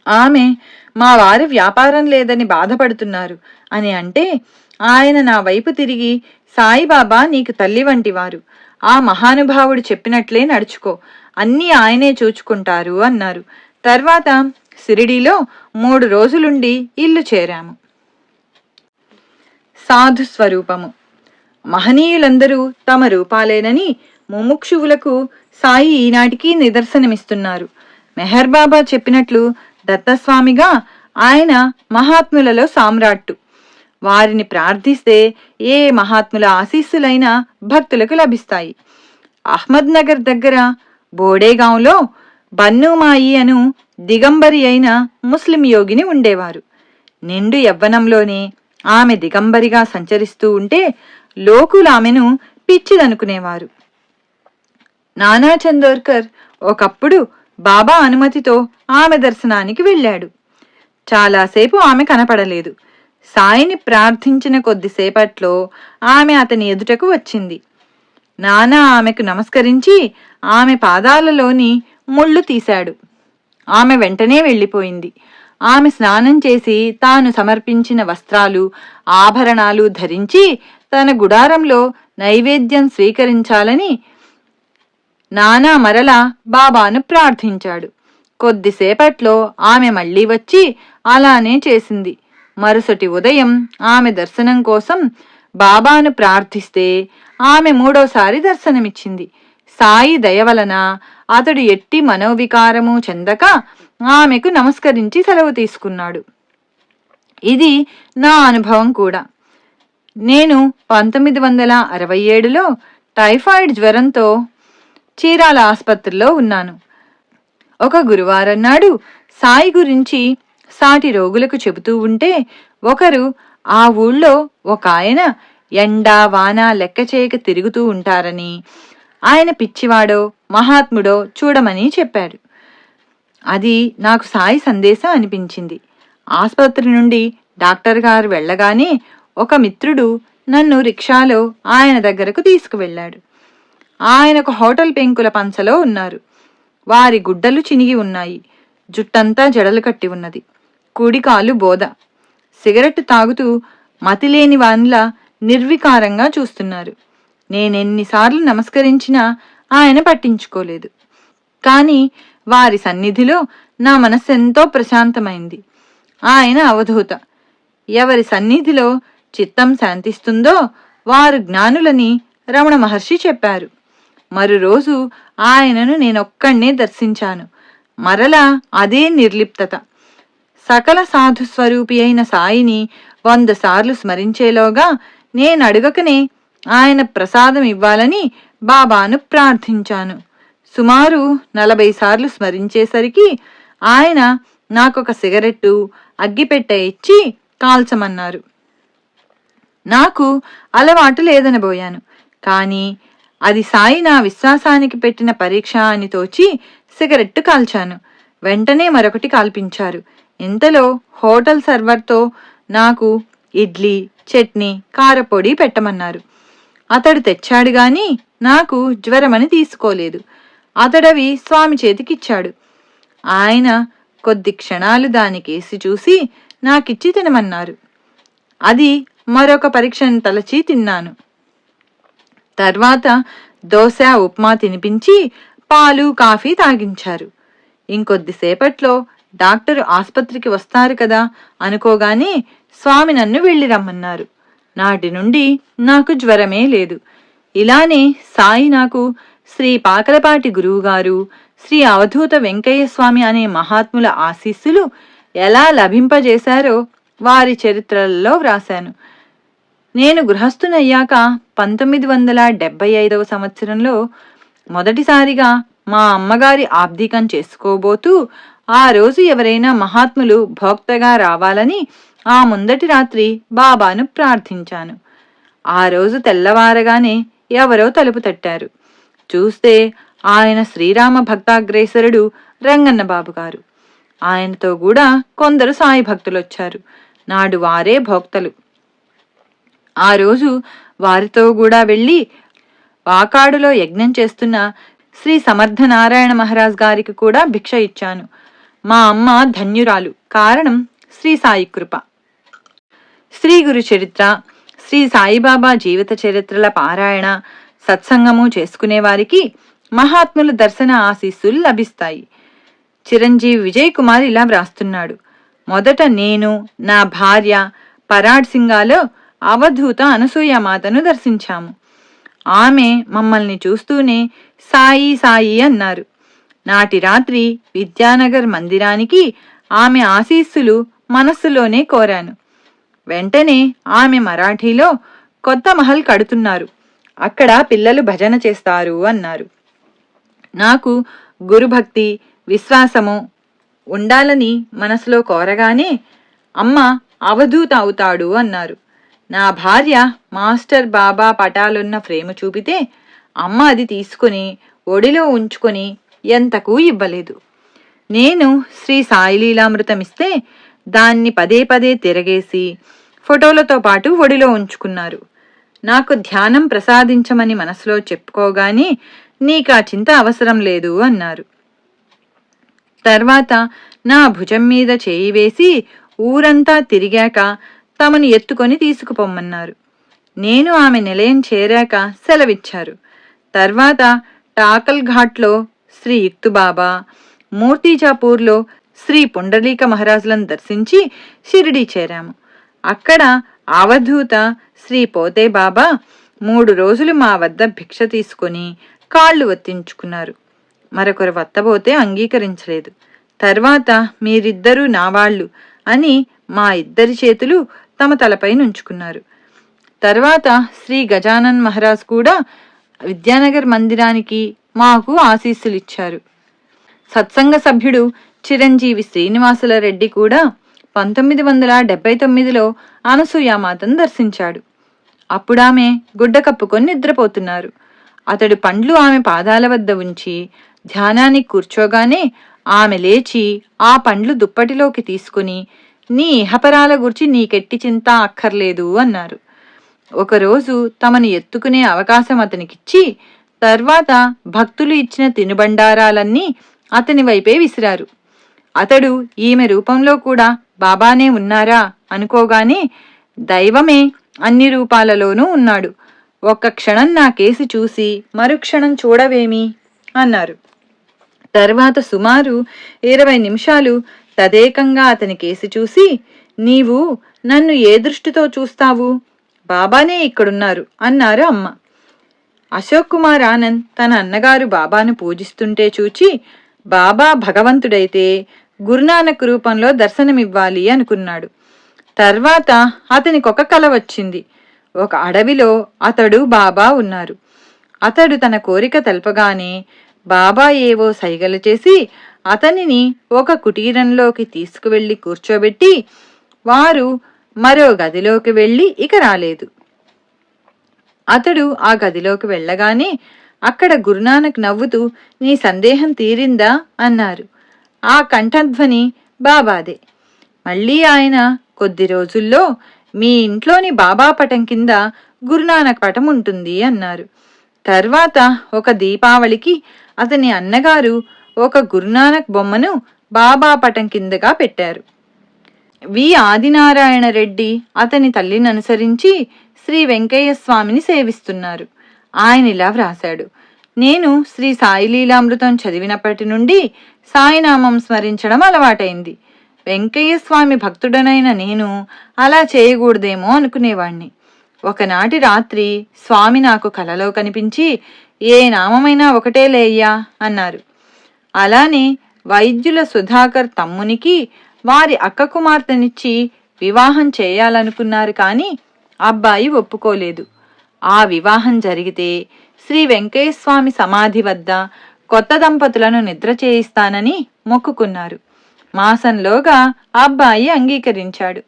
ఆమె మా వారి వ్యాపారం లేదని బాధపడుతున్నారు అని అంటే ఆయన నా వైపు తిరిగి, సాయిబాబా నీకు తల్లి వంటివారు, ఆ మహానుభావుడు చెప్పినట్లే నడుచుకో, అన్నీ ఆయనే చూచుకుంటారు అన్నారు. తర్వాత షిరిడీలో 3 రోజులుండి ఇల్లు చేరాము. సాధు స్వరూపము. మహనీయులందరూ తమ రూపాలేనని ముముక్షువులకు సాయి ఈనాటికి నిదర్శనమిస్తున్నారు. మెహర్ బాబా చెప్పినట్లు దత్తస్వామిగా ఆయన మహాత్ములలో సామ్రాట్టు. వారిని ప్రార్థిస్తే ఏ మహాత్ముల ఆశీస్సులైనా భక్తులకు లభిస్తాయి. అహ్మద్ నగర్ దగ్గర బోడేగాంలో బన్నుమాయి అను దిగంబరి అయిన ముస్లిం యోగిని ఉండేవారు. నిండు యవ్వనంలోనే ఆమె దిగంబరిగా సంచరిస్తూ ఉంటే లోకులు ఆమెను పిచ్చిదనుకునేవారు. నానా చందోర్కర్ ఒకప్పుడు బాబా అనుమతితో ఆమె దర్శనానికి వెళ్ళాడు. చాలాసేపు ఆమె కనపడలేదు. సాయిని ప్రార్థించిన కొద్దిసేపట్లో ఆమె అతని ఎదుటకు వచ్చింది. నానా ఆమెకు నమస్కరించి ఆమె పాదాలలోని ముళ్ళు తీశాడు. ఆమె వెంటనే వెళ్ళిపోయింది. ఆమె స్నానం చేసి తాను సమర్పించిన వస్త్రాలు, ఆభరణాలు ధరించి తన గుడారంలో నైవేద్యం స్వీకరించాలని నానా మరలా బాబాను ప్రార్థించాడు. కొద్దిసేపట్లో ఆమె మళ్లీ వచ్చి అలానే చేసింది. మరుసటి ఉదయం ఆమె దర్శనం కోసం బాబాను ప్రార్థిస్తే ఆమె 3వసారి దర్శనమిచ్చింది. సాయి దయవలన అతడు ఎట్టి మనోవికారము చెందక ఆమెకు నమస్కరించి సెలవు తీసుకున్నాడు. ఇది నా అనుభవం కూడా. నేను 1967లో టైఫాయిడ్ జ్వరంతో చీరాల ఆసుపత్రిలో ఉన్నాను. ఒక గురువారం నాడు సాయి గురించి సాటి రోగులకు చెబుతూ ఉంటే ఒకరు ఆ ఊళ్ళో ఒక ఆయన ఎండా వాన లెక్క చేయక తిరుగుతూ ఉంటారని, ఆయన పిచ్చివాడో మహాత్ముడో చూడమని చెప్పాడు. అది నాకు సాయి సందేశం అనిపించింది. ఆసుపత్రి నుండి డాక్టర్ గారు వెళ్ళగానే ఒక మిత్రుడు నన్ను రిక్షాలో ఆయన దగ్గరకు తీసుకువెళ్ళాడు. ఆయనకు హోటల్ పెంకుల పంచలో ఉన్నారు. వారి గుడ్డలు చినిగి ఉన్నాయి. జుట్టంతా జడలు కట్టి ఉన్నది. కుడికాలు బోద. సిగరెట్ తాగుతూ మతిలేని వానిలా నిర్వికారంగా చూస్తున్నారు. నేనెన్నిసార్లు నమస్కరించినా ఆయన పట్టించుకోలేదు. కాని వారి సన్నిధిలో నా మనస్సెంతో ప్రశాంతమైంది. ఆయన అవధూత. ఎవరి సన్నిధిలో చిత్తం శాంతిస్తుందో వారు జ్ఞానులని రమణ మహర్షి చెప్పారు. మరురోజు ఆయనను నేనొక్కడే దర్శించాను. మరలా అదే నిర్లిప్తత. సకల సాధు స్వరూపి అయిన సాయిని 100 సార్లు స్మరించేలోగా నేనడగకనే ఆయన ప్రసాదం ఇవ్వాలని బాబాను ప్రార్థించాను. సుమారు 40 సార్లు స్మరించేసరికి ఆయన నాకొక సిగరెట్టు, అగ్గిపెట్టె ఇచ్చి కాల్చమన్నారు. నాకు అలవాటు లేదనబోయాను. కాని అది సాయి నా విశ్వాసానికి పెట్టిన పరీక్ష అని తోచి సిగరెట్టు కాల్చాను. వెంటనే మరొకటి కాల్పించారు. ఇంతలో హోటల్ సర్వర్తో నాకు ఇడ్లీ, చట్నీ, కారపొడి పెట్టమన్నారు. అతడు తెచ్చాడు గాని నాకు జ్వరమని తీసుకోలేదు. అతడవి స్వామి చేతికిచ్చాడు. ఆయన కొద్ది క్షణాలు దానికేసి చూసి నాకిచ్చి తినమన్నారు. అది మరొక పరీక్షను తలచి తిన్నాను. తర్వాత దోశ, ఉప్మా తినిపించి పాలు, కాఫీ తాగించారు. ఇంకొద్దిసేపట్లో డాక్టరు ఆసుపత్రికి వస్తారు కదా అనుకోగానే స్వామి నన్ను వెళ్ళి రమ్మన్నారు. నాటి నుండి నాకు జ్వరమే లేదు. ఇలానే సాయి నాకు శ్రీ పాకలపాటి గురువుగారు, శ్రీ అవధూత వెంకయ్య స్వామి అనే మహాత్ముల ఆశీస్సులు ఎలా లభింపజేశారో వారి చరిత్రలలో వ్రాశాను. నేను గృహస్థునయ్యాక 1975వ సంవత్సరంలో మొదటిసారిగా మా అమ్మగారి ఆబ్దికం చేసుకోబోతూ ఆ రోజు ఎవరైనా మహాత్ములు భోక్తగా రావాలని ఆ ముందటి రాత్రి బాబాను ప్రార్థించాను. ఆ రోజు తెల్లవారగానే ఎవరో తలుపు తట్టారు. చూస్తే ఆయన శ్రీరామ భక్తాగ్రేసరుడు రంగన్న బాబు గారు. ఆయనతో కూడా కొందరు సాయి భక్తులొచ్చారు. నాడు వారే భోక్తలు. ఆ రోజు వారితో కూడా వెళ్ళి వాకాడులో యజ్ఞం చేస్తున్న శ్రీ సమర్థనారాయణ మహారాజ్ గారికి కూడా భిక్ష ఇచ్చాను. మా అమ్మ ధన్యురాలు. కారణం శ్రీ సాయి కృప. శ్రీ గురు చరిత్ర, శ్రీ సాయిబాబా జీవిత చరిత్రల పారాయణ, సత్సంగము చేసుకునేవారికి మహాత్ముల దర్శన ఆశీస్సులు లభిస్తాయి. చిరంజీవి విజయ్ కుమార్ ఇలా వ్రాస్తున్నాడు. మొదట నేను, నా భార్య పరాడ్ సింగాలో అవధూత అనసూయమాతను దర్శించాము. ఆమె మమ్మల్ని చూస్తూనే సాయి సాయి అన్నారు. నాటి రాత్రి విద్యానగర్ మందిరానికి ఆమె ఆశీస్సులు మనస్సులోనే కోరాను. వెంటనే ఆమె మరాఠీలో కొత్త మహల్ కడుతున్నారు, అక్కడ పిల్లలు భజన చేస్తారు అన్నారు. నాకు గురుభక్తి విశ్వాసము ఉండాలని మనసులో కోరగానే అమ్మ అవధూత అవుతాడు అన్నారు. నా భార్య మాస్టర్ బాబా పటాలున్న ఫ్రేము చూపితే అమ్మ అది తీసుకుని ఒడిలో ఉంచుకొని ఎంతకు ఇవ్వలేదు. నేను శ్రీ సాయిలీలామృతమిస్తే దాన్ని పదే పదే తిరగేసి ఫోటోలతో పాటు ఒడిలో ఉంచుకున్నారు. నాకు ధ్యానం ప్రసాదించమని మనసులో చెప్పుకోగానే నీకా చింత అవసరం లేదు అన్నారు. తర్వాత నా భుజం మీద చేయి వేసి ఊరంతా తిరిగాక తమను ఎత్తుకొని తీసుకుపోమ్మన్నారు. నేను ఆమె నిలయం చేరాక సెలవిచ్చారు. తర్వాత టాకల్ ఘాట్లో శ్రీ యుక్తుబాబా, మూర్తిజాపూర్లో శ్రీ పుండలీక మహారాజులను దర్శించి షిరిడీ చేరాము. అక్కడ అవధూత శ్రీ పోతే బాబా 3 రోజులు మా వద్ద భిక్ష తీసుకుని కాళ్ళు వత్తించుకున్నారు. మరొకరు వత్తబోతే అంగీకరించలేదు. తర్వాత మీరిద్దరూ నావాళ్లు అని మా ఇద్దరి చేతులు తమ తలపై నుంచుకున్నారు. తర్వాత శ్రీ గజానన్ మహారాజ్ కూడా విద్యానగర్ మందిరానికి మాకు ఆశీస్సులిచ్చారు. సత్సంగ సభ్యుడు చిరంజీవి శ్రీనివాసుల రెడ్డి కూడా 1979లో అనసూయామాతను దర్శించాడు. అప్పుడామె గుడ్డ కప్పుకొని నిద్రపోతున్నారు. అతడు పండ్లు ఆమె పాదాల వద్ద ఉంచి ధ్యానానికి కూర్చోగానే ఆమె లేచి ఆ పండ్లు దుప్పటిలోకి తీసుకుని నీ ఇహపరాల గురించి నీకెట్టి చింత అక్కర్లేదు అన్నారు. ఒకరోజు తమను ఎత్తుకునే అవకాశం అతనికిచ్చి తర్వాత భక్తులు ఇచ్చిన తినుబండారాలన్నీ అతని వైపే విసిరారు. అతడు ఈమె రూపంలో కూడా బాబానే ఉన్నారా అనుకోగానే దైవమే అన్ని రూపాలలోనూ ఉన్నాడు. ఒక్క క్షణం నా కేసి చూసి మరుక్షణం చూడవేమి అన్నారు. తర్వాత సుమారు 20 నిమిషాలు తదేకంగా అతని కేసి చూసి నీవు నన్ను ఏ దృష్టితో చూస్తావు, బాబానే ఇక్కడున్నారు అన్నారు అమ్మ. అశోక్ కుమార్ ఆనంద్ తన అన్నగారు బాబాను పూజిస్తుంటే చూచి బాబా భగవంతుడైతే గురునానక్ రూపంలో దర్శనమివ్వాలి అనుకున్నాడు. తర్వాత అతనికొక కల వచ్చింది. ఒక అడవిలో అతడు బాబా ఉన్నారు. అతడు తన కోరిక తెలపగానే బాబా ఏవో సైగలు చేసి అతనిని ఒక కుటీరంలోకి తీసుకువెళ్లి కూర్చోబెట్టి వారు మరో గదిలోకి వెళ్లి ఇక రాలేదు. అతడు ఆ గదిలోకి వెళ్ళగానే అక్కడ గురునానక్ నవ్వుతూ నీ సందేహం తీరిందా అన్నారు. ఆ కంఠధ్వని బాబాదే. మళ్ళీ ఆయన కొద్ది రోజుల్లో మీ ఇంట్లోని బాబా పటం కింద గురునానక్ పటం ఉంటుంది అన్నారు. తర్వాత ఒక దీపావళికి అతని అన్నగారు ఒక గురునానక్ బొమ్మను బాబా పటం కిందగా పెట్టారు. వి ఆదినారాయణ రెడ్డి అతని తల్లిని అనుసరించి శ్రీ వెంకయ్య స్వామిని సేవిస్తున్నారు. ఆయన ఇలా వ్రాశాడు. నేను శ్రీ సాయిలీలామృతం చదివినప్పటి నుండి సాయినామం స్మరించడం అలవాటైంది. వెంకయ్య స్వామి భక్తుడనైన నేను అలా చేయకూడదేమో అనుకునేవాణ్ణి. ఒకనాటి రాత్రి స్వామి నాకు కలలో కనిపించి ఏ నామమైనా ఒకటే లేయ్యా అన్నారు. అలానే వైద్యుల సుధాకర్ తమ్మునికి వారి అక్క కుమార్తెనిచ్చి వివాహం చేయాలనుకున్నారు. కానీ అబ్బాయి ఒప్పుకోలేదు. ఆ వివాహం జరిగితే శ్రీ వెంకయ్య స్వామి సమాధి వద్ద కొత్త దంపతులను నిద్ర చేయిస్తానని మొక్కుకున్నారు. మాసంలోగా అబ్బాయి అంగీకరించాడు.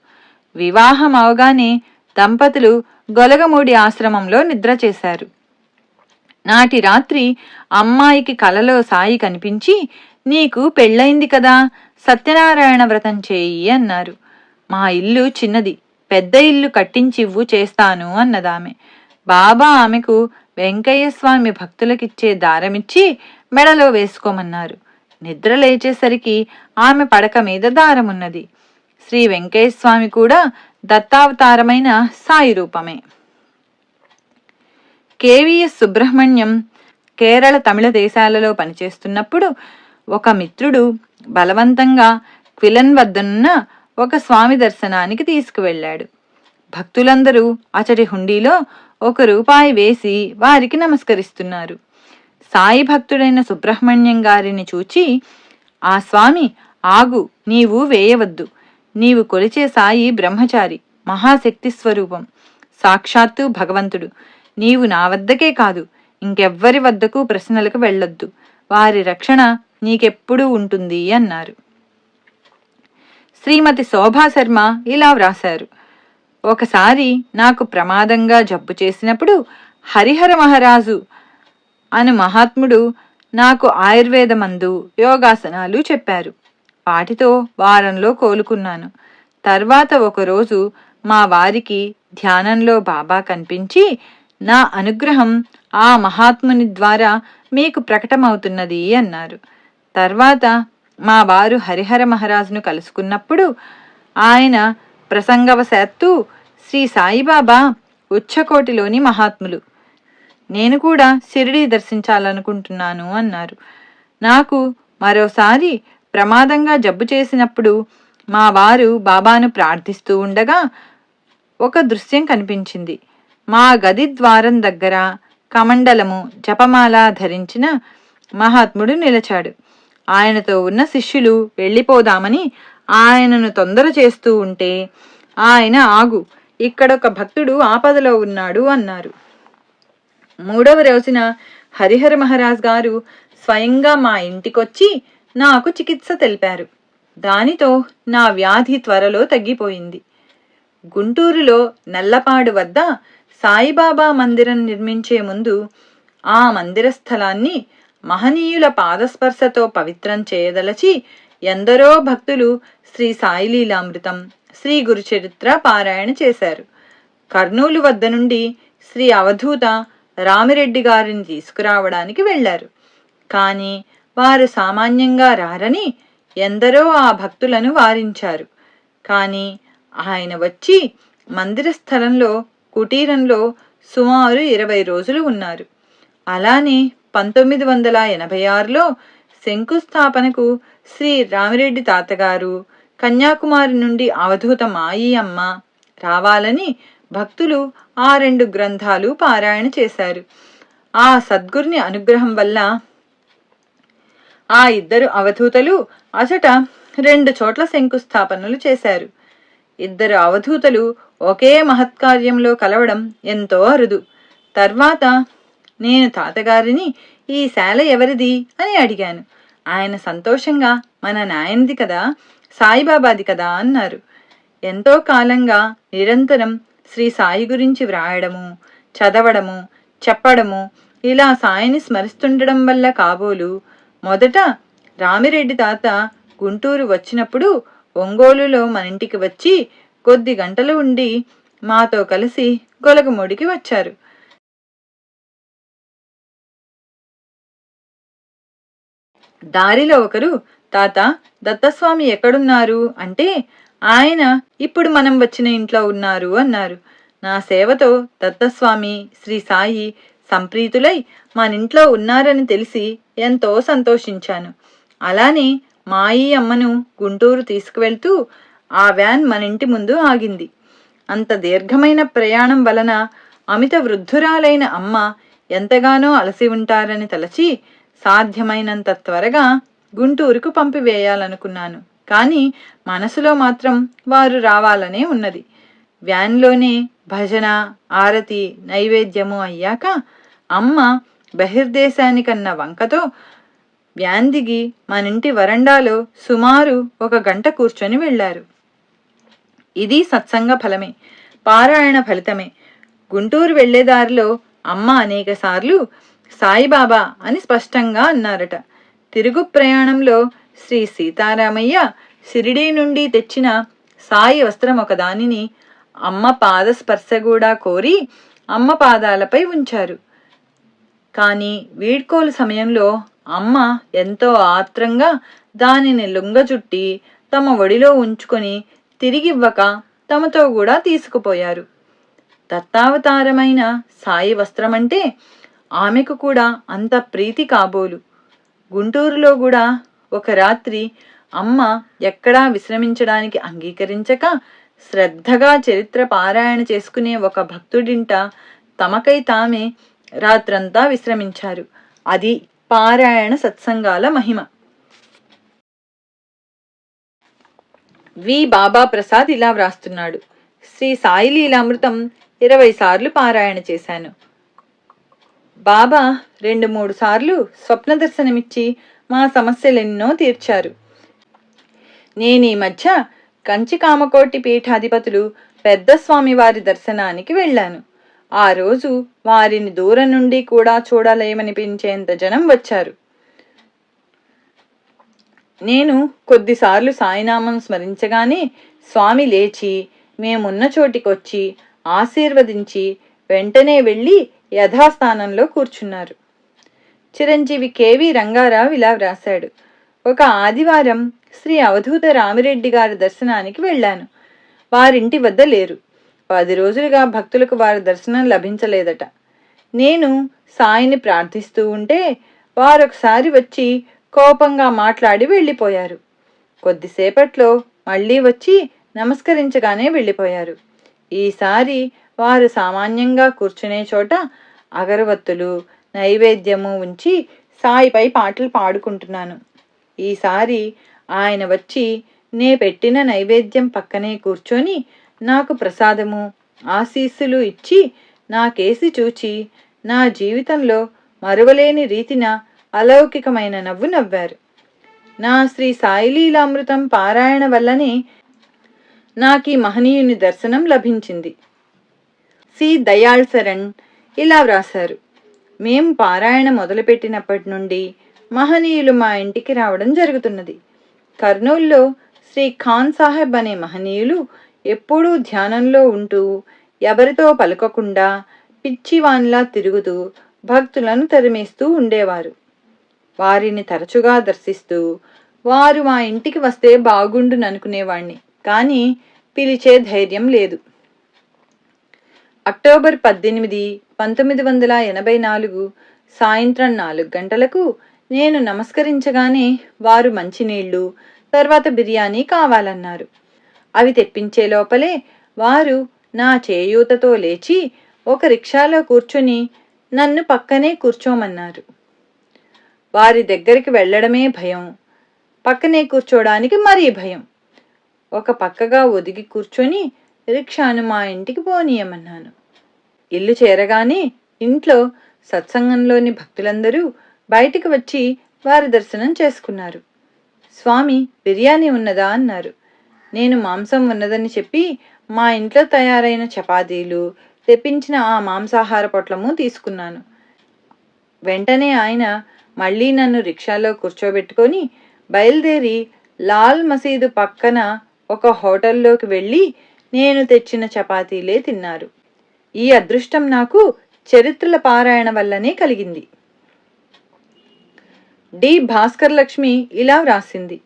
వివాహం అవగానే దంపతులు గొలగమూడి ఆశ్రమంలో నిద్ర చేశారు. నాటి రాత్రి అమ్మాయికి కలలో సాయి కనిపించి నీకు పెళ్ళయింది కదా, సత్యనారాయణ వ్రతం చేయి అన్నారు. మా ఇల్లు చిన్నది, పెద్ద ఇల్లు కట్టించివ్వు చేస్తాను అన్నదామె. బాబా ఆమెకు వెంకయ్య స్వామి భక్తులకిచ్చే దారమిచ్చి మెడలో వేసుకోమన్నారు. నిద్ర లేచేసరికి ఆమె పడక మీద దారమున్నది. శ్రీ వెంకయ్య స్వామి కూడా దత్తావతారమైన సాయి రూపమే. కేవీఎస్ సుబ్రహ్మణ్యం కేరళ, తమిళ దేశాలలో పనిచేస్తున్నప్పుడు ఒక మిత్రుడు బలవంతంగా క్విలన్ వద్దనున్న ఒక స్వామి దర్శనానికి తీసుకువెళ్ళాడు. భక్తులందరూ అచటి హుండీలో ₹1 వేసి వారికి నమస్కరిస్తున్నారు. సాయి భక్తుడైన సుబ్రహ్మణ్యం గారిని చూచి, ఆ స్వామి, ఆగు, నీవు వేయవద్దు. నీవు కొలిచే సాయి బ్రహ్మచారి, మహాశక్తి స్వరూపం, సాక్షాత్తు భగవంతుడు. నీవు నా వద్దకే కాదు, ఇంకెవ్వరి వద్దకు ప్రశ్నలకు వెళ్ళొద్దు. వారి రక్షణ నీకెప్పుడూ ఉంటుంది అన్నారు. శ్రీమతి శోభాశర్మ ఇలా వ్రాశారు: ఒకసారి నాకు ప్రమాదంగా జబ్బు చేసినప్పుడు హరిహర మహారాజు అను మహాత్ముడు నాకు ఆయుర్వేద మందు, యోగాసనాలు చెప్పారు. వాటితో వారంలో కోలుకున్నాను. తర్వాత ఒకరోజు మా వారికి ధ్యానంలో బాబా కనిపించి, నా అనుగ్రహం ఆ మహాత్ముని ద్వారా మీకు ప్రకటమవుతున్నది అన్నారు. తర్వాత మా వారు హరిహర మహారాజును కలుసుకున్నప్పుడు ఆయన ప్రసంగవశాత్తు, శ్రీ సాయిబాబా ఉచ్చకోటిలోని మహాత్ములు, నేను కూడా షిరిడీ దర్శించాలనుకుంటున్నాను అన్నారు. నాకు మరోసారి ప్రమాదంగా జబ్బు చేసినప్పుడు మా వారు బాబాను ప్రార్థిస్తూ ఉండగా ఒక దృశ్యం కనిపించింది. మా గది ద్వారం దగ్గర కమండలము, జపమాల ధరించిన మహాత్ముడు నిలచాడు. ఆయనతో ఉన్న శిష్యులు వెళ్ళిపోదామని ఆయనను తొందర చేస్తూ ఉంటే ఆయన, ఆగు, ఇక్కడొక భక్తుడు ఆపదలో ఉన్నాడు అన్నారు. 3వ రోజున హరిహర మహారాజ్ గారు స్వయంగా మా ఇంటికొచ్చి నాకు చికిత్స తెలిపారు. దానితో నా వ్యాధి త్వరలో తగ్గిపోయింది. గుంటూరులో నల్లపాడు వద్ద సాయిబాబా మందిరం నిర్మించే ముందు ఆ మందిర స్థలాన్ని మహనీయుల పాదస్పర్శతో పవిత్రం చేయదలచి ఎందరో భక్తులు శ్రీ సాయిలీలామృతం, శ్రీ గురుచరిత్ర పారాయణ చేశారు. కర్నూలు వద్ద నుండి శ్రీ అవధూత రామిరెడ్డి గారిని తీసుకురావడానికి వెళ్లారు. కాని వారు సామాన్యంగా రారని ఎందరో ఆ భక్తులను వారించారు. కాని ఆయన వచ్చి మందిర స్థలంలో, కుటీరంలో సుమారు 20 రోజులు ఉన్నారు. అలానే 1986లో శంకుస్థాపనకు శ్రీ రామిరెడ్డి తాతగారు, కన్యాకుమారి నుండి అవధూత మాయి అమ్మ రావాలని భక్తులు ఆ 2 గ్రంథాలు పారాయణ చేశారు. ఆ సద్గురుని అనుగ్రహం వల్ల ఆ 2 అవధూతలు అచట 2 చోట్ల శంకుస్థాపనలు చేశారు. 2 అవధూతలు ఒకే మహత్కార్యంలో కలవడం ఎంతో అరుదు. తర్వాత నేను తాతగారిని, ఈ శాల ఎవరిది అని అడిగాను. ఆయన సంతోషంగా, మన నాయనది కదా, సాయిబాబాది కదా అన్నారు. ఎంతో కాలంగా నిరంతరం శ్రీ సాయి గురించి వ్రాయడము, చదవడము, చెప్పడము, ఇలా సాయిని స్మరిస్తుండడం వల్ల కాబోలు మొదట రామిరెడ్డి తాత గుంటూరు వచ్చినప్పుడు ఒంగోలులో మనింటికి వచ్చి కొద్ది గంటలు ఉండి మాతో కలిసి గొలగమూడికి వచ్చారు. దారిలో ఒకరు, తాత, దత్తస్వామి ఎక్కడున్నారు అంటే, ఆయన ఇప్పుడు మనం వచ్చిన ఇంట్లో ఉన్నారు అన్నారు. నా సేవతో దత్తస్వామి, శ్రీ సాయి సంప్రీతులై మనింట్లో ఉన్నారని తెలిసి ఎంతో సంతోషించాను. అలానే మాయి అమ్మను గుంటూరు తీసుకువెళ్తూ ఆ వ్యాన్ మనింటి ముందు ఆగింది. అంత దీర్ఘమైన ప్రయాణం వలన అమిత వృద్ధురాలైన అమ్మ ఎంతగానో అలసి ఉంటారని తలచి సాధ్యమైనంత త్వరగా గుంటూరుకు పంపివేయాలనుకున్నాను. కానీ మనసులో మాత్రం వారు రావాలనే ఉన్నది. వ్యాన్లోనే భజన, ఆరతి, నైవేద్యము అయ్యాక అమ్మ బహిర్దేశానికన్న వంకతో వ్యాన్ దిగి మనింటి వరండాలో సుమారు 1 గంట కూర్చొని వెళ్లారు. ఇది సత్సంగ ఫలమే, పారాయణ ఫలితమే. గుంటూరు వెళ్లేదారిలో అమ్మ అనేకసార్లు సాయిబాబా అని స్పష్టంగా అన్నారట. తిరుగు ప్రయాణంలో శ్రీ సీతారామయ్య షిరిడీ నుండి తెచ్చిన సాయి వస్త్రం ఒకదానిని అమ్మ పాద స్పర్శ కూడా కోరి అమ్మ పాదాలపై ఉంచారు. కానీ వీడ్కోలు సమయంలో అమ్మ ఎంతో ఆత్రంగా దానిని లుంగజుట్టి తమ ఒడిలో ఉంచుకొని తిరిగివ్వక తమతో కూడా తీసుకుపోయారు. దత్తావతారమైన సాయి వస్త్రమంటే ఆమెకు కూడా అంత ప్రీతి కాబోలు. గుంటూరులో కూడా ఒక రాత్రి అమ్మ ఎక్కడా విశ్రమించడానికి అంగీకరించక శ్రద్ధగా చరిత్ర పారాయణ చేసుకునే ఒక భక్తుడింట తమకై తామే రాత్రంతా విశ్రమించారు. అది పారాయణ సత్సంగాల మహిమ. వి బాబా ప్రసాద్ ఇలా వ్రాస్తున్నాడు: శ్రీ సాయి లీలామృతం 20 సార్లు పారాయణ చేశాను. బాబా 2-3 సార్లు స్వప్న దర్శనమిచ్చి మా సమస్యలెన్నో తీర్చారు. నేనీ మధ్య కంచి కామకోటి పీఠాధిపతులు పెద్ద స్వామి వారి దర్శనానికి వెళ్ళాను. ఆ రోజు వారిని దూరం నుండి కూడా చూడలేమనిపించేంత జనం వచ్చారు. నేను కొద్దిసార్లు సాయినామం స్మరించగానే స్వామి లేచి మేమున్న చోటికొచ్చి ఆశీర్వదించి వెంటనే వెళ్ళి యథాస్థానంలో కూర్చున్నారు. చిరంజీవి కెవి రంగారావు ఇలా వ్రాశాడు: ఒక ఆదివారం శ్రీ అవధూత రామిరెడ్డి గారి దర్శనానికి వెళ్ళాను. వారింటి వద్ద లేరు. 10 రోజులుగా భక్తులకు వారి దర్శనం లభించలేదట. నేను సాయిని ప్రార్థిస్తూ ఉంటే వారొకసారి వచ్చి కోపంగా మాట్లాడి వెళ్ళిపోయారు. కొద్దిసేపట్లో మళ్ళీ వచ్చి నమస్కరించగానే వెళ్ళిపోయారు. ఈసారి వారు సామాన్యంగా కూర్చునే చోట అగరవత్తులు నైవేద్యము ఉంచి సాయిపై పాటలు పాడుకుంటున్నాను. ఈసారి ఆయన వచ్చి నే పెట్టిన నైవేద్యం పక్కనే కూర్చొని నాకు ప్రసాదము ఆశీస్సులు ఇచ్చి నాకేసి చూచి నా జీవితంలో మరువలేని రీతిన అలౌకికమైన నవ్వు నవ్వారు. నా శ్రీ సాయిలీలామృతం పారాయణ వల్లనే నాకీ మహనీయుని దర్శనం లభించింది. సి దయాళ్ శరణ్ ఇలా వ్రాశారు: మేము పారాయణ మొదలుపెట్టినప్పటి నుండి మహనీయులు మా ఇంటికి రావడం జరుగుతున్నది. కర్నూల్లో శ్రీ ఖాన్ సాహెబ్ అనే మహనీయులు ఎప్పుడూ ధ్యానంలో ఉంటూ ఎవరితో పలకకుండా పిచ్చివాన్లా తిరుగుతూ భక్తులను తరిమేస్తూ ఉండేవారు. వారిని తరచుగా దర్శిస్తూ వారు మా ఇంటికి వస్తే బాగుండుననుకునేవాణ్ణి, కానీ పిలిచే ధైర్యం లేదు. అక్టోబర్ 18, 1984 సాయంత్రం 4 గంటలకు నేను నమస్కరించగానే వారు మంచినీళ్లు, తర్వాత బిర్యానీ కావాలన్నారు. అవి తెప్పించే లోపలే వారు నా చేయూతతో లేచి ఒక రిక్షాలో కూర్చుని నన్ను పక్కనే కూర్చోమన్నారు. వారి దగ్గరికి వెళ్ళడమే భయం, పక్కనే కూర్చోడానికి మరీ భయం. ఒక పక్కగా ఒదిగి కూర్చొని రిక్షాను మా ఇంటికి పోనీయమన్నాను. ఇల్లు చేరగానే ఇంట్లో సత్సంగంలోని భక్తులందరూ బయటికి వచ్చి వారి దర్శనం చేసుకున్నారు. స్వామి బిర్యానీ ఉన్నదా అన్నారు. నేను మాంసం ఉన్నదని చెప్పి మా ఇంట్లో తయారైన చపాతీలు తెప్పించిన ఆ మాంసాహార పొట్లము తీసుకున్నాను. వెంటనే ఆయన మళ్ళీ నన్ను రిక్షాలో కూర్చోబెట్టుకొని బయలుదేరి లాల్ మసీదు పక్కన ఒక హోటల్లోకి వెళ్ళి నేను తెచ్చిన చపాతీలే తిన్నారు. ఈ అదృష్టం నాకు చరిత్రల పారాయణ వల్లనే కలిగింది. డి భాస్కర్ లక్ష్మి ఇలా వ్రాసింది: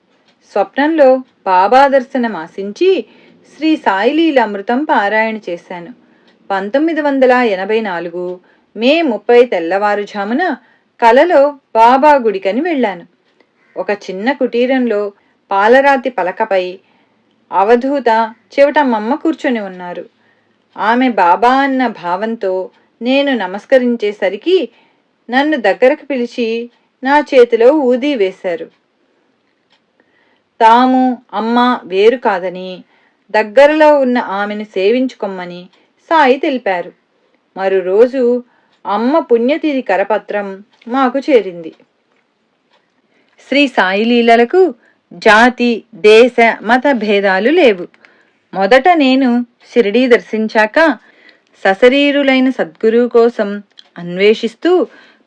స్వప్నంలో బాబా దర్శనం ఆశించి శ్రీ సాయిలీలామృతం పారాయణ చేశాను. 1984 మే 30 తెల్లవారుజామున కలలో బాబా గుడికని వెళ్ళాను. ఒక చిన్న కుటీరంలో పాలరాతి పలకపై అవధూత చివటమ్మమ్మ కూర్చొని ఉన్నారు. ఆమె బాబా అన్న భావంతో నేను నమస్కరించేసరికి నన్ను దగ్గరకు పిలిచి నా చేతిలో ఊదీ వేశారు. తాము అమ్మ వేరు కాదని, దగ్గరలో ఉన్న ఆమెను సేవించుకొమ్మని సాయి తెలిపారు. మరో రోజు అమ్మ పుణ్యతిథి కరపత్రం మాకు చేరింది. శ్రీ సాయి లీలలకు జాతి దేశ మత భేదాలు లేవు. మొదట నేను షిరిడీ దర్శించాక సశరీరులైన సద్గురువు కోసం అన్వేషిస్తూ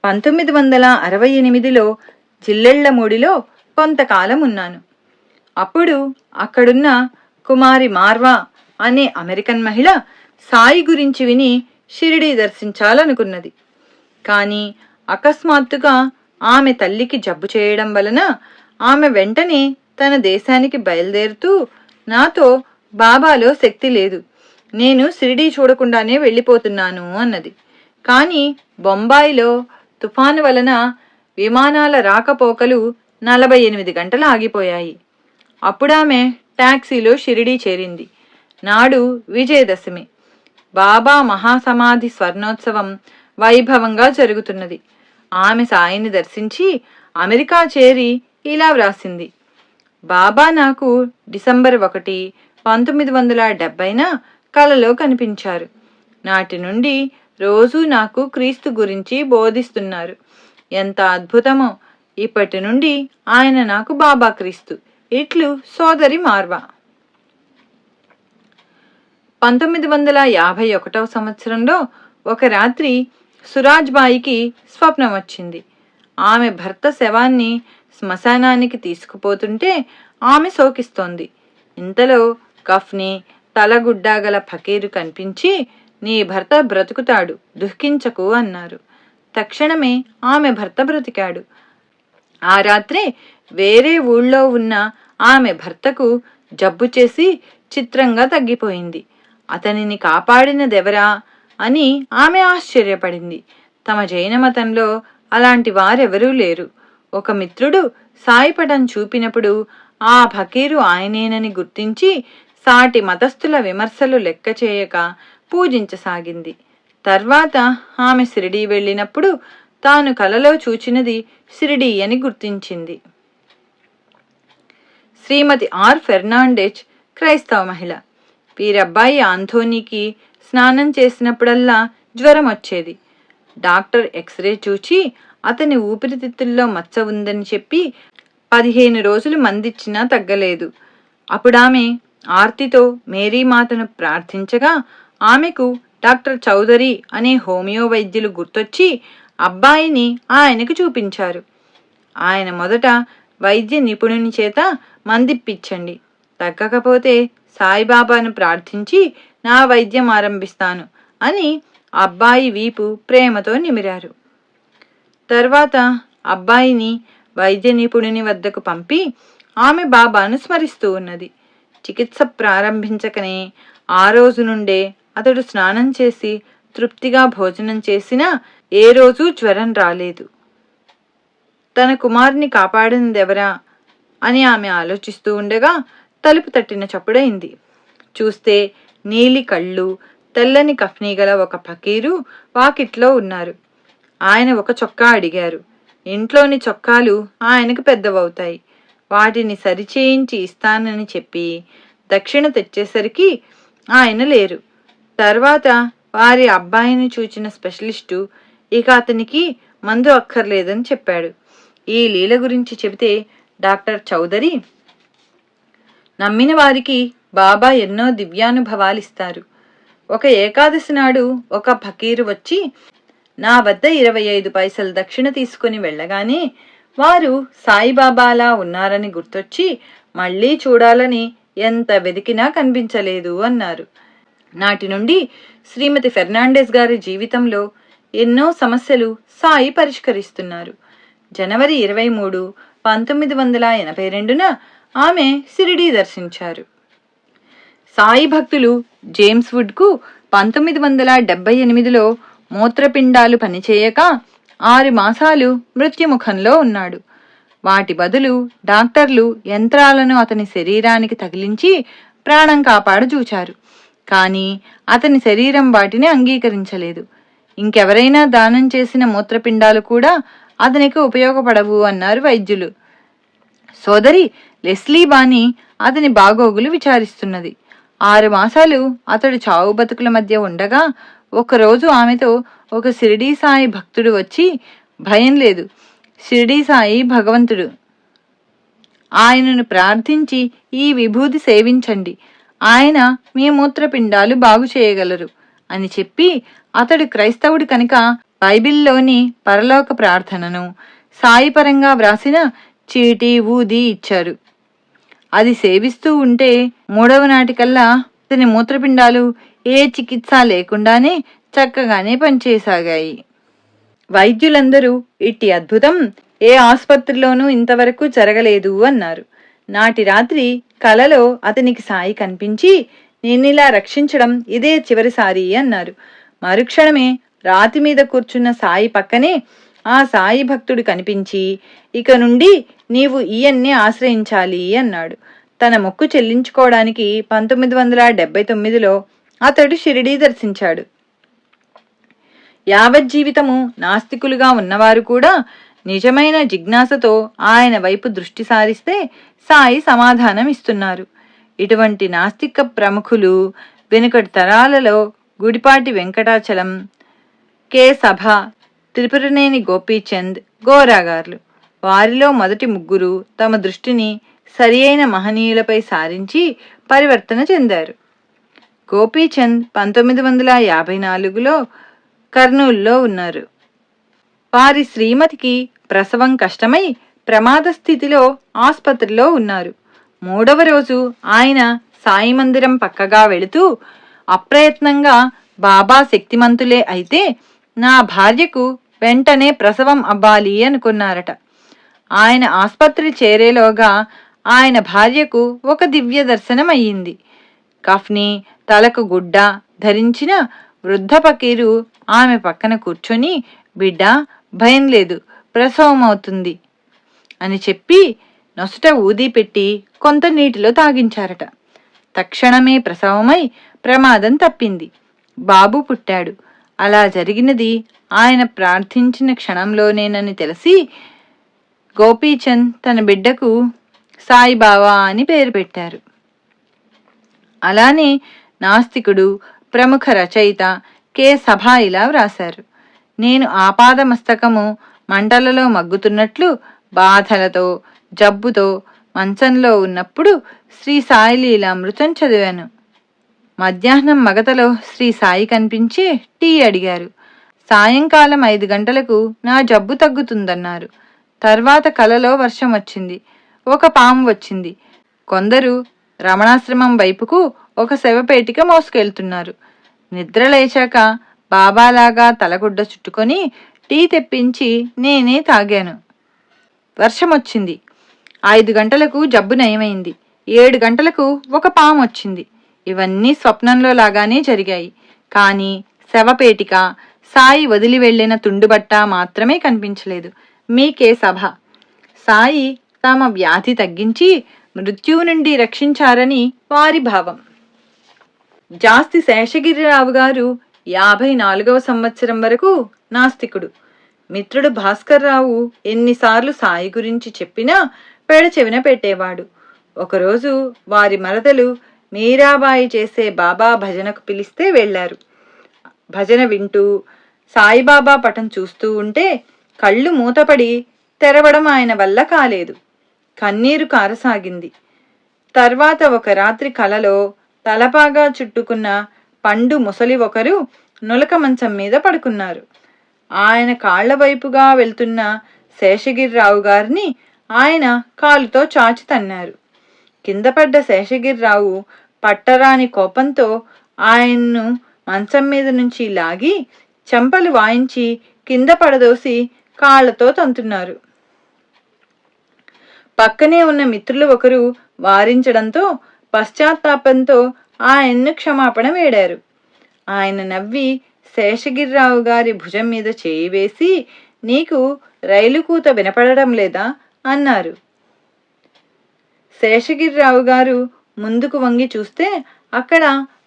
1968లో జిల్లెళ్లమూడిలో కొంతకాలం ఉన్నాను. అప్పుడు అక్కడున్న కుమారి మార్వా అనే అమెరికన్ మహిళ సాయి గురించి విని షిరిడీ దర్శించాలనుకున్నది. కానీ అకస్మాత్తుగా ఆమె తల్లికి జబ్బు చేయడం వలన ఆమె వెంటనే తన దేశానికి బయలుదేరుతూ, నాతో బాబాలో శక్తి లేదు, నేను షిరిడీ చూడకుండానే వెళ్ళిపోతున్నాను అన్నది. కానీ బొంబాయిలో తుఫాను వలన విమానాల రాకపోకలు 48 గంటలు ఆగిపోయాయి. అప్పుడామె టాక్సీలో షిరిడీ చేరింది. నాడు విజయదశమి. బాబా మహాసమాధి స్వర్ణోత్సవం వైభవంగా జరుగుతున్నది. ఆమె సాయిని దర్శించి అమెరికా చేరి ఇలా వ్రాసింది: బాబా నాకు డిసెంబర్ 1, 1970న కలలో కనిపించారు. నాటి నుండి రోజూ నాకు క్రీస్తు గురించి బోధిస్తున్నారు. ఎంత అద్భుతమో! ఇప్పటి నుండి ఆయన నాకు బాబా క్రీస్తు. ఇట్లు సోదరి మార్వా. 1951వ సంవత్సరంలో ఒక రాత్రి సురాజ్బాయికి స్వప్నం వచ్చింది. ఆమె భర్త శవాన్ని శ్మశానానికి తీసుకుపోతుంటే ఆమె శోకిస్తోంది. ఇంతలో కఫ్ని తలగుడ్డాగల ఫకీరు కనిపించి, నీ భర్త బ్రతుకుతాడు, దుఃఖించకు అన్నారు. తక్షణమే ఆమె భర్త బ్రతికాడు. ఆ రాత్రే వేరే ఊళ్ళో ఉన్న ఆమె భర్తకు జబ్బు చేసి చిత్రంగా తగ్గిపోయింది. అతనిని కాపాడినదెవరా అని ఆమె ఆశ్చర్యపడింది. తమ జైన మతంలో అలాంటి వారెవరూ లేరు. ఒక మిత్రుడు సాయిపటం చూపినప్పుడు ఆ ఫకీరు ఆయనేనని గుర్తించి సాటి మతస్థుల విమర్శలు లెక్క చేయక పూజించసాగింది. తర్వాత ఆమె షిరిడీ వెళ్ళినప్పుడు తాను కలలో చూచినది షిరిడీ అని గుర్తించింది. శ్రీమతి ఆర్ ఫెర్నాండెజ్ క్రైస్తవ మహిళ. వీరబ్బాయి ఆంథోనీకి స్నానం చేసినప్పుడల్లా జ్వరం వచ్చేది. డాక్టర్ ఎక్స్రే చూచి అతని ఊపిరితిత్తుల్లో మచ్చ ఉందని చెప్పి 15 రోజులు మందిచ్చినా తగ్గలేదు. అప్పుడామె ఆర్తితో మేరీమాతను ప్రార్థించగా ఆమెకు డాక్టర్ చౌదరి అనే హోమియో వైద్యులు గుర్తొచ్చి అబ్బాయిని ఆయనకు చూపించారు. ఆయన మొదట వైద్య నిపుణుని చేత మందిప్పించండి, తగ్గకపోతే సాయిబాబాను ప్రార్థించి నా వైద్యం ఆరంభిస్తాను అని అబ్బాయి వీపు ప్రేమతో నిమిరారు. తర్వాత అబ్బాయిని వైద్య నిపుణుని వద్దకు పంపి ఆమె బాబాను స్మరిస్తూ ఉన్నది. చికిత్స ప్రారంభించకనే ఆ రోజు నుండే అతడు స్నానం చేసి తృప్తిగా భోజనం చేసినా ఏ రోజూ జ్వరం రాలేదు. తన కుమారుని కాపాడినదెవరా అని ఆమె ఆలోచిస్తూ ఉండగా తలుపు తట్టిన చప్పుడైంది. చూస్తే నీలి కళ్ళు, తెల్లని కఫ్నీ గల ఒక ఫకీరు వాకిట్లో ఉన్నారు. ఆయన ఒక చొక్కా అడిగారు. ఇంట్లోని చొక్కాలు ఆయనకు పెద్దవవుతాయి, వాటిని సరిచేయించి ఇస్తానని చెప్పి దక్షిణ తెచ్చేసరికి ఆయన లేరు. తర్వాత వారి అబ్బాయిని చూచిన స్పెషలిస్టు ఇక అతనికి మందు అక్కర్లేదని చెప్పాడు. ఈ లీల గురించి చెబితే డాక్టర్ చౌదరి, నమ్మిన వారికి బాబా ఎన్నో దివ్యానుభవాలిస్తారు. ఒక ఏకాదశి నాడు ఒక ఫకీరు వచ్చి నా వద్ద 25 పైసలు దక్షిణ తీసుకుని వెళ్ళగానే వారు సాయిబాబాలా ఉన్నారని గుర్తొచ్చి మళ్ళీ చూడాలని ఎంత వెతికినా కనిపించలేదు అన్నారు. నాటి నుండి శ్రీమతి ఫెర్నాండెజ్ గారి జీవితంలో ఎన్నో సమస్యలు సాయి పరిష్కరిస్తున్నారు. జనవరి 23, 1982న ఆమె షిరిడీ దర్శించారు. సాయి భక్తులు జేమ్స్ వుడ్కు 1978లో మూత్రపిండాలు పనిచేయక 6 మాసాలు మృత్యుముఖంలో ఉన్నాడు. వాటి బదులు డాక్టర్లు యంత్రాలను అతని శరీరానికి తగిలించి ప్రాణం కాపాడజూచారు. కానీ అతని శరీరం వాటిని అంగీకరించలేదు. ఇంకెవరైనా దానం చేసిన మూత్రపిండాలు కూడా అతనికి ఉపయోగపడవు అన్నారు వైద్యులు. సోదరి లెస్లీ బానీ అతని బాగోగులు విచారిస్తున్నది. 6 మాసాలు అతడు చావు బతుకుల మధ్య ఉండగా ఒకరోజు ఆమెతో ఒక షిరిడీ సాయి భక్తుడు వచ్చి, భయం లేదు, షిరిడీ సాయి భగవంతుడు, ఆయనను ప్రార్థించి ఈ విభూతి సేవించండి, ఆయన మీ మూత్రపిండాలు బాగు చేయగలరు అని చెప్పి అతడు క్రైస్తవుడు కనుక బైబిల్లోని పరలోక ప్రార్థనను సాయిపరంగా వ్రాసిన చీటీ ఊది ఇచ్చారు. అది సేవిస్తూ ఉంటే 3వ నాటికల్లా అతని మూత్రపిండాలు ఏ చికిత్స లేకుండానే చక్కగానే పనిచేయసాగాయి. వైద్యులందరూ ఇట్టి అద్భుతం ఏ ఆసుపత్రిలోనూ ఇంతవరకు జరగలేదు అన్నారు. నాటి రాత్రి కలలో అతనికి సాయి కనిపించి, నేనిలా రక్షించడం ఇదే చివరిసారి అన్నారు. మరుక్షణమే రాతి మీద కూర్చున్న సాయి పక్కనే ఆ సాయి భక్తుడు కనిపించి, ఇక నుండి నీవు ఈయన్నే ఆశ్రయించాలి అన్నాడు. తన మొక్కు చెల్లించుకోవడానికి 1979లో అతడు షిరిడీ దర్శించాడు. యావజ్జీవితము నాస్తికులుగా ఉన్నవారు కూడా నిజమైన జిజ్ఞాసతో ఆయన వైపు దృష్టి సారిస్తే సాయి సమాధానం ఇస్తున్నారు. ఇటువంటి నాస్తిక ప్రముఖులు వెనుకటి తరాలలో గుడిపాటి వెంకటాచలం, కె సభ, త్రిపురనేని గోపీచంద్, గోరాగార్లు. వారిలో మొదటి ముగ్గురు తమ దృష్టిని సరియైన మహనీయులపై సారించి పరివర్తన చెందారు. గోపీచంద్ 1954లో కర్నూలులో ఉన్నారు. వారి శ్రీమతికి ప్రసవం కష్టమై ప్రమాద స్థితిలో ఆసుపత్రిలో ఉన్నారు. 3వ రోజు ఆయన సాయి మందిరం పక్కగా వెళుతూ అప్రయత్నంగా, బాబా శక్తిమంతులే అయితే నా భార్యకు వెంటనే ప్రసవం అవ్వాలి అనుకున్నారట. ఆయన ఆసుపత్రి చేరేలోగా ఆయన భార్యకు ఒక దివ్య దర్శనం అయ్యింది. కఫ్ని, తలకు గుడ్డ ధరించిన వృద్ధ ఫకీరు ఆమె పక్కన కూర్చొని, బిడ్డ భయం లేదు, ప్రసవం అవుతుంది అని చెప్పి నొసట ఊది పెట్టి కొంత నీటిలో తాగించారట. తక్షణమే ప్రసవమై ప్రమాదం తప్పింది. బాబు పుట్టాడు. అలా జరిగినది ఆయన ప్రార్థించిన క్షణంలోనేనని తెలిసి గోపీచంద్ తన బిడ్డకు సాయిబాబా అని పేరు పెట్టారు. అలానే నాస్తికుడు, ప్రముఖ రచయిత కె సభ ఇలా వ్రాశారు: నేను ఆపాదమస్తకము మంటలలో మగ్గుతున్నట్లు బాధలతో, జబ్బుతో మంచంలో ఉన్నప్పుడు శ్రీ సాయి లీలామృతం చదివాను. మధ్యాహ్నం మగతలో శ్రీ సాయి కనిపించి టీ అడిగారు. సాయంకాలం 5 గంటలకు నా జబ్బు తగ్గుతుందన్నారు. తర్వాత కలలో వర్షం వచ్చింది. ఒక పాము వచ్చింది. కొందరు రమణాశ్రమం వైపుకు ఒక శవపేటిక మోసుకెళ్తున్నారు. నిద్ర లేచాక బాబాలాగా తలగుడ్డ చుట్టుకొని టీ తెప్పించి నేనే తాగాను. వర్షం వచ్చింది. 5 గంటలకు జబ్బు నయమైంది. 7 గంటలకు ఒక పాము వచ్చింది. ఇవన్నీ స్వప్నంలో లాగానే జరిగాయి. కానీ శవపేటిక, సాయి వదిలి వెళ్లిన తుండుబట్ట మాత్రమే కనిపించలేదు. మీకే సభ. సాయి తమ వ్యాధి తగ్గించి మృత్యువు నుండి రక్షించారని వారి భావం. జాస్తి శేషగిరిరావు గారు 54వ సంవత్సరం వరకు నాస్తికుడు. మిత్రుడు భాస్కర్రావు ఎన్నిసార్లు సాయి గురించి చెప్పినా పెడచెవిన పెట్టేవాడు. ఒకరోజు వారి మరదలు మీరాబాయి చేసే బాబా భజనకు పిలిస్తే వెళ్లారు. భజన వింటూ సాయిబాబా పటం చూస్తూ ఉంటే కళ్ళు మూతపడి తెరవడం ఆయన వల్ల కాలేదు. కన్నీరు కారసాగింది. తర్వాత ఒక రాత్రి కలలో తలపాగా చుట్టుకున్న పండు ముసలి ఒకరు నులక మంచం మీద పడుకున్నారు. ఆయన కాళ్ల వైపుగా వెళ్తున్న శేషగిరిరావు గారిని ఆయన కాలుతో చాచి తన్నారు. కింద పడ్డ శేషగిరిరావు పట్టరాని కోపంతో ఆయన్ను మంచం మీద నుంచి లాగి చెంపలు వాయించి కింద పడదోసి కాళ్లతో తంతున్నారు. పక్కనే ఉన్న మిత్రులు ఒకరు వారించడంతో పశ్చాత్తాపంతో ఆయన్ను క్షమాపణ వేడారు. ఆయన నవ్వి శేషగిరిరావు గారి భుజం మీద చేయి వేసి, నీకు రైలు కూత వినపడడం లేదా అన్నారు. శేషగిరిరావు గారు ముందుకు వంగి చూస్తే అక్కడ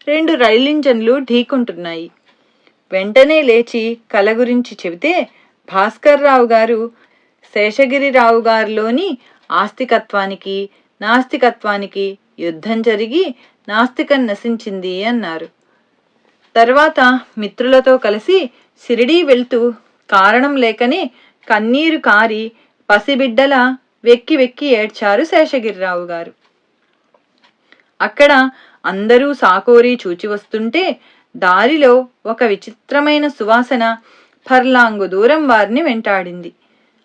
2 రైలింజన్లు ఢీకొంటున్నాయి. వెంటనే లేచి కల గురించి చెబితే భాస్కర్రావు గారు శేషగిరిరావు గారిలోని ఆస్తికత్వానికి, నాస్తికత్వానికి యుద్ధం జరిగి నాస్తికం నశించింది అన్నారు. తర్వాత మిత్రులతో కలిసి షిరిడీ వెళ్తూ కారణం లేకనే కన్నీరు కారి పసిబిడ్డల వెక్కి వెక్కి ఏడ్చారు శేషగిరిరావు గారు. అక్కడ అందరూ సాకోరి చూచి వస్తుంటే దారిలో ఒక విచిత్రమైన సువాసన ఫర్లాంగు దూరం వారిని వెంటాడింది.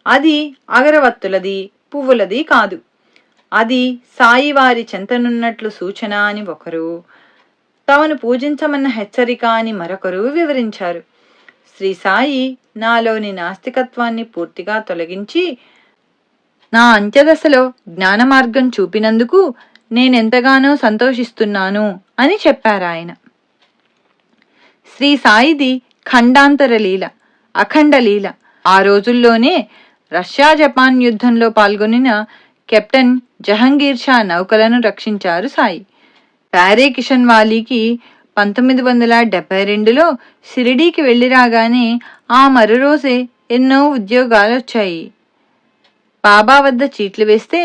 అది అగరవత్తులది, పువ్వులది కాదు. అది సాయివారి చెంతనున్నట్లు సూచన అని ఒకరు, తమను పూజించమన్న హెచ్చరిక అని మరొకరు వివరించారు. శ్రీ సాయి నాలోని నాస్తికత్వాన్ని పూర్తిగా తొలగించి నా అంత్యదశలో జ్ఞాన మార్గం చూపినందుకు నేనెంతగానో సంతోషిస్తున్నాను అని చెప్పారాయన. శ్రీ సాయిది ఖండాంతర లీల, అఖండ లీల. ఆ రోజుల్లోనే రష్యా జపాన్ యుద్ధంలో పాల్గొనిన కెప్టెన్ జహంగీర్ షా నౌకలను రక్షించారు సాయి. ప్యారే కిషన్ వాలీకి 1972లో షిరిడీకి వెళ్లి రాగానే ఆ మరురోజే ఎన్నో ఉద్యోగాలొచ్చాయి. బాబా వద్ద చీట్లు వేస్తే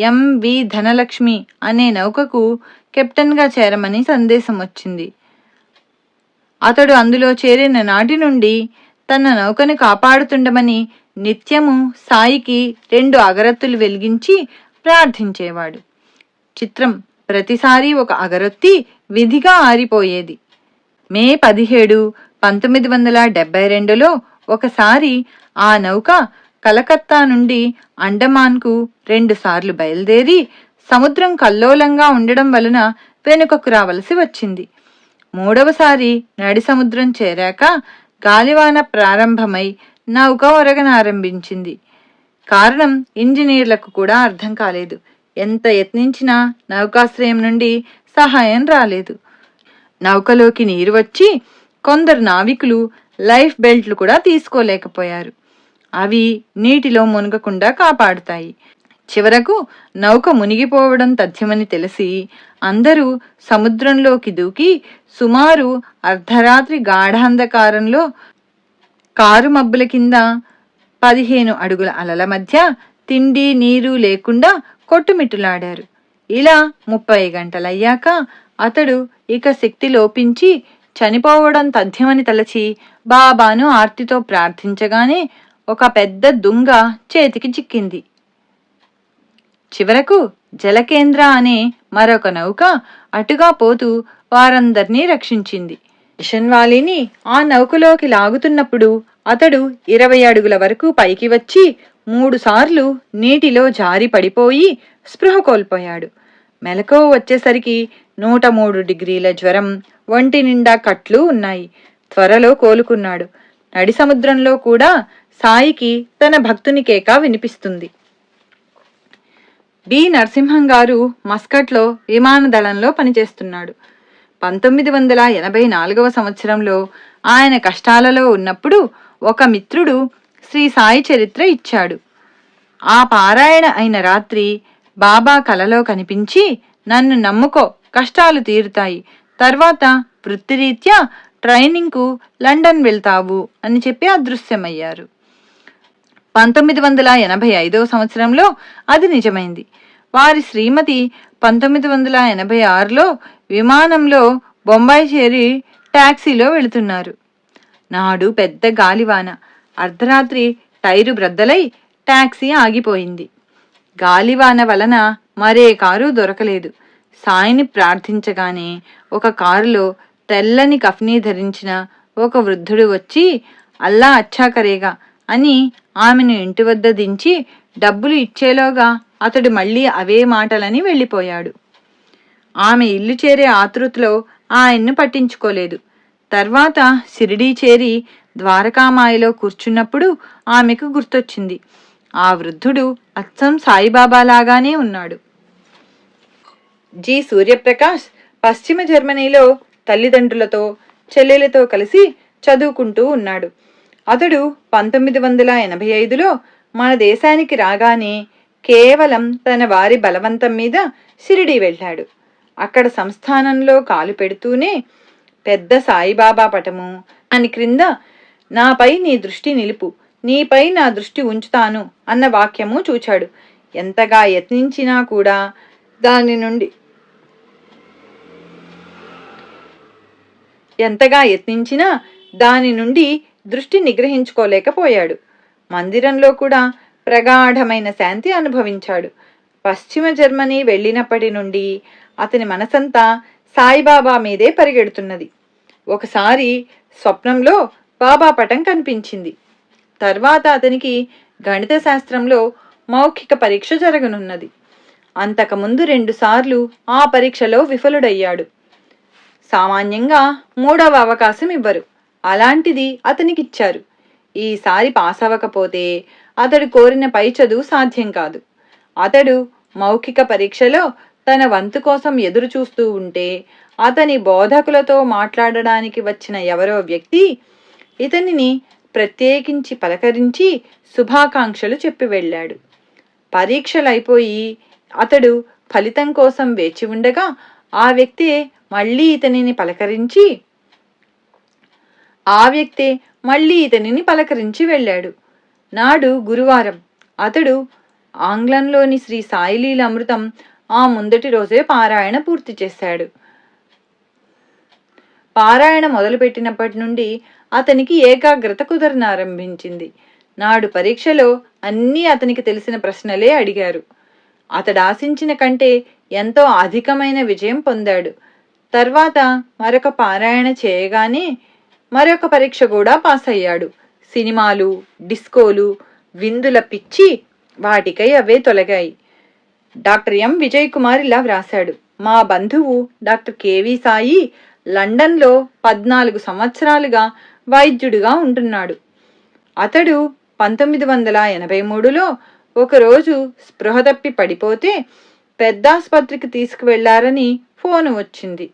ఎంవి ధనలక్ష్మి అనే నౌకకు కెప్టెన్గా చేరమని సందేశం వచ్చింది. అతడు అందులో చేరిన నాటి నుండి తన నౌకను కాపాడుతుండమని నిత్యము సాయికి 2 అగరత్తులు వెలిగించి ప్రార్థించేవాడు. చిత్రం, ప్రతిసారి ఒక అగరొత్తి విధిగా ఆరిపోయేది. మే 17, 1972లో ఒకసారి ఆ నౌక కలకత్తా నుండి అండమాన్కు 2 సార్లు బయలుదేరి సముద్రం కల్లోలంగా ఉండడం వలన వెనుకకు రావలసి వచ్చింది. 3వసారి నడి సముద్రం చేరాక గాలివాన ప్రారంభమై నౌక ఒరగనారంభించింది. కారణం ఇంజనీర్లకు కూడా అర్థం కాలేదు. ఎంత యత్నించినా నౌకాశ్రయం నుండి సహాయం రాలేదు. నౌకలోకి నీరు వచ్చి కొందరు నావికులు లైఫ్ బెల్ట్లు కూడా తీసుకోలేకపోయారు. అవి నీటిలో మునగకుండా కాపాడుతాయి. చివరకు నౌక మునిగిపోవడం తథ్యమని తెలిసి అందరూ సముద్రంలోకి దూకి సుమారు అర్ధరాత్రి గాఢాంధకారంలో కారు మబ్బుల కింద 15 అడుగుల అలల మధ్య తిండి నీరు లేకుండా కొట్టుమిట్టులాడారు. ఇలా 30 గంటలయ్యాక అతడు ఇక శక్తి లోపించి చనిపోవడం తథ్యమని తలచి బాబాను ఆర్తితో ప్రార్థించగానే ఒక పెద్ద దుంగ చేతికి చిక్కింది. చివరకు జలకేంద్ర అనే మరొక నౌక అటుగా పోతూ వారందర్నీ రక్షించింది. కిషన్వాలీని ఆ నౌకలోకి లాగుతున్నప్పుడు అతడు 20 అడుగుల వరకు పైకి వచ్చి 3 సార్లు నీటిలో జారి పడిపోయి స్పృహ కోల్పోయాడు. మెలకువ వచ్చేసరికి 103 డిగ్రీల జ్వరం, ఒంటి నిండా కట్లు ఉన్నాయి. త్వరలో కోలుకున్నాడు. నడి సముద్రంలో కూడా సాయికి తన భక్తుని కేక వినిపిస్తుంది. బి నరసింహం గారు మస్కట్లో విమానదళంలో పనిచేస్తున్నాడు. 1984వ సంవత్సరంలో ఆయన కష్టాలలో ఉన్నప్పుడు ఒక మిత్రుడు శ్రీ సాయి చరిత్ర ఇచ్చాడు. ఆ పారాయణ అయిన రాత్రి బాబా కలలో కనిపించి, నన్ను నమ్ముకో, కష్టాలు తీరుతాయి, తర్వాత వృత్తిరీత్యా ట్రైనింగ్కు లండన్ వెళ్తావు అని చెప్పి అదృశ్యమయ్యారు. 1985వ సంవత్సరంలో అది నిజమైంది. వారి శ్రీమతి 1986లో విమానంలో బొంబాయి చేరి టాక్సీలో వెళుతున్నారు. నాడు పెద్ద గాలివాన. అర్ధరాత్రి టైరు బ్రద్దలై టాక్సీ ఆగిపోయింది. గాలివాన వలన మరే కారు దొరకలేదు. సాయిని ప్రార్థించగానే ఒక కారులో తెల్లని కఫ్నీ ధరించిన ఒక వృద్ధుడు వచ్చి అల్లా అచ్చాకరేగా అని ఆమెను ఇంటి వద్ద దించి డబ్బులు ఇచ్చేలోగా అతడు మళ్ళీ అవే మాటలని వెళ్ళిపోయాడు. ఆమె ఇల్లు చేరే ఆతృతలో ఆయన్ను పట్టించుకోలేదు. తర్వాత షిరిడీ చేరి ద్వారకామాయిలో కూర్చున్నప్పుడు ఆమెకు గుర్తొచ్చింది. ఆ వృద్ధుడు అచ్చం సాయిబాబా లాగానే ఉన్నాడు. జి సూర్యప్రకాష్ పశ్చిమ జర్మనీలో తల్లిదండ్రులతో చెల్లెలతో కలిసి చదువుకుంటూ ఉన్నాడు. అతడు 1985లో మన దేశానికి రాగానే కేవలం తన వారి బలవంతం మీద షిరిడీ వెళ్ళాడు. అక్కడ సంస్థానంలో కాలు పెడుతూనే పెద్ద సాయిబాబా పటము, అని క్రింద నాపై నీ దృష్టి నిలుపు, నీపై నా దృష్టి ఉంచుతాను అన్న వాక్యము చూచాడు. ఎంతగా యత్నించినా కూడా దాని నుండి దృష్టి నిగ్రహించుకోలేకపోయాడు. మందిరంలో కూడా ప్రగాఢమైన శాంతి అనుభవించాడు. పశ్చిమ జర్మనీ వెళ్ళినప్పటి నుండి అతని మనసంతా సాయిబాబా మీదే పరిగెడుతున్నది. ఒకసారి స్వప్నంలో బాబా పటం కనిపించింది. తర్వాత అతనికి గణిత శాస్త్రంలో మౌఖిక పరీక్ష జరగనున్నది. అంతకుముందు 2 సార్లు ఆ పరీక్షలో విఫలుడయ్యాడు. సామాన్యంగా 3వ అవకాశం ఇవ్వరు. అలాంటిది అతనికిచ్చారు. ఈసారి పాస్ అవ్వకపోతే అతడు కోరిన పై చదువు సాధ్యం కాదు. అతడు మౌఖిక పరీక్షలో తన వంతు కోసం ఎదురు చూస్తూ ఉంటే అతని బోధకులతో మాట్లాడడానికి వచ్చిన ఎవరో వ్యక్తి ఇతనిని ప్రత్యేకించి పలకరించి శుభాకాంక్షలు చెప్పి వెళ్ళాడు. పరీక్షలైపోయి అతడు ఫలితం కోసం వేచి ఉండగా ఆ వ్యక్తే మళ్ళీ ఇతనిని పలకరించి వెళ్ళాడు. నాడు గురువారం. అతడు ఆంగ్లంలోని శ్రీ సాయిలీల అమృతం ఆ ముందటి రోజే పారాయణ పూర్తి చేశాడు. పారాయణ మొదలుపెట్టినప్పటి నుండి అతనికి ఏకాగ్రత కుదరనారంభించింది. నాడు పరీక్షలో అన్నీ అతనికి తెలిసిన ప్రశ్నలే అడిగారు. అతడు ఆశించిన కంటే ఎంతో అధికమైన విజయం పొందాడు. తర్వాత మరొక పారాయణ చేయగానే మరొక పరీక్ష కూడా పాస్ అయ్యాడు. సినిమాలు, డిస్కోలు, విందుల పిచ్చి వాటికై అవే తొలగాయి. డాక్టర్ ఎం విజయ్ కుమార్ ఇలా వ్రాశాడు: మా బంధువు డాక్టర్ కెవి సాయి లండన్లో 14 సంవత్సరాలుగా వైద్యుడిగా ఉంటున్నాడు. అతడు 1983లో ఒకరోజు స్పృహ తప్పి పడిపోతే పెద్దాసుపత్రికి తీసుకువెళ్లారని ఫోను వచ్చింది.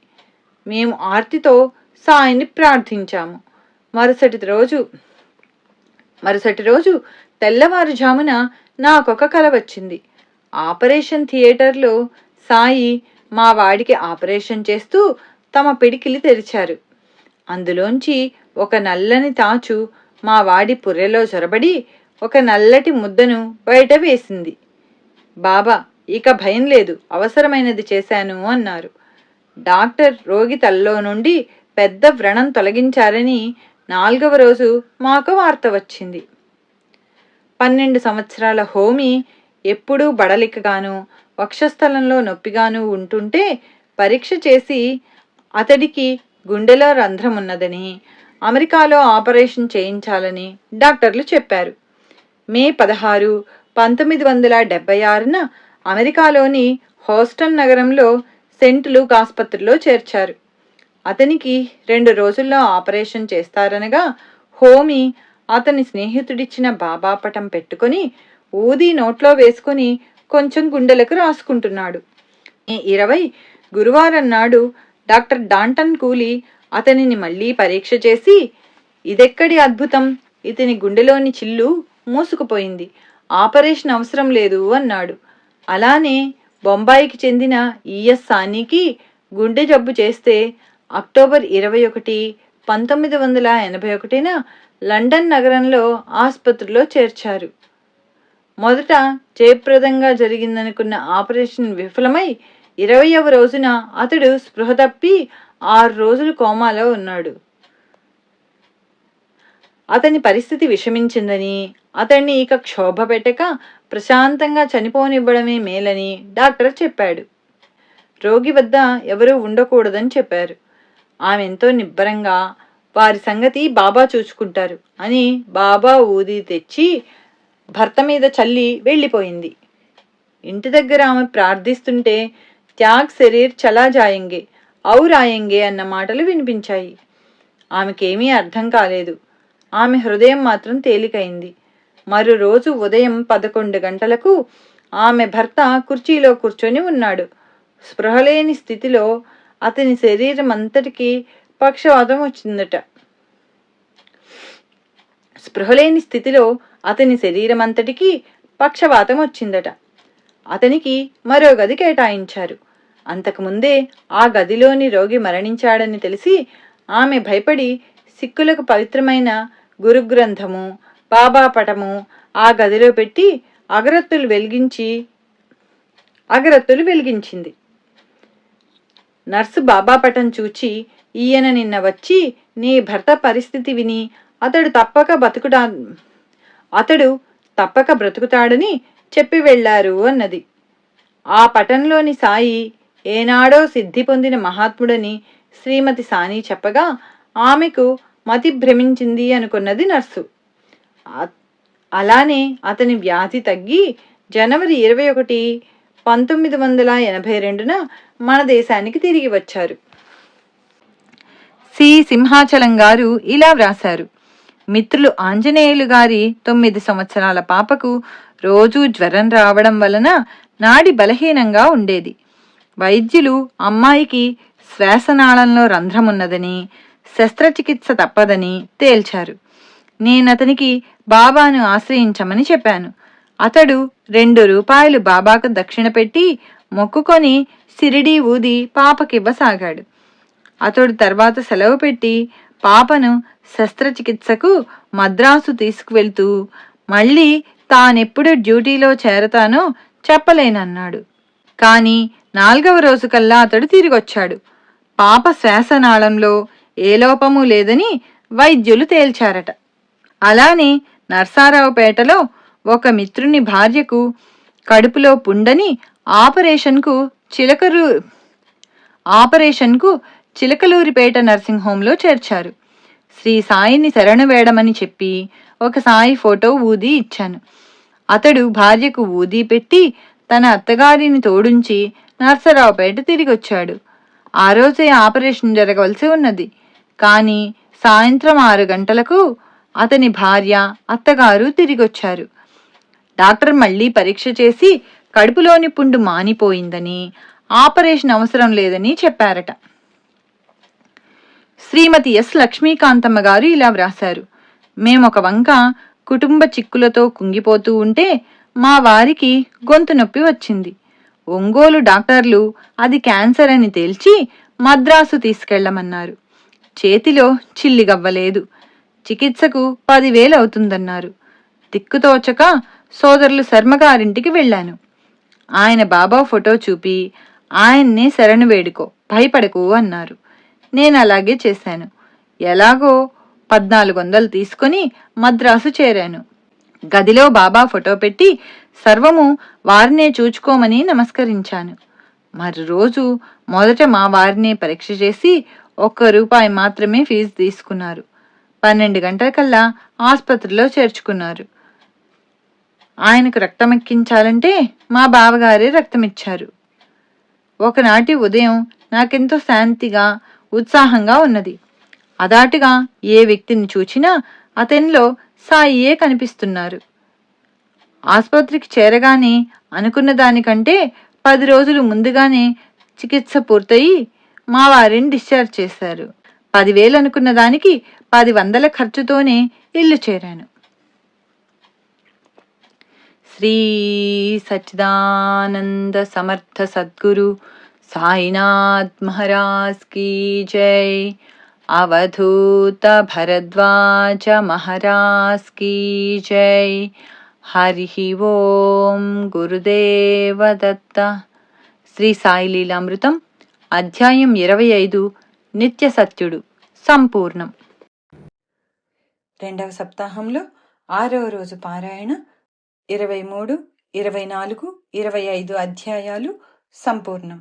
మేము ఆర్తితో సాయిని ప్రార్థించాము. మరుసటి రోజు తెల్లవారుజామున నాకొక కల వచ్చింది. ఆపరేషన్ థియేటర్లో సాయి మా వాడికి ఆపరేషన్ చేస్తూ తమ పిడికిలి తెరిచారు. అందులోంచి ఒక నల్లని తాచు మా వాడి పుర్రెలో జొరబడి ఒక నల్లటి ముద్దను బయట వేసింది. బాబా, ఇక భయం లేదు, అవసరమైనది చేశాను అన్నారు. డాక్టర్ రోగి తలలో నుండి పెద్ద వ్రణం తొలగించారని 4వ రోజు మాకు వార్త వచ్చింది. 12 సంవత్సరాల హోమీ ఎప్పుడూ బడలికగాను వక్షస్థలంలో నొప్పిగాను ఉంటుంటే పరీక్ష చేసి అతడికి గుండెలో రంధ్రమున్నదని, అమెరికాలో ఆపరేషన్ చేయించాలని డాక్టర్లు చెప్పారు. మే 16, 1976న అమెరికాలోని హోస్టన్ నగరంలో సెంట్ లూక్ ఆసుపత్రిలో చేర్చారు. అతనికి 2 రోజుల్లో ఆపరేషన్ చేస్తారనగా హోమీ అతని స్నేహితుడిచ్చిన బాబా పటం పెట్టుకుని ఊది నోట్లో వేసుకుని కొంచెం గుండెలకు రాసుకుంటున్నాడు. మే 20 గురువారం నాడు డాక్టర్ డాంటన్ కూలీ అతనిని మళ్లీ పరీక్ష చేసి, ఇదెక్కడి అద్భుతం, ఇతని గుండెలోని చిల్లు మూసుకుపోయింది, ఆపరేషన్ అవసరం లేదు అన్నాడు. అలానే బొంబాయికి చెందిన ఈఎస్ సానీకి గుండె జబ్బు చేస్తే అక్టోబర్ 21, 1981న లండన్ నగరంలో ఆసుపత్రిలో చేర్చారు. మొదట జయప్రదంగా జరిగిందనుకున్న ఆపరేషన్ విఫలమై 20వ రోజున అతడు స్పృహ తప్పి 6 రోజులు కోమాలో ఉన్నాడు. అతని పరిస్థితి విషమించిందని, అతన్ని ఇక క్షోభ పెట్టక ప్రశాంతంగా చనిపోనివ్వడమే మేలని డాక్టర్ చెప్పాడు. రోగి వద్ద ఎవరూ ఉండకూడదని చెప్పారు. ఆమె ఎంతో నిబ్బరంగా, వారి సంగతి బాబా చూసుకుంటారు అని బాబా ఊది తెచ్చి భర్త మీద చల్లి వెళ్ళిపోయింది. ఇంటి దగ్గర ఆమె ప్రార్థిస్తుంటే త్యాగ్ శరీర్ చలా జాయంగే ఔర్ ఆయంగే అన్న మాటలు వినిపించాయి. ఆమెకేమీ అర్థం కాలేదు. ఆమె హృదయం మాత్రం తేలికైంది. మరో రోజు ఉదయం 11 గంటలకు ఆమె భర్త కుర్చీలో కూర్చొని ఉన్నాడు. స్పృహలేని స్థితిలో అతని శరీరం అంతటికీ పక్షవాతం వచ్చిందట. అతనికి మరో గది కేటాయించారు. అంతకుముందే ఆ గదిలోని రోగి మరణించాడని తెలిసి ఆమె భయపడి సిక్కులకు పవిత్రమైన గురుగ్రంథము, బాబా పటము ఆ గదిలో పెట్టి అగరత్తులు వెలిగించింది. నర్సు బాబా పటం చూచి, ఈయన నిన్న వచ్చి నీ భర్త పరిస్థితి విని అతడు తప్పక బ్రతుకుతాడని చెప్పి వెళ్లారు అన్నది. ఆ పటంలోని సాయి ఏనాడో సిద్ధి పొందిన మహాత్ముడని శ్రీమతి సాని చెప్పగా ఆమెకు మతి భ్రమించింది అనుకున్నది నర్సు. అలానే అతని వ్యాధి తగ్గి జనవరి 21, 1982న మన దేశానికి తిరిగి వచ్చారు. సి సింహాచలం గారు ఇలా వ్రాశారు: మిత్రులు ఆంజనేయులు గారి 9 సంవత్సరాల పాపకు రోజూ జ్వరం రావడం వలన నాడి బలహీనంగా ఉండేది. వైద్యులు అమ్మాయికి శ్వాసనాళంలో రంధ్రమున్నదని, శస్త్రచికిత్స తప్పదని తేల్చారు. నేనతనికి బాబాను ఆశ్రయించమని చెప్పాను. అతడు 2 రూపాయలు బాబాకు దక్షిణ పెట్టి మొక్కుకొని సిరిడి ఊది పాపకివ్వసాగాడు. అతడు తర్వాత సెలవు పెట్టి పాపను శస్త్రచికిత్సకు మద్రాసు తీసుకువెళ్తూ మళ్ళీ తానెప్పుడు డ్యూటీలో చేరతానో చెప్పలేనన్నాడు. కాని 4వ రోజు కల్లా అతడు తిరిగొచ్చాడు. పాప శ్వాసనాళంలో ఏ లోపము లేదని వైద్యులు తేల్చారట. అలానే నర్సారావుపేటలో ఒక మిత్రుని భార్యకు కడుపులో పుండని ఆపరేషన్కు చిలకలూరిపేట నర్సింగ్ హోంలో చేర్చారు. శ్రీ సాయిని శరణు వేడమని చెప్పి ఒక సాయి ఫోటో ఊది ఇచ్చాను. అతడు భార్యకు ఊది పెట్టి తన అత్తగారిని తోడుంచి నర్సరావుపేట తిరిగొచ్చాడు. ఆ రోజే ఆపరేషన్ జరగవలసి ఉన్నది. కానీ సాయంత్రం 6 గంటలకు అతని భార్య, అత్తగారు తిరిగొచ్చారు. డాక్టర్ మళ్లీ పరీక్ష చేసి కడుపులోని పుండు మానిపోయిందని, ఆపరేషన్ అవసరం లేదని చెప్పారట. శ్రీమతి ఎస్ లక్ష్మీకాంతమ్మ గారు ఇలా వ్రాశారు: మేమొక వంక కుటుంబ చిక్కులతో కుంగిపోతూ ఉంటే మా వారికి గొంతు నొప్పి వచ్చింది. ఒంగోలు డాక్టర్లు అది క్యాన్సర్ అని తేల్చి మద్రాసు తీసుకెళ్లమన్నారు. చేతిలో చిల్లిగవ్వలేదు. చికిత్సకు 10,000 అవుతుందన్నారు. దిక్కుతోచక సోదరులు శర్మగారింటికి వెళ్ళాను. ఆయన బాబా ఫోటో చూపి ఆయన్నే శరణు వేడుకో, భయపడకు అన్నారు. నేను అలాగే చేశాను. ఎలాగో 1400 తీసుకుని మద్రాసు చేరాను. గదిలో బాబా ఫోటో పెట్టి సర్వము వారినే చూచుకోమని నమస్కరించాను. మరి రోజు మొదట మా వారినే పరీక్ష చేసి 1 రూపాయి మాత్రమే ఫీజు తీసుకున్నారు. 12 గంటలకల్లా ఆసుపత్రిలో చేర్చుకున్నారు. ఆయనకు రక్తమెక్కించాలంటే మా బావగారే రక్తమిచ్చారు. ఒకనాటి ఉదయం నాకెంతో శాంతిగా, ఉత్సాహంగా ఉన్నది. అదాటుగా ఏ వ్యక్తిని చూచినా అతనిలో సాయియే కనిపిస్తున్నారు. ఆసుపత్రికి చేరగానే అనుకున్న దానికంటే 10 రోజులు ముందుగానే చికిత్స పూర్తయి మా వారిని డిశ్చార్జ్ చేశారు. 10,000 అనుకున్న దానికి 10,000 ఖర్చుతోనే ఇల్లు చేరాను. శ్రీ సచ్చిదానంద సమర్థ సద్గురు సాయినాథ్ మహారాజ్ కీ జై. అవధూత భరద్వాజ మహారాజ్ కీ జై. హరి ఓం. గురుదేవ దత్త. శ్రీ సాయి లీలామృతం అధ్యాయం 25 నిత్య సత్యుడు సంపూర్ణం. 2వ సప్తాహంలో 6వ రోజు పారాయణ 23, 24, 25 అధ్యాయాలు సంపూర్ణం.